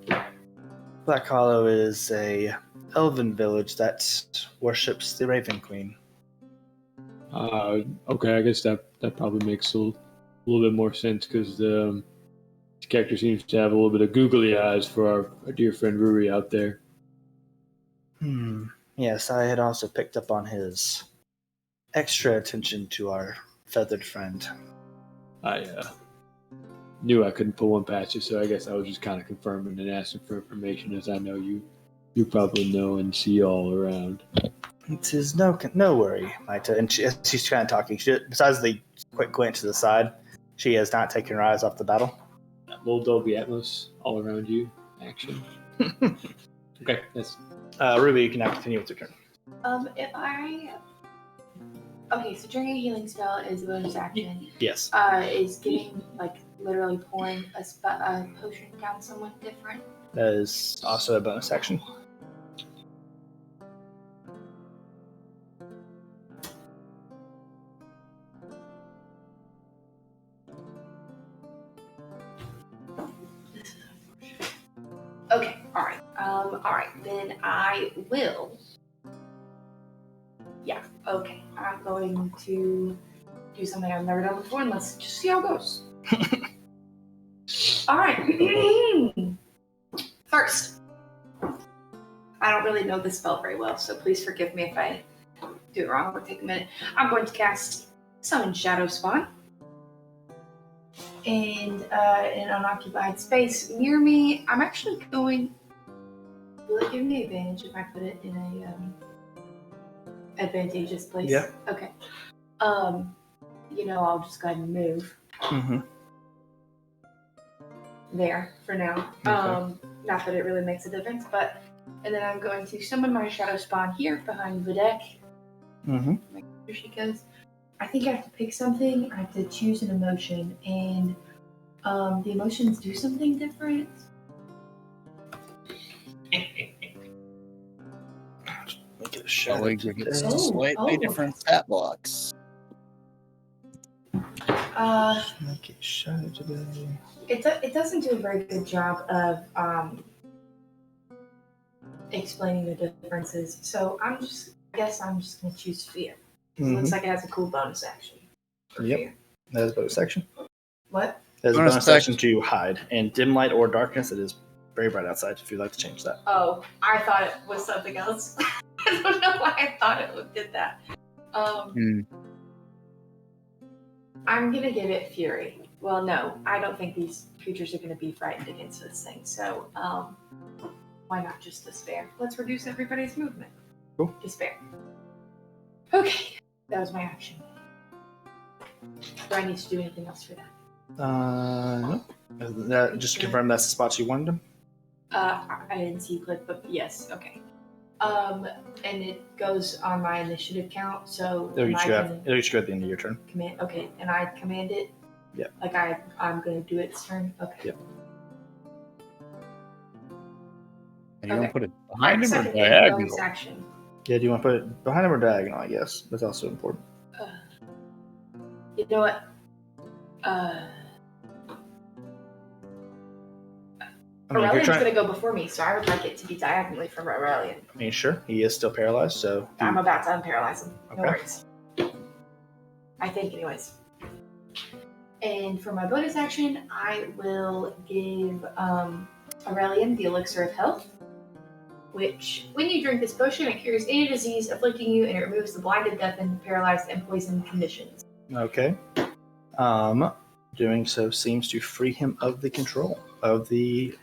Black Hollow is a elven village that worships the Raven Queen." Okay, I guess that probably makes a little bit more sense because this character seems to have a little bit of googly eyes for our dear friend Ruri out there. Yes, I had also picked up on his extra attention to our feathered friend. I knew I couldn't pull one past you, so I guess I was just kind of confirming and asking for information, as I know you probably know and see all around. It is no worry, Maita. And she's kind of talking. Besides the quick glance to the side, she has not taken her eyes off the battle. Little Dolby Atmos all around you action. Okay, that's... Ruby, you can now continue with your turn. Okay, so during a healing spell is a bonus action. Yes. Is getting, like, literally pouring a potion down someone different? That is also a bonus action. Okay, alright, then I will. Yeah, okay, I'm going to do something I've never done before and let's just see how it goes. Alright, first, I don't really know this spell very well, so please forgive me if I do it wrong. It'll take a minute. I'm going to cast Summon Shadow Spawn. And in an unoccupied space near me, I'm actually going. Will it give me advantage if I put it in a advantageous place? Yeah. Okay. I'll just go ahead and move. Mm-hmm. there for now. Okay. Not that it really makes a difference, but and then I'm going to summon my shadow spawn here behind the deck. Mm-hmm. Here she goes. I think I have to pick something. I have to choose an emotion, and the emotions do something different. Make it a shadow Probably give it today. some slightly different stat blocks. Make it shadow today. It doesn't do a very good job of explaining the differences. So I guess I'm just gonna choose fear. It looks like it has a cool bonus action. For fear. That is a bonus action. What? There's a Bonus bonus action to hide. In dim light or darkness, it is very bright outside if you'd like to change that. Oh, I thought it was something else. I don't know why I thought it did that. I'm gonna give it fury. Well, no, I don't think these creatures are gonna be frightened against this thing. So, why not just despair? Let's reduce everybody's movement. Cool. Despair. Okay, that was my action. Do I need to do anything else for that? No. Just to confirm that's the spots you wanted them? I didn't see you click, but yes, okay. And it goes on my initiative count, so It'll get you I at the end of your turn. command. Okay, and I command it. Yeah. Like I'm gonna do its turn. Okay. Yep. And you want to put it My behind him or second diagonal? bonus action. Yeah, do you want to put it behind him or diagonal, I guess? That's also important. You know what? I mean, if you're Aurelian's trying, gonna go before me, so I would like it to be diagonally from Aurelian. I mean, sure, he is still paralyzed, so. I'm about to unparalyze him. No Okay. worries. I think, anyways. And for my bonus action, I will give Aurelian the Elixir of Health, which, when you drink this potion, it cures any disease afflicting you, and it removes the blinded, deafened, paralyzed, and poisoned conditions. Okay. Doing so seems to free him of the control of the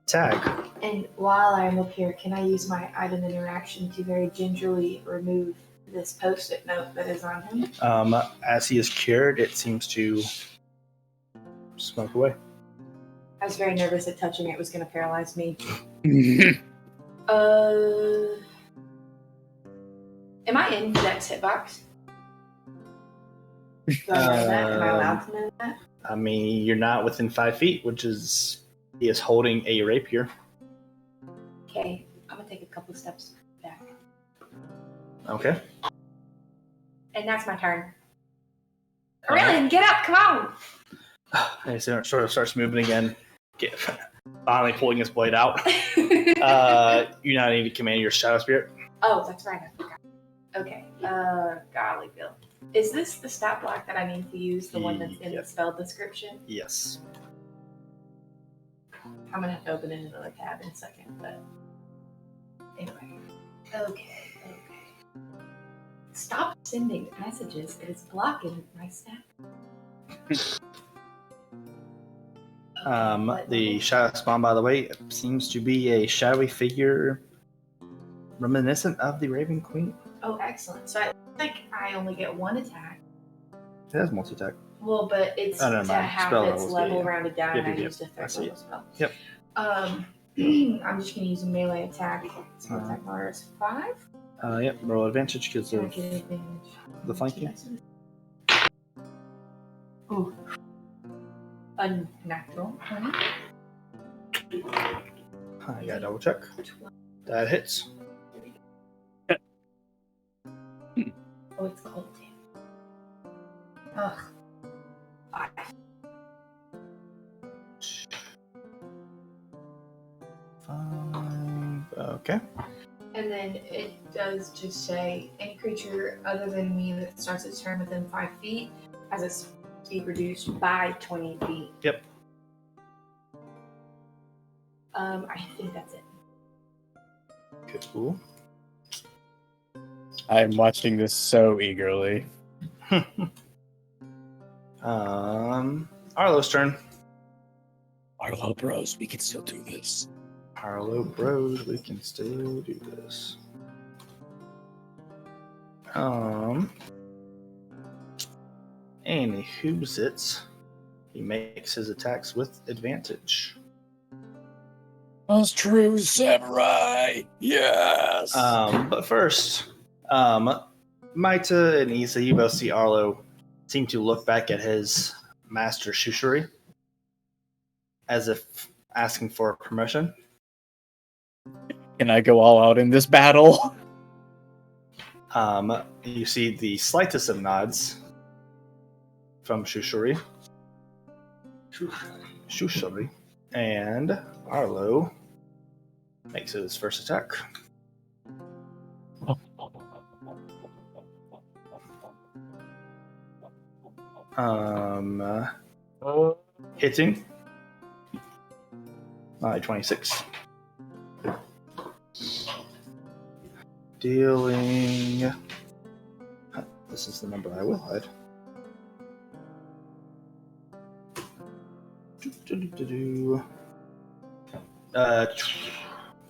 tag. And while I'm up here, can I use my item interaction to very gingerly remove this post-it note that is on him? As he is cured, it seems to smoke away. I was very nervous that touching it was going to paralyze me. Am I in Dex hitbox? Do I know that? Am I allowed to know that? I mean, you're not within 5 feet, which is he is holding a rapier. Okay, I'm gonna take a couple steps back. Okay. And that's my turn. Aurelian, get up, come on! And he sort of starts moving again, finally pulling his blade out. You now need to command your shadow spirit. Oh, that's right, I forgot. Okay, golly, Bill. Is this the stat block that I need to use, the one that's in the Yep. spell description? Yes. I'm gonna have to open another tab in a second, but anyway. Okay. Stop sending messages. It is blocking my snap. The shadow spawn, by the way, seems to be a shadowy figure reminiscent of the Raven Queen. Oh, excellent. So I think I only get one attack. It has multi-attack. Well, but it's Oh, never to mind. have Spell its levels, level yeah. rounded down, Yep, and I yep, used a I third see level it. spell. Yep. I'm just gonna use a melee attack. So attack modifier is 5. Yep, roll advantage because Can I of get advantage? the flanking. Ooh. Unnatural 20. I gotta double check. That hits. Oh, it's cold. Ugh. 5. Okay. And then it does just say any creature other than me that starts its turn within 5 feet has its speed reduced by 20 feet. Yep. I think that's it. Cool. I'm watching this so eagerly. Arlo's turn. Arlo bros, we can still do this. Arlo bros, we can still do this. And who's it? He makes his attacks with advantage. Us true samurai. Yes. But first, Maita and Isa, you both see Arlo seem to look back at his master Shushuri as if asking for permission. Can I go all out in this battle? You see the slightest of nods from Shushuri. Shushuri. And Arlo makes his first attack. Hitting. 26. Dealing. This is the number I will hide.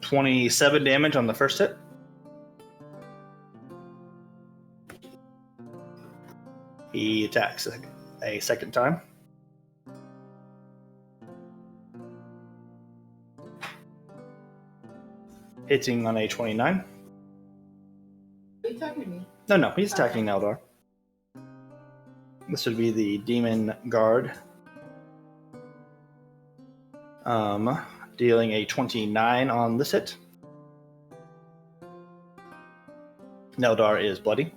27 damage on the first hit. He attacks a second time. Hitting on a 29. Are you talking to me? No, he's attacking Eldar. This would be the Demon Guard. Dealing a 29 on this hit. Neldar is bloody.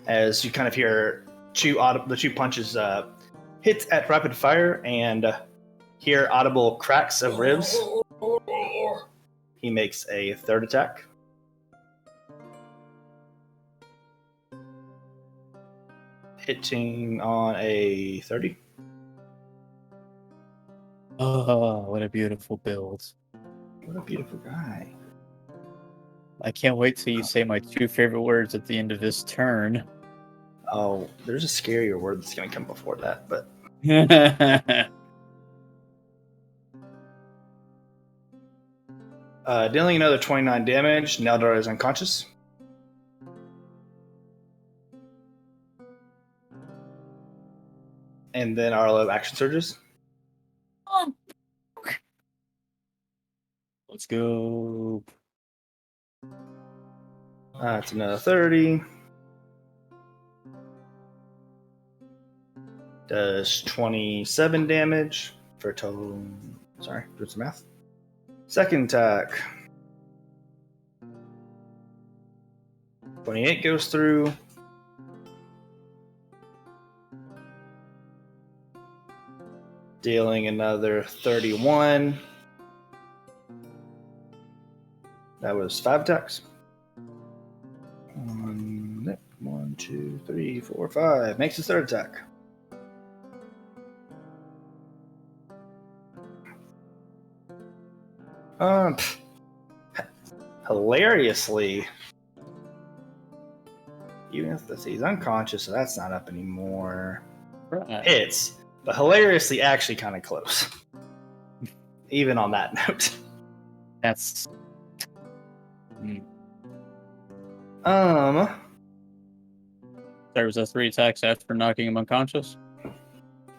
As you kind of hear the two punches hit at rapid fire and hear audible cracks of ribs. He makes a third attack. Hitting on a 30. Oh, what a beautiful build. What a beautiful guy. I can't wait till you say my two favorite words at the end of this turn. Oh, there's a scarier word that's going to come before that, but... Dealing another 29 damage, Neldar is unconscious. And then Arlo action surges. Let's go. It's another 30. Does 27 damage for a total. Sorry, doing some math. Second attack. 28 goes through. Dealing another 31. That was 5 attacks. 1, 2, 3, 4, 5. Makes his third attack. Hilariously, even if he's unconscious, so that's not up anymore. Right. Hits, but hilariously, actually kind of close. Even on that note. That's. There was a 3 attacks after knocking him unconscious.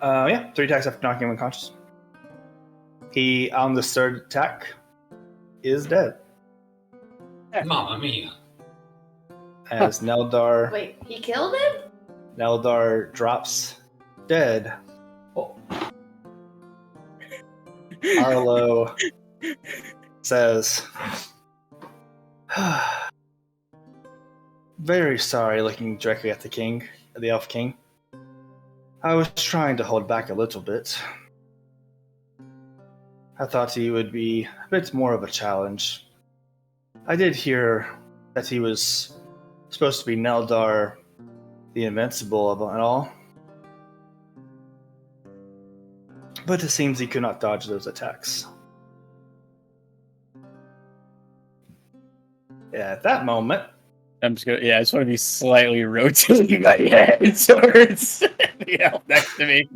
Yeah, 3 attacks after knocking him unconscious. He, on the third attack, is dead. Mamma mia. As Neldar... Wait, he killed him? Neldar drops dead. Oh. Arlo says, very sorry, looking directly at the Elf King. I was trying to hold back a little bit. I thought he would be a bit more of a challenge. I did hear that he was supposed to be Neldar the Invincible and all. But it seems he could not dodge those attacks. Yeah, at that moment... I'm just gonna, I just want to be slightly rotating my head towards the elf next to me.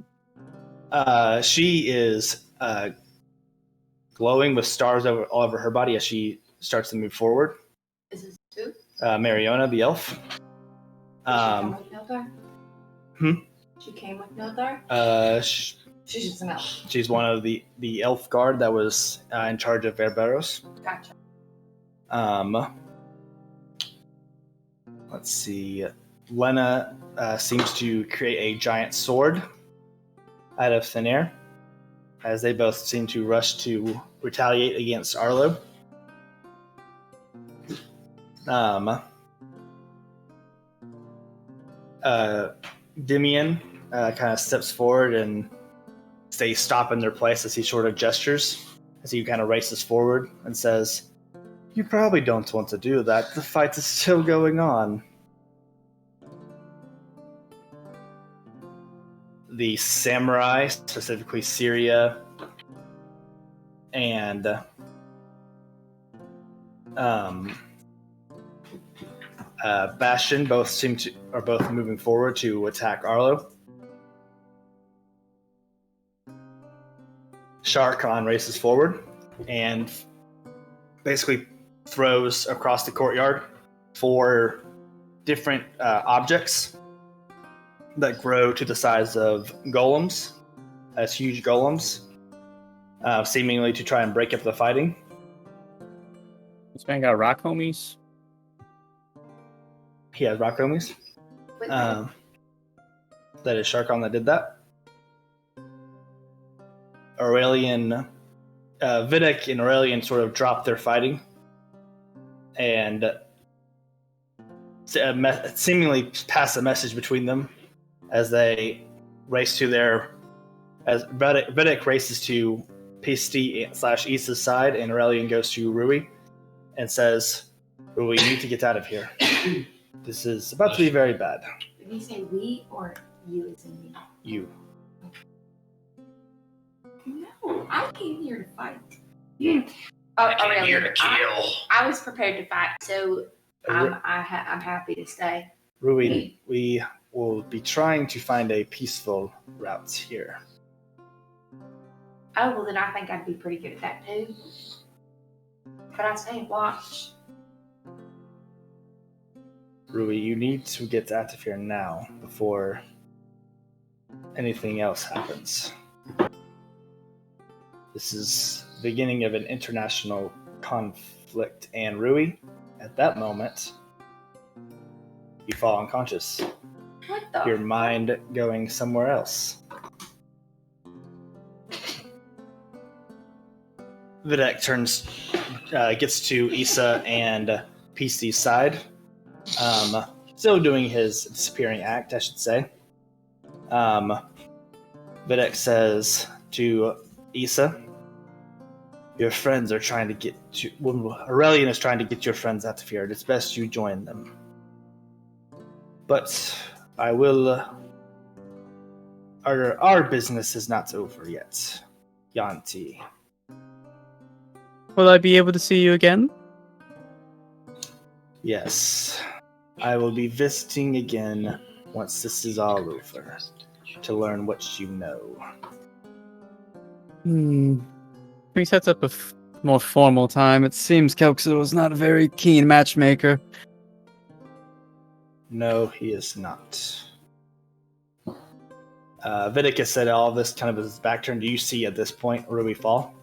She is glowing with stars all over her body as she starts to move forward. Is this two? Mariona, the elf. She came with Nothar? She's just an elf. She's one of the elf guard that was in charge of Verberos. Gotcha. Let's see. Lena seems to create a giant sword out of thin air, as they both seem to rush to retaliate against Arlo. Dimian kind of steps forward and they stop in their place as he sort of gestures, as he kind of races forward and says, "You probably don't want to do that. The fight is still going on." The samurai, specifically Syria and Bastion, are both moving forward to attack Arlo. Shar Khan races forward and basically throws across the courtyard 4 different objects that grow to the size of golems, as huge golems, seemingly to try and break up the fighting. This man got rock homies. He has rock homies. That is Shar Khan that did that. Aurelian, Vidic and Aurelian sort of dropped their fighting and seemingly pass a message between them as they race to as Vidic races to Pisti/Issa's side, and Aurelian goes to Rui and says, "Rui, you need to get out of here. This is about to be very bad." Did you say we or you as in me? You. No, I came here to fight. I'm here to kill. I was prepared to fight, so I'm happy to stay. Rui, we will be trying to find a peaceful route here. Oh, well then I think I'd be pretty good at that too. But I stay and watch. Rui, you need to get out of here now before anything else happens. This is the beginning of an international conflict, and Rui, at that moment, you fall unconscious. What the? Your mind going somewhere else. Vidic gets to Issa and PC's side. Still doing his disappearing act, I should say. Vidic says to Issa, "Your friends are trying to get you. Aurelian is trying to get your friends out of here. It's best you join them. But I will. Our business is not over yet, Yanti." Will I be able to see you again? Yes, I will be visiting again once this is all over to learn what you know. He sets up a more formal time. It seems Kelxer was not a very keen matchmaker. No, he is not. Vidic has said all this kind of his back turn. Do you see at this point Rui fall?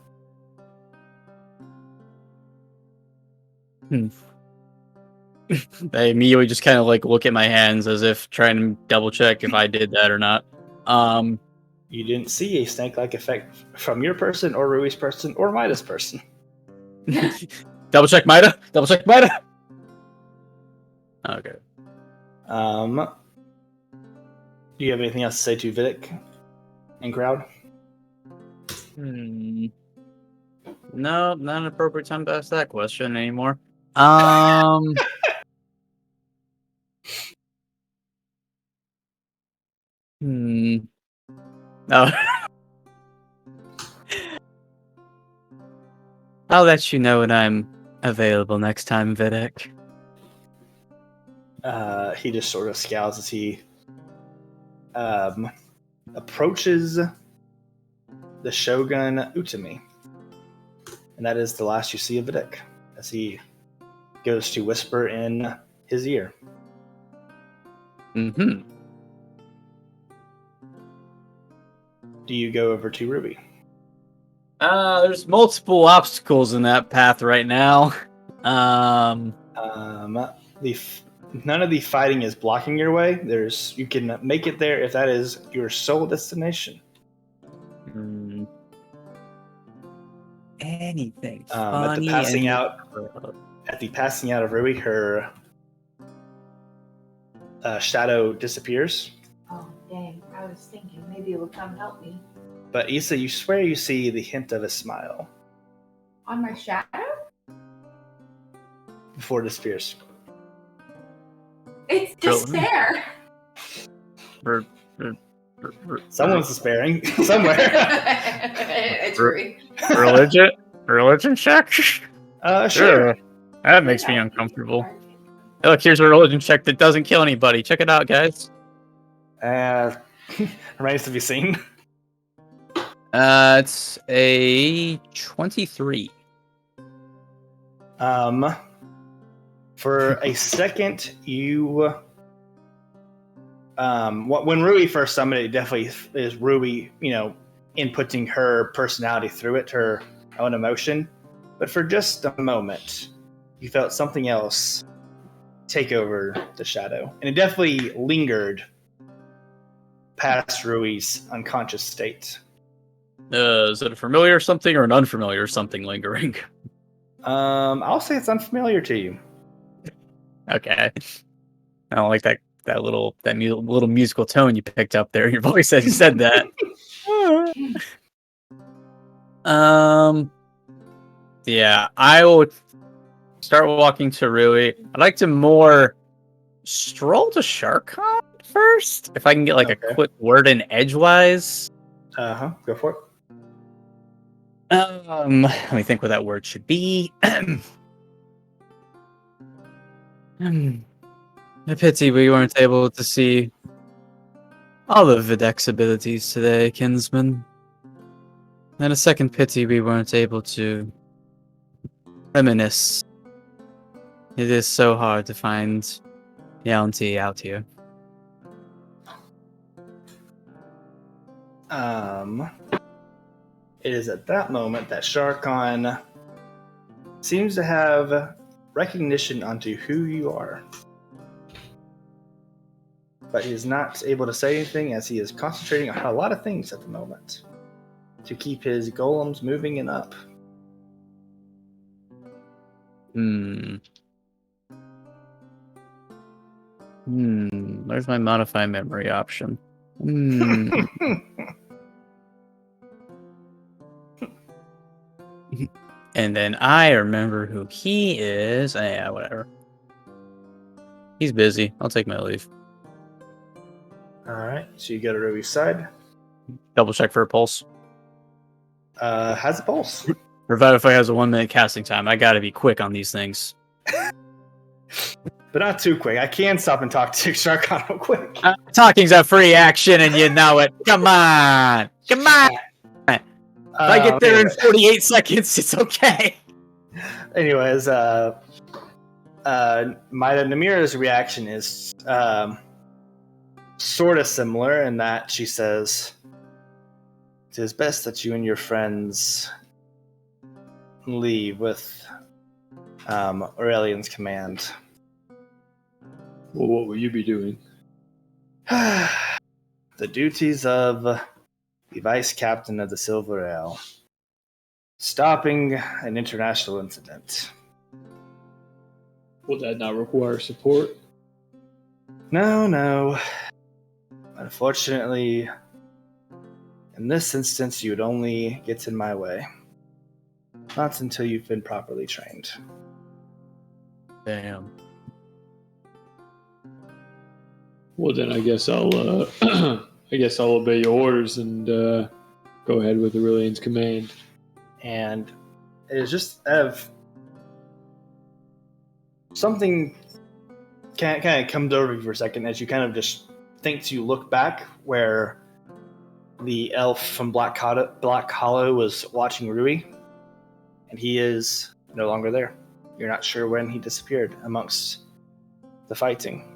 I immediately just kind of like look at my hands as if trying to double check if I did that or not. You didn't see a snake-like effect from your person or Rui's person or Mida's person. Double check Mida. Double check Mida. Okay. Do you have anything else to say to Vidic and crowd? No, not an appropriate time to ask that question anymore. Oh. I'll let you know when I'm available next time, Vidic. He just sort of scowls as he approaches the Shogun Utami. And that is the last you see of Vidic, as he goes to whisper in his ear. do you go over to Ruby? There's multiple obstacles in that path right now. None of the fighting is blocking your way. You can make it there if that is your sole destination. Anything At funny? the passing out of Ruby, her shadow disappears. Oh, dang. I was thinking maybe it would come help me. But Issa, you swear you see the hint of a smile On my shadow? before it disappears. It's despair. Someone's despairing somewhere. It's Ruby. Religion check? Sure. That makes me uncomfortable. Hey, look, here's a religion check that doesn't kill anybody. Check it out, guys. Remains to be seen. It's a 23. For a second, you when Ruby first summoned it, definitely is Ruby, inputting her personality through it, her own emotion. But for just a moment, you felt something else take over the shadow, and it definitely lingered past Rui's unconscious state. Is it a familiar something or an unfamiliar something lingering? I'll say it's unfamiliar to you. Okay. I don't like that little musical tone you picked up there in your voice as you said that. Yeah, I will start walking to Rui. I'd like to more stroll to Sharkon first, if I can get a quick word in edgewise. Go for it. Let me think what that word should be. A pity we weren't able to see all of Videk's abilities today, kinsman. And a second pity we weren't able to reminisce. It is so hard to find Yaunti out here. It is at that moment that Sharkon seems to have recognition onto who you are. But he is not able to say anything as he is concentrating on a lot of things at the moment to keep his golems moving and up. Where's my modify memory option? And then I remember who he is. Yeah, whatever. He's busy. I'll take my leave. Alright, so you go to Ruby's side. Double check for a pulse. Has a pulse. Revivify has a 1-minute casting time. I gotta be quick on these things. But not too quick. I can stop and talk to Sharkon real quick. Talking's a free action and you know it. Come on! Come on! If I get there in 48 seconds, it's okay. Anyways, Maida Namira's reaction is sort of similar in that she says, "It is best that you and your friends leave with Aurelian's command." Well, what will you be doing? The duties of the vice captain of the Silver Ale. Stopping an international incident. Will that not require support? No. Unfortunately, in this instance, you would only get in my way. Not until you've been properly trained. Damn. Well, then I guess I'll obey your orders and go ahead with Aurelian's command. And it is just something kind of comes over you for a second as you kind of just think to look back where the elf from Black Hollow was watching Rui, and he is no longer there. You're not sure when he disappeared amongst the fighting.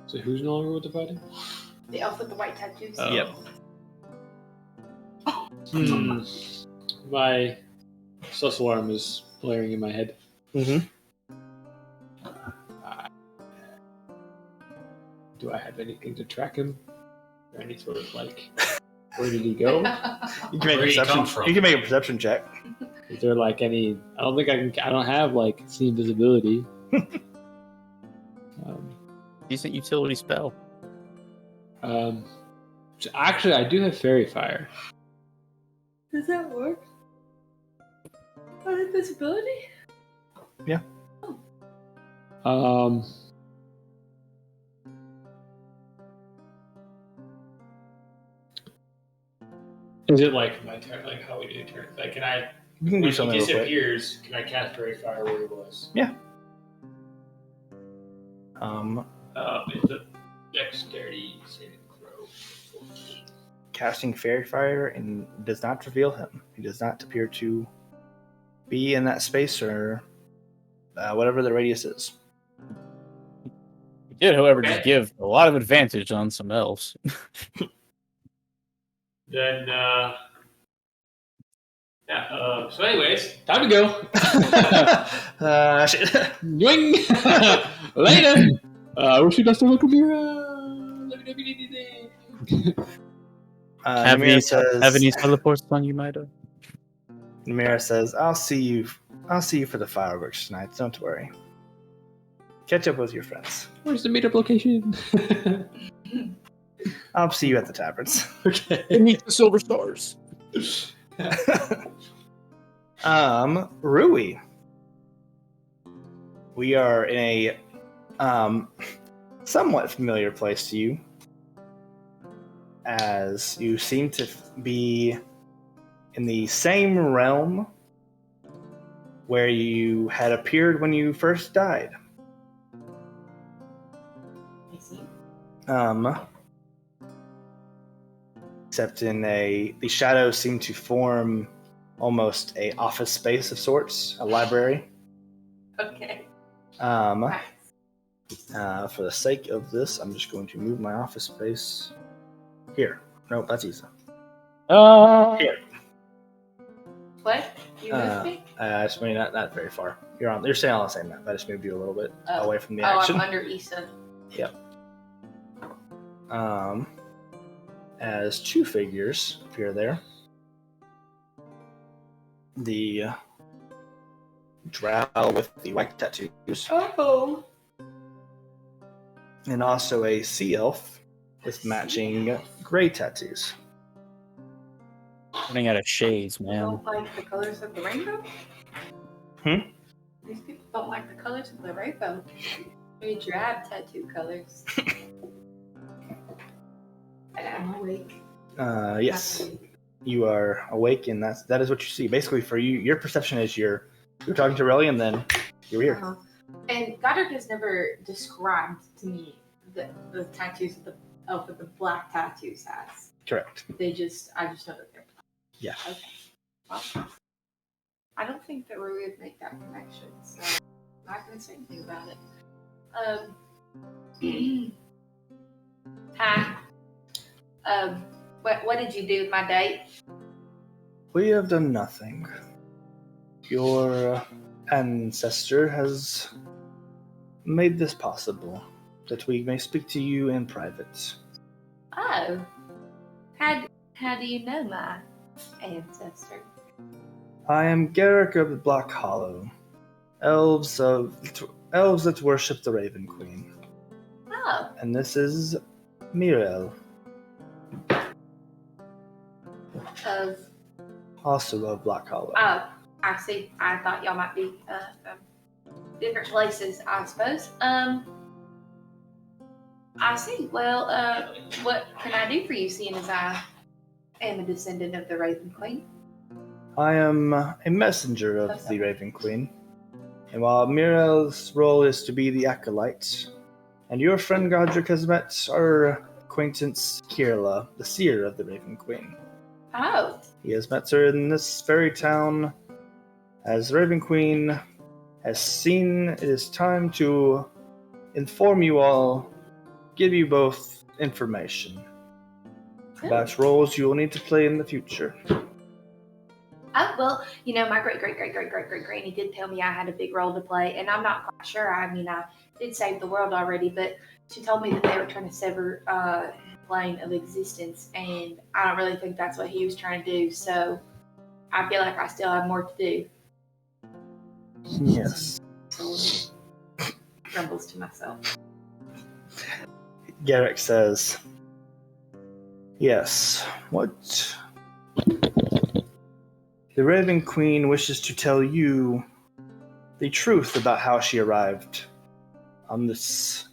So who's no longer with the party? The elf with the white tattoos. Oh. Yep. My sus alarm is blaring in my head. Mm-hmm. Do I have anything to track him? Or any sort of like, where did he go? You can make a Where did he come perception. from? You can make a perception check. Is there like any? I don't think I can. I don't have like see invisibility. Decent utility spell. So actually, I do have fairy fire. Does that work? On invisibility? Is it like my turn? Like how we do turn? Like, can I? You can When do he something real quick. disappears, can I cast fairy fire where he was? It's a dexterity saving throw. Casting fairy fire and does not reveal him. He does not appear to be in that space or whatever the radius is. We did, however, just give a lot of advantage on some elves. Then, so anyways, time to go. Shit. Yoing! Later! I wish you best of luck, Amira. Let me know if you need anything. Have any teleports on you, Mida? Namira says, I'll see you for the fireworks tonight, don't worry. Catch up with your friends. Where's the meetup location? I'll see you at the taverns. Okay. Beneath the silver stars. Rui. We are in a somewhat familiar place to you, as you seem to be in the same realm where you had appeared when you first died. I see. Except the shadows seem to form almost a office space of sorts, a library. Okay. For the sake of this, I'm just going to move my office space here. Nope, that's easy. Here. What? You moved me? I just mean not very far. You're staying on the same map. I just moved you a little bit away from the Oh, action. I'm under Issa. Yep. As two figures appear there. The drow with the white tattoos. Oh. And also a sea elf with matching gray tattoos. Running out of shades, You man. don't like the colors of the rainbow? These people don't like the colors of the rainbow. Very drab tattoo colors. I'm awake. Yes. You are awake, and that is what you see. Basically, for you, your perception is you're talking to Relly, and then you're here. Uh-huh. And Goddard has never described to me the tattoos of the elf with the black tattoos has. Correct. I just know that they're black. Yeah. Okay. Well, I don't think that we would make that connection, so I'm not going to say anything about it. Hi. What did you do with my date? We have done nothing. Your ancestor has made this possible, that we may speak to you in private. Oh. How do you know my ancestor? I am Garrick of the Black Hollow, elves that worship the Raven Queen. Oh. And this is Mirel, Of also of Black Hollow. Oh, I see. I thought y'all might be from different places, I suppose. I see. Well, what can I do for you, seeing as I am a descendant of the Raven Queen? I am a messenger of the Raven Queen, and while Mirel's role is to be the acolyte, and your friend Godric has met our acquaintance Kirla, the seer of the Raven Queen. Oh. He has met her in this very town, as Raven Queen has seen it is time to inform you all give you both information about roles you will need to play in the future. Oh, well, my great-great-great-great-great-great-granny did tell me I had a big role to play, and I'm not quite sure. I mean, I did save the world already, but she told me that they were trying to sever plane of existence, and I don't really think that's what he was trying to do, so I feel like I still have more to do. Yes. Grumbles to myself. Garrick says, yes, what? The Raven Queen wishes to tell you the truth about how she arrived in this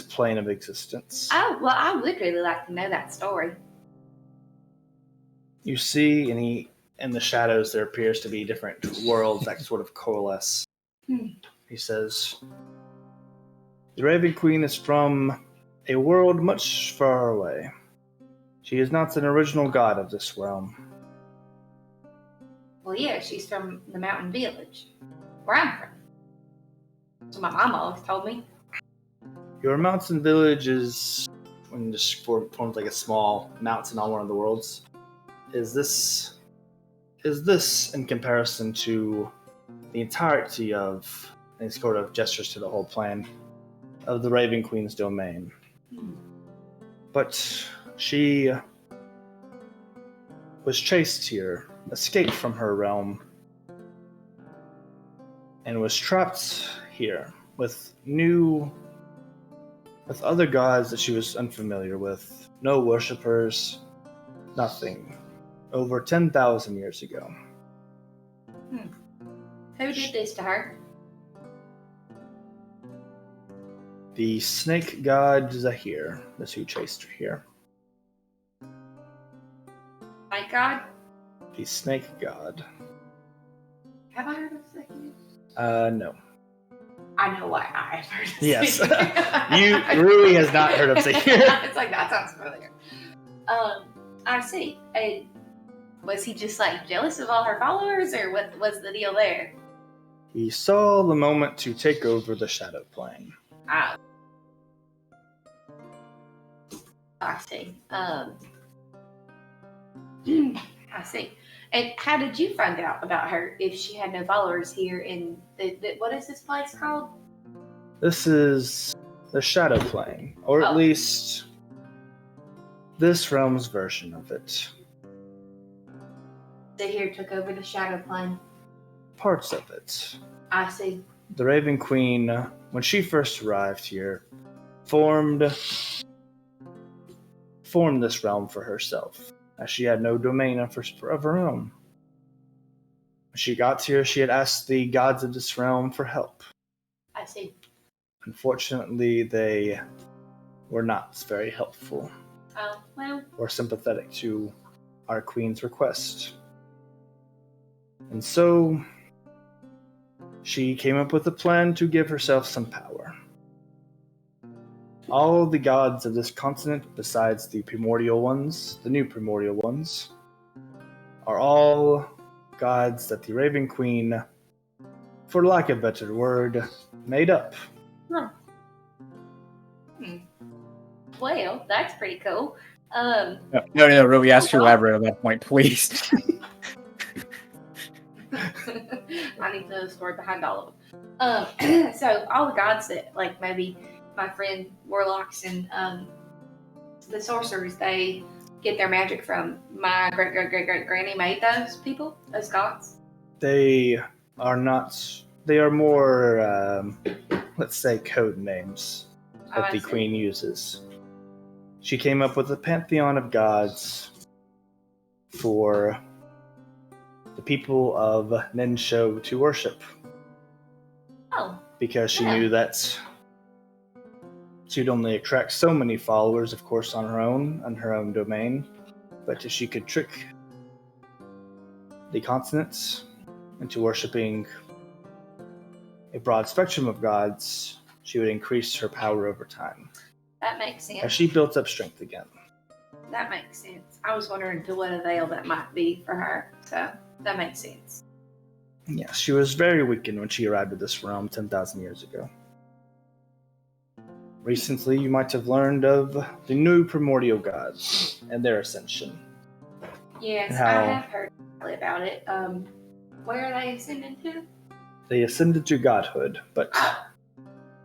plane of existence. Oh, well, I would really like to know that story. You see, in the shadows, there appears to be different worlds that sort of coalesce. He says, the Raven Queen is from a world much far away. She is not an original god of this realm. Well, yeah, she's from the mountain village, where I'm from. So my mom always told me. Your mountain village is, when just forms like a small mountain on one of the worlds. Is this in comparison to the entirety of, and he sort of gestures to the whole plan, of the Raven Queen's domain? But she was chased here, escaped from her realm, and was trapped here with other gods that she was unfamiliar with. No worshippers, nothing. Over 10,000 years ago. Who did this to her? The snake god Zahir is who chased her here. My God? The snake god. Have I heard of Zahir? No. I know why I have heard of Yes. Zahir. Rui has not heard of Zahir. It's like, that sounds familiar. I see. And was he just like jealous of all her followers, or what was the deal there? He saw the moment to take over the shadow plane. I see. I see. And how did you find out about her if she had no followers here in what is this place called? This is the shadow plane, or at least this realm's version of it. Zahir took over the shadow plane. Parts of it. I see. The Raven Queen, when she first arrived here, formed this realm for herself, as she had no domain of her own. When she got here, she had asked the gods of this realm for help. I see. Unfortunately, they were not very helpful Oh, well. or sympathetic to our queen's request. And so, she came up with a plan to give herself some power. All the gods of this continent, besides the primordial ones, the new primordial ones, are all gods that the Raven Queen, for lack of a better word, made up. Huh. Well, that's pretty cool. No, really, ask your elaborate on that point, please. I need to know the story behind all of them. So all the gods that, like, maybe my friend warlocks and the sorcerers, they get their magic from. My great-great-great-great-granny made those gods. They are not. They are more, let's say, code names that the queen uses. She came up with a pantheon of gods for the people of Nensho to worship. Oh. Because she knew that she'd only attract so many followers, of course, on her own domain. But if she could trick the continents into worshipping a broad spectrum of gods, she would increase her power over time. That makes sense. As she built up strength again. That makes sense. I was wondering to what avail that might be for her. So that makes sense. Yeah, she was very weakened when she arrived at this realm 10,000 years ago. Recently, you might have learned of the new primordial gods and their ascension. Yes, How- I have heard about it. Where are they ascending to? They ascended to godhood, but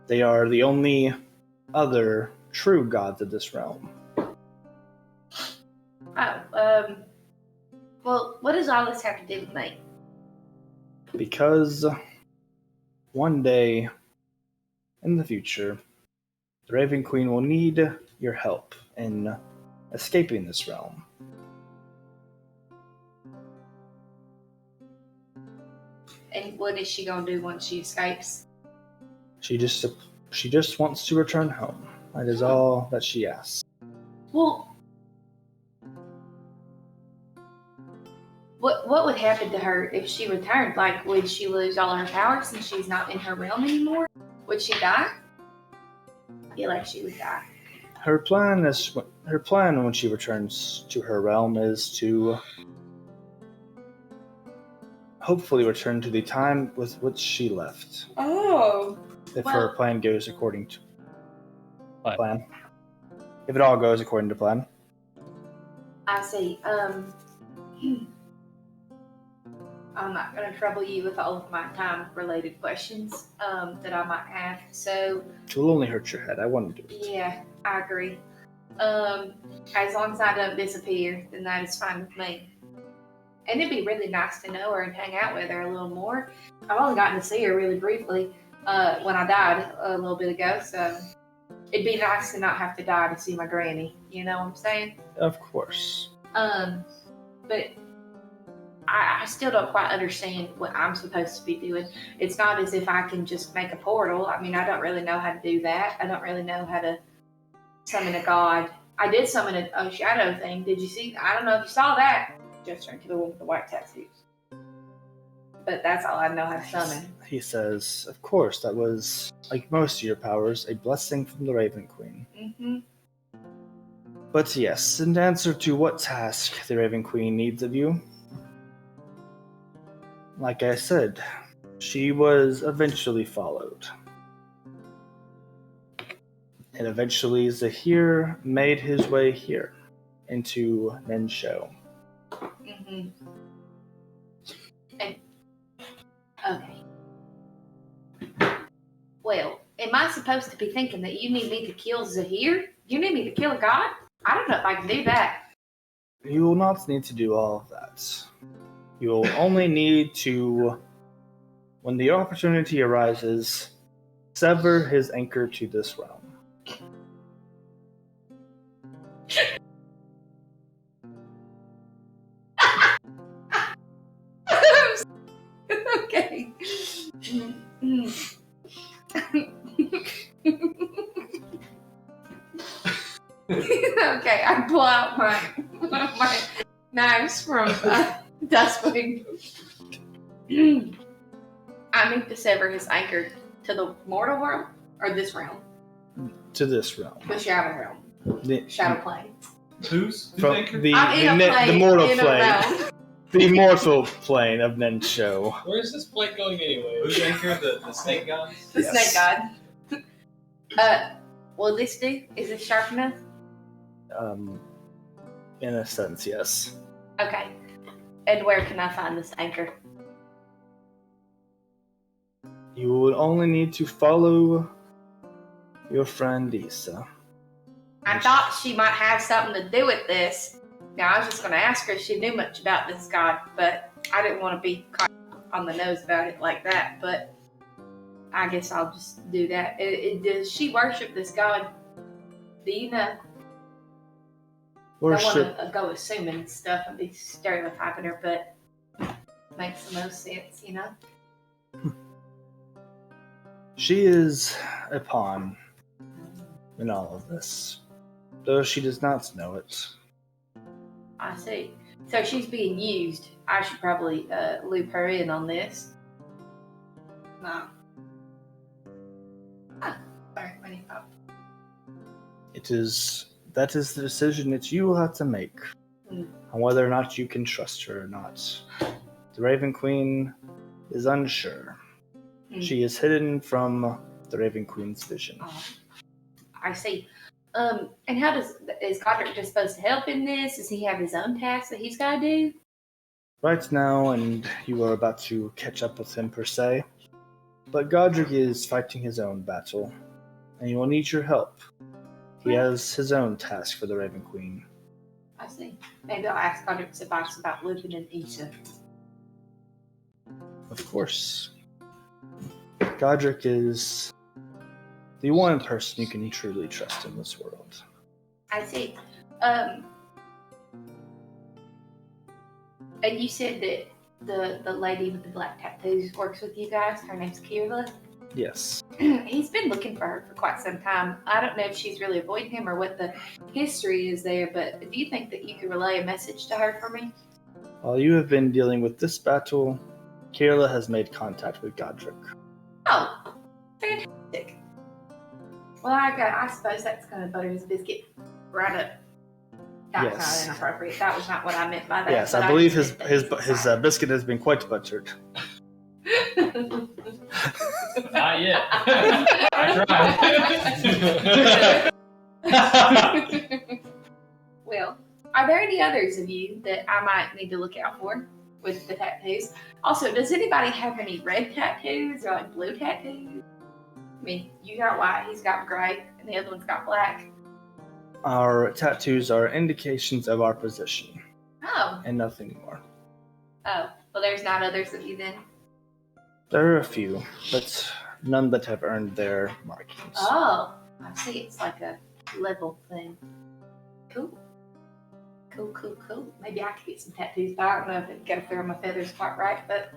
they are the only other true gods of this realm. Well, what does all this have to do with me? Because one day in the future, the Raven Queen will need your help in escaping this realm. And what is she gonna do once she escapes? She just wants to return home. That is all that she asks. Well, what would happen to her if she returned? Like, would she lose all her powers since she's not in her realm anymore? Would she die? I feel like she would die. Her plan when she returns to her realm is to hopefully return to the time with which she left. Oh. If Well- her plan goes according to Plan. plan. If it all goes according to plan. I see. I'm not going to trouble you with all of my time-related questions that I might have. So, It will only hurt your head. I wouldn't do it. yeah, I agree. As long as I don't disappear, then that is fine with me. And it'd be really nice to know her and hang out with her a little more. I've only gotten to see her really briefly when I died a little bit ago, so it'd be nice to not have to die to see my granny. You know what I'm saying? Of course. But I still don't quite understand what I'm supposed to be doing. It's not as if I can just make a portal. I mean, I don't really know how to do that. I don't really know how to summon a god. I did summon a shadow thing. Did you see? I don't know if you saw that. Just turned to the one with the white tattoos. But that's all I know how to summon. He says, of course, that was, like most of your powers, a blessing from the Raven Queen. Mm-hmm. But yes, in answer to what task the Raven Queen needs of you, like I said, she was eventually followed. And eventually Zahir made his way here into Nensho. Mm-hmm. And, okay. Well, am I supposed to be thinking that you need me to kill Zahir? You need me to kill a god? I don't know if I can do that. You will not need to do all of that. You will only need to, when the opportunity arises, sever his anchor to this realm. Okay. Okay, I pull out my knives from Dustwing. I need to sever his anchor to the mortal realm or this realm, To this realm. the shadow realm, The, shadow plane. Who's from anchor? the I'm in a plane, mortal in a plane. realm. The mortal plane of Nensho. Where's this plane going anyway? Who's anchor? The snake god? The Yes. snake god. Will this do? Is it sharp enough? In a sense, yes. Okay. And where can I find this anchor? You will only need to follow your friend Issa. I thought she might have something to do with this. Now, I was just going to ask her if she knew much about this god, but I didn't want to be caught on the nose about it like that, but I guess I'll just do that. Does she worship this god? Do you know? I Worship. don't want to go assuming stuff and be stereotyping her, but makes the most sense, you know? She is a pawn in all of this, though she does not know it. I see. So she's being used. I should probably loop her in on this. No. Ah, sorry, my name up. That is the decision that you will have to make Mm. on whether or not you can trust her or not. The Raven Queen is unsure. Mm. She is hidden from the Raven Queen's vision. Oh, I see. And how is Godric just supposed to help in this? Does he have his own tasks that he's got to do? Right now, and you are about to catch up with him per se, but Godric is fighting his own battle, and he will need your help. He has his own task for the Raven Queen. I see. Maybe I'll ask Godric's advice about living in Isha. Of course. Godric is the one person you can truly trust in this world. I see. And you said that the lady with the black tattoos works with you guys. Her name's Kirla. Yes. He's been looking for her for quite some time. I don't know if she's really avoiding him or what the history is there, but do you think that you could relay a message to her for me? While you have been dealing with this battle, Kirla has made contact with Godric. Oh, fantastic. Well, I suppose that's going to butter his biscuit right up. That's Yes. not inappropriate. That was not what I meant by that. Yes, but I believe just his meant that biscuit has been quite buttered. Not yet. I tried. Well, are there any others of you that I might need to look out for with the tattoos? Also, does anybody have any red tattoos or like blue tattoos? I mean, you got white, he's got gray, and the other one's got black. Our tattoos are indications of our position, Oh, and nothing more. well, there's not others of you then. There are a few, but none that have earned their markings. Oh, I see. It's like a level thing. Cool. Cool. Maybe I could get some tattoos, but I don't know if it'd go through my feathers quite right. But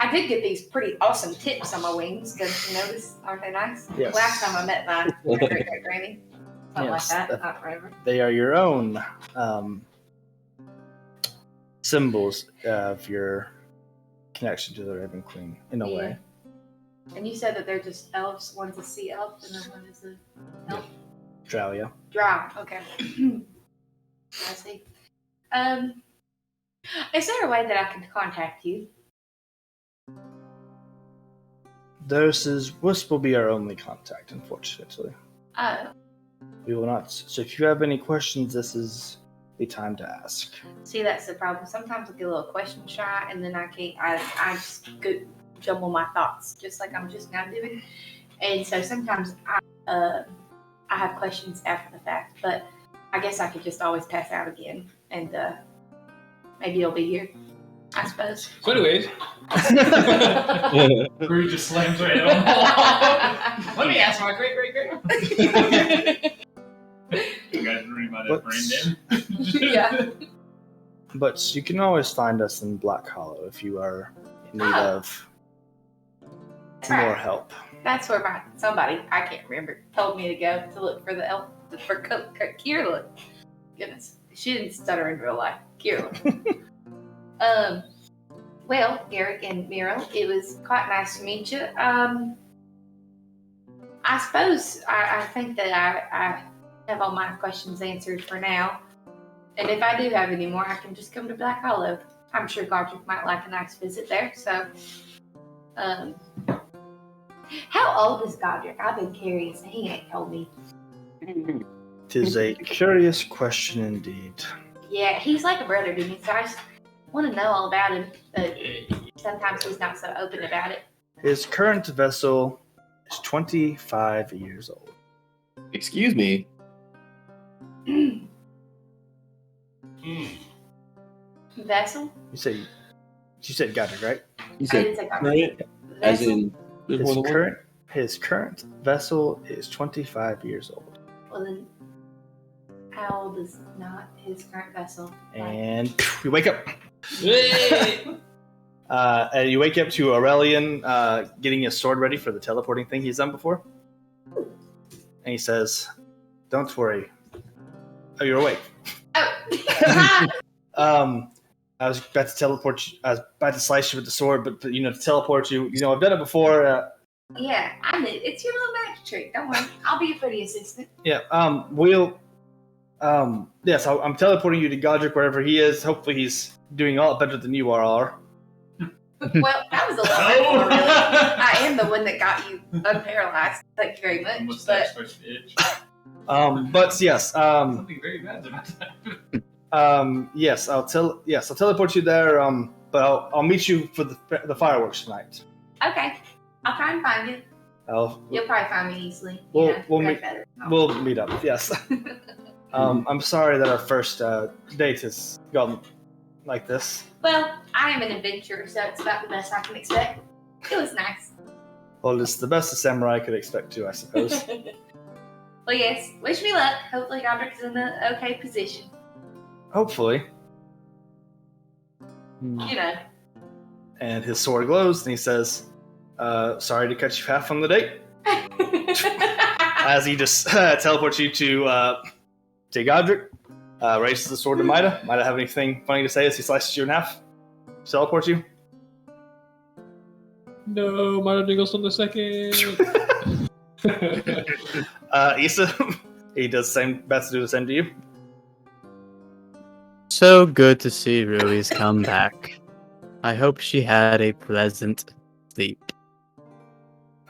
I did get these pretty awesome tips on my wings because you notice, aren't they nice? Yes. Last time I met my great granny, something Yes, like that. I don't remember. They are your own symbols of your connection to the Raven Queen, in a way. And you said that they're just elves. One's a sea elf, and then one is a elf. Drowya. Drow. Okay. I see. Is there a way that I can contact you? This will be our only contact, unfortunately. Oh. We will not. So if you have any questions, this is the time to ask. See, that's the problem. Sometimes I get a little question shy, and then I can't. I just could jumble my thoughts, just like I'm just now doing. And so sometimes I have questions after the fact, but I guess I could just always pass out again, and maybe you'll be here. I suppose. So anyways, Brew just slams right on the wall. Let me ask my great. You guys read my brain name? Yeah. But you can always find us in Black Hollow if you are in need of more help. That's where somebody, I can't remember, told me to go to look for the elf, for Kirla. Goodness, she didn't stutter in real life. Kirla. Well, Eric and Miro, it was quite nice to meet you. I suppose I think that I have all my questions answered for now. And if I do have any more, I can just come to Black Hollow. I'm sure Godric might like a nice visit there. So, how old is Godric? I've been curious. He ain't told me. Tis a curious question indeed. Yeah, he's like a brother to me, so I just want to know all about him. But sometimes he's not so open about it. His current vessel is 25 years old. Excuse me. Vessel? You said Godric, right? You I said didn't say Godric. as Vessel? in there's more than one? His current vessel is 25 years old. Well, then, how old is not his current vessel? And you wake up. hey! And you wake up to Aurelian getting his sword ready for the teleporting thing he's done before. And he says, "Don't worry. Oh, you're awake." Oh. I was about to teleport you. I was about to slice you with the sword, but to teleport you. I've done it before. Yeah, I knew. It's your little magic trick. Don't worry. I'll be a pretty assistant. Yeah. Yes, I'm teleporting you to Godric wherever he is. Hopefully, he's doing a lot better than you are. Well, that was a lot before, really. I am the one that got you unparalyzed. Thank you very much. Mustache But starts to itch. But yes, Something very bad's about to happen. yes, I'll teleport you there. But I'll meet you for the fireworks tonight. Okay. I'll try and find you. You'll probably find me easily. We'll meet up. Yes. I'm sorry that our first date has gone like this. Well, I am an adventurer, so it's about the best I can expect. It was nice. Well, it's the best a samurai could expect to, I suppose. Well, yes. Wish me luck. Hopefully Godric's in an okay position. Hopefully. You know. And his sword glows, and he says, sorry to cut you half on the date. As he just teleports you to Godric, raises the sword to Mida. Mida have anything funny to say as he slices you in half? Teleports you? No, Mario Jingles on the second. Issa, he does the same. Best to do the same to you. So good to see Rui's come back. I hope she had a pleasant sleep.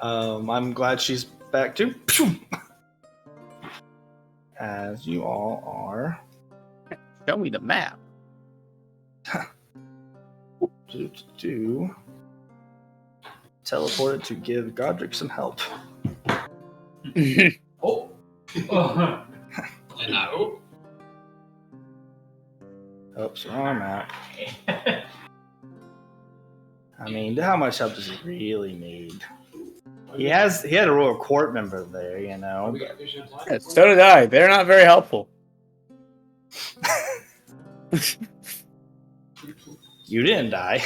I'm glad she's back too. As you all are. Show me the map. Teleported to give Godric some help. Oh. And I hope. Oops, wrong map. I mean, how much help does he really need? He had a royal court member there, you know. Yeah, so did I. They're not very helpful. You didn't die.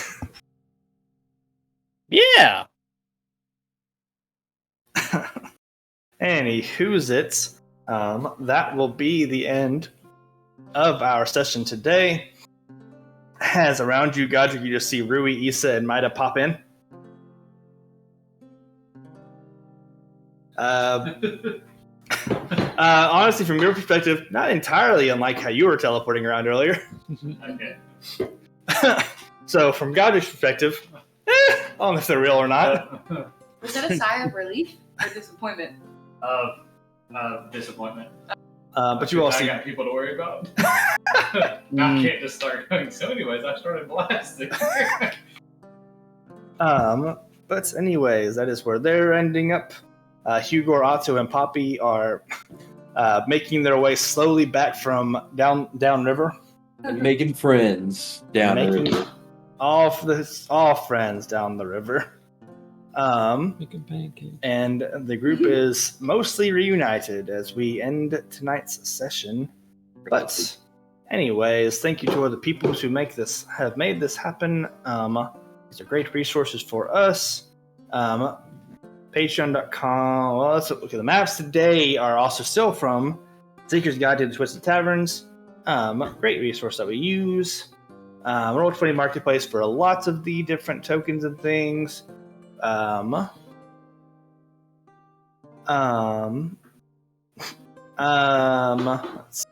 Yeah. Anywho's it. That will be the end of our session today. As around you, Godric, you just see Rui, Issa, and Mida pop in. Honestly, from your perspective, not entirely unlike how you were teleporting around earlier. Okay. So, from Godric's perspective, I don't know if they're real or not. Was that a sigh of relief or disappointment? Disappointment. But you all I see. got people to worry about. I can't just start going. So, anyways, I started blasting. But anyways, that is where they're ending up. Hugo, Otto, and Poppy are making their way slowly back from downriver. And making friends down the river. All friends down the river. Making pancakes. And the group is mostly reunited as we end tonight's session. But anyways, thank you to all the people who have made this happen. These are great resources for us. Patreon.com. Well, let's look at the maps today are also still from Seeker's Guide to the Twisted Taverns. Great resource that we use. Roll20 Marketplace for lots of the different tokens and things. Let's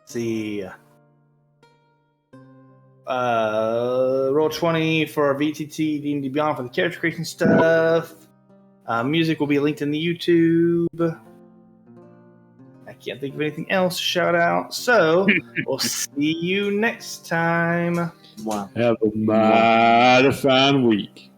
see. Roll20 for VTT, D&D Beyond for the character creation stuff. Music will be linked in the YouTube. I can't think of anything else to shout out. So, we'll see you next time. Have a mighty fine week.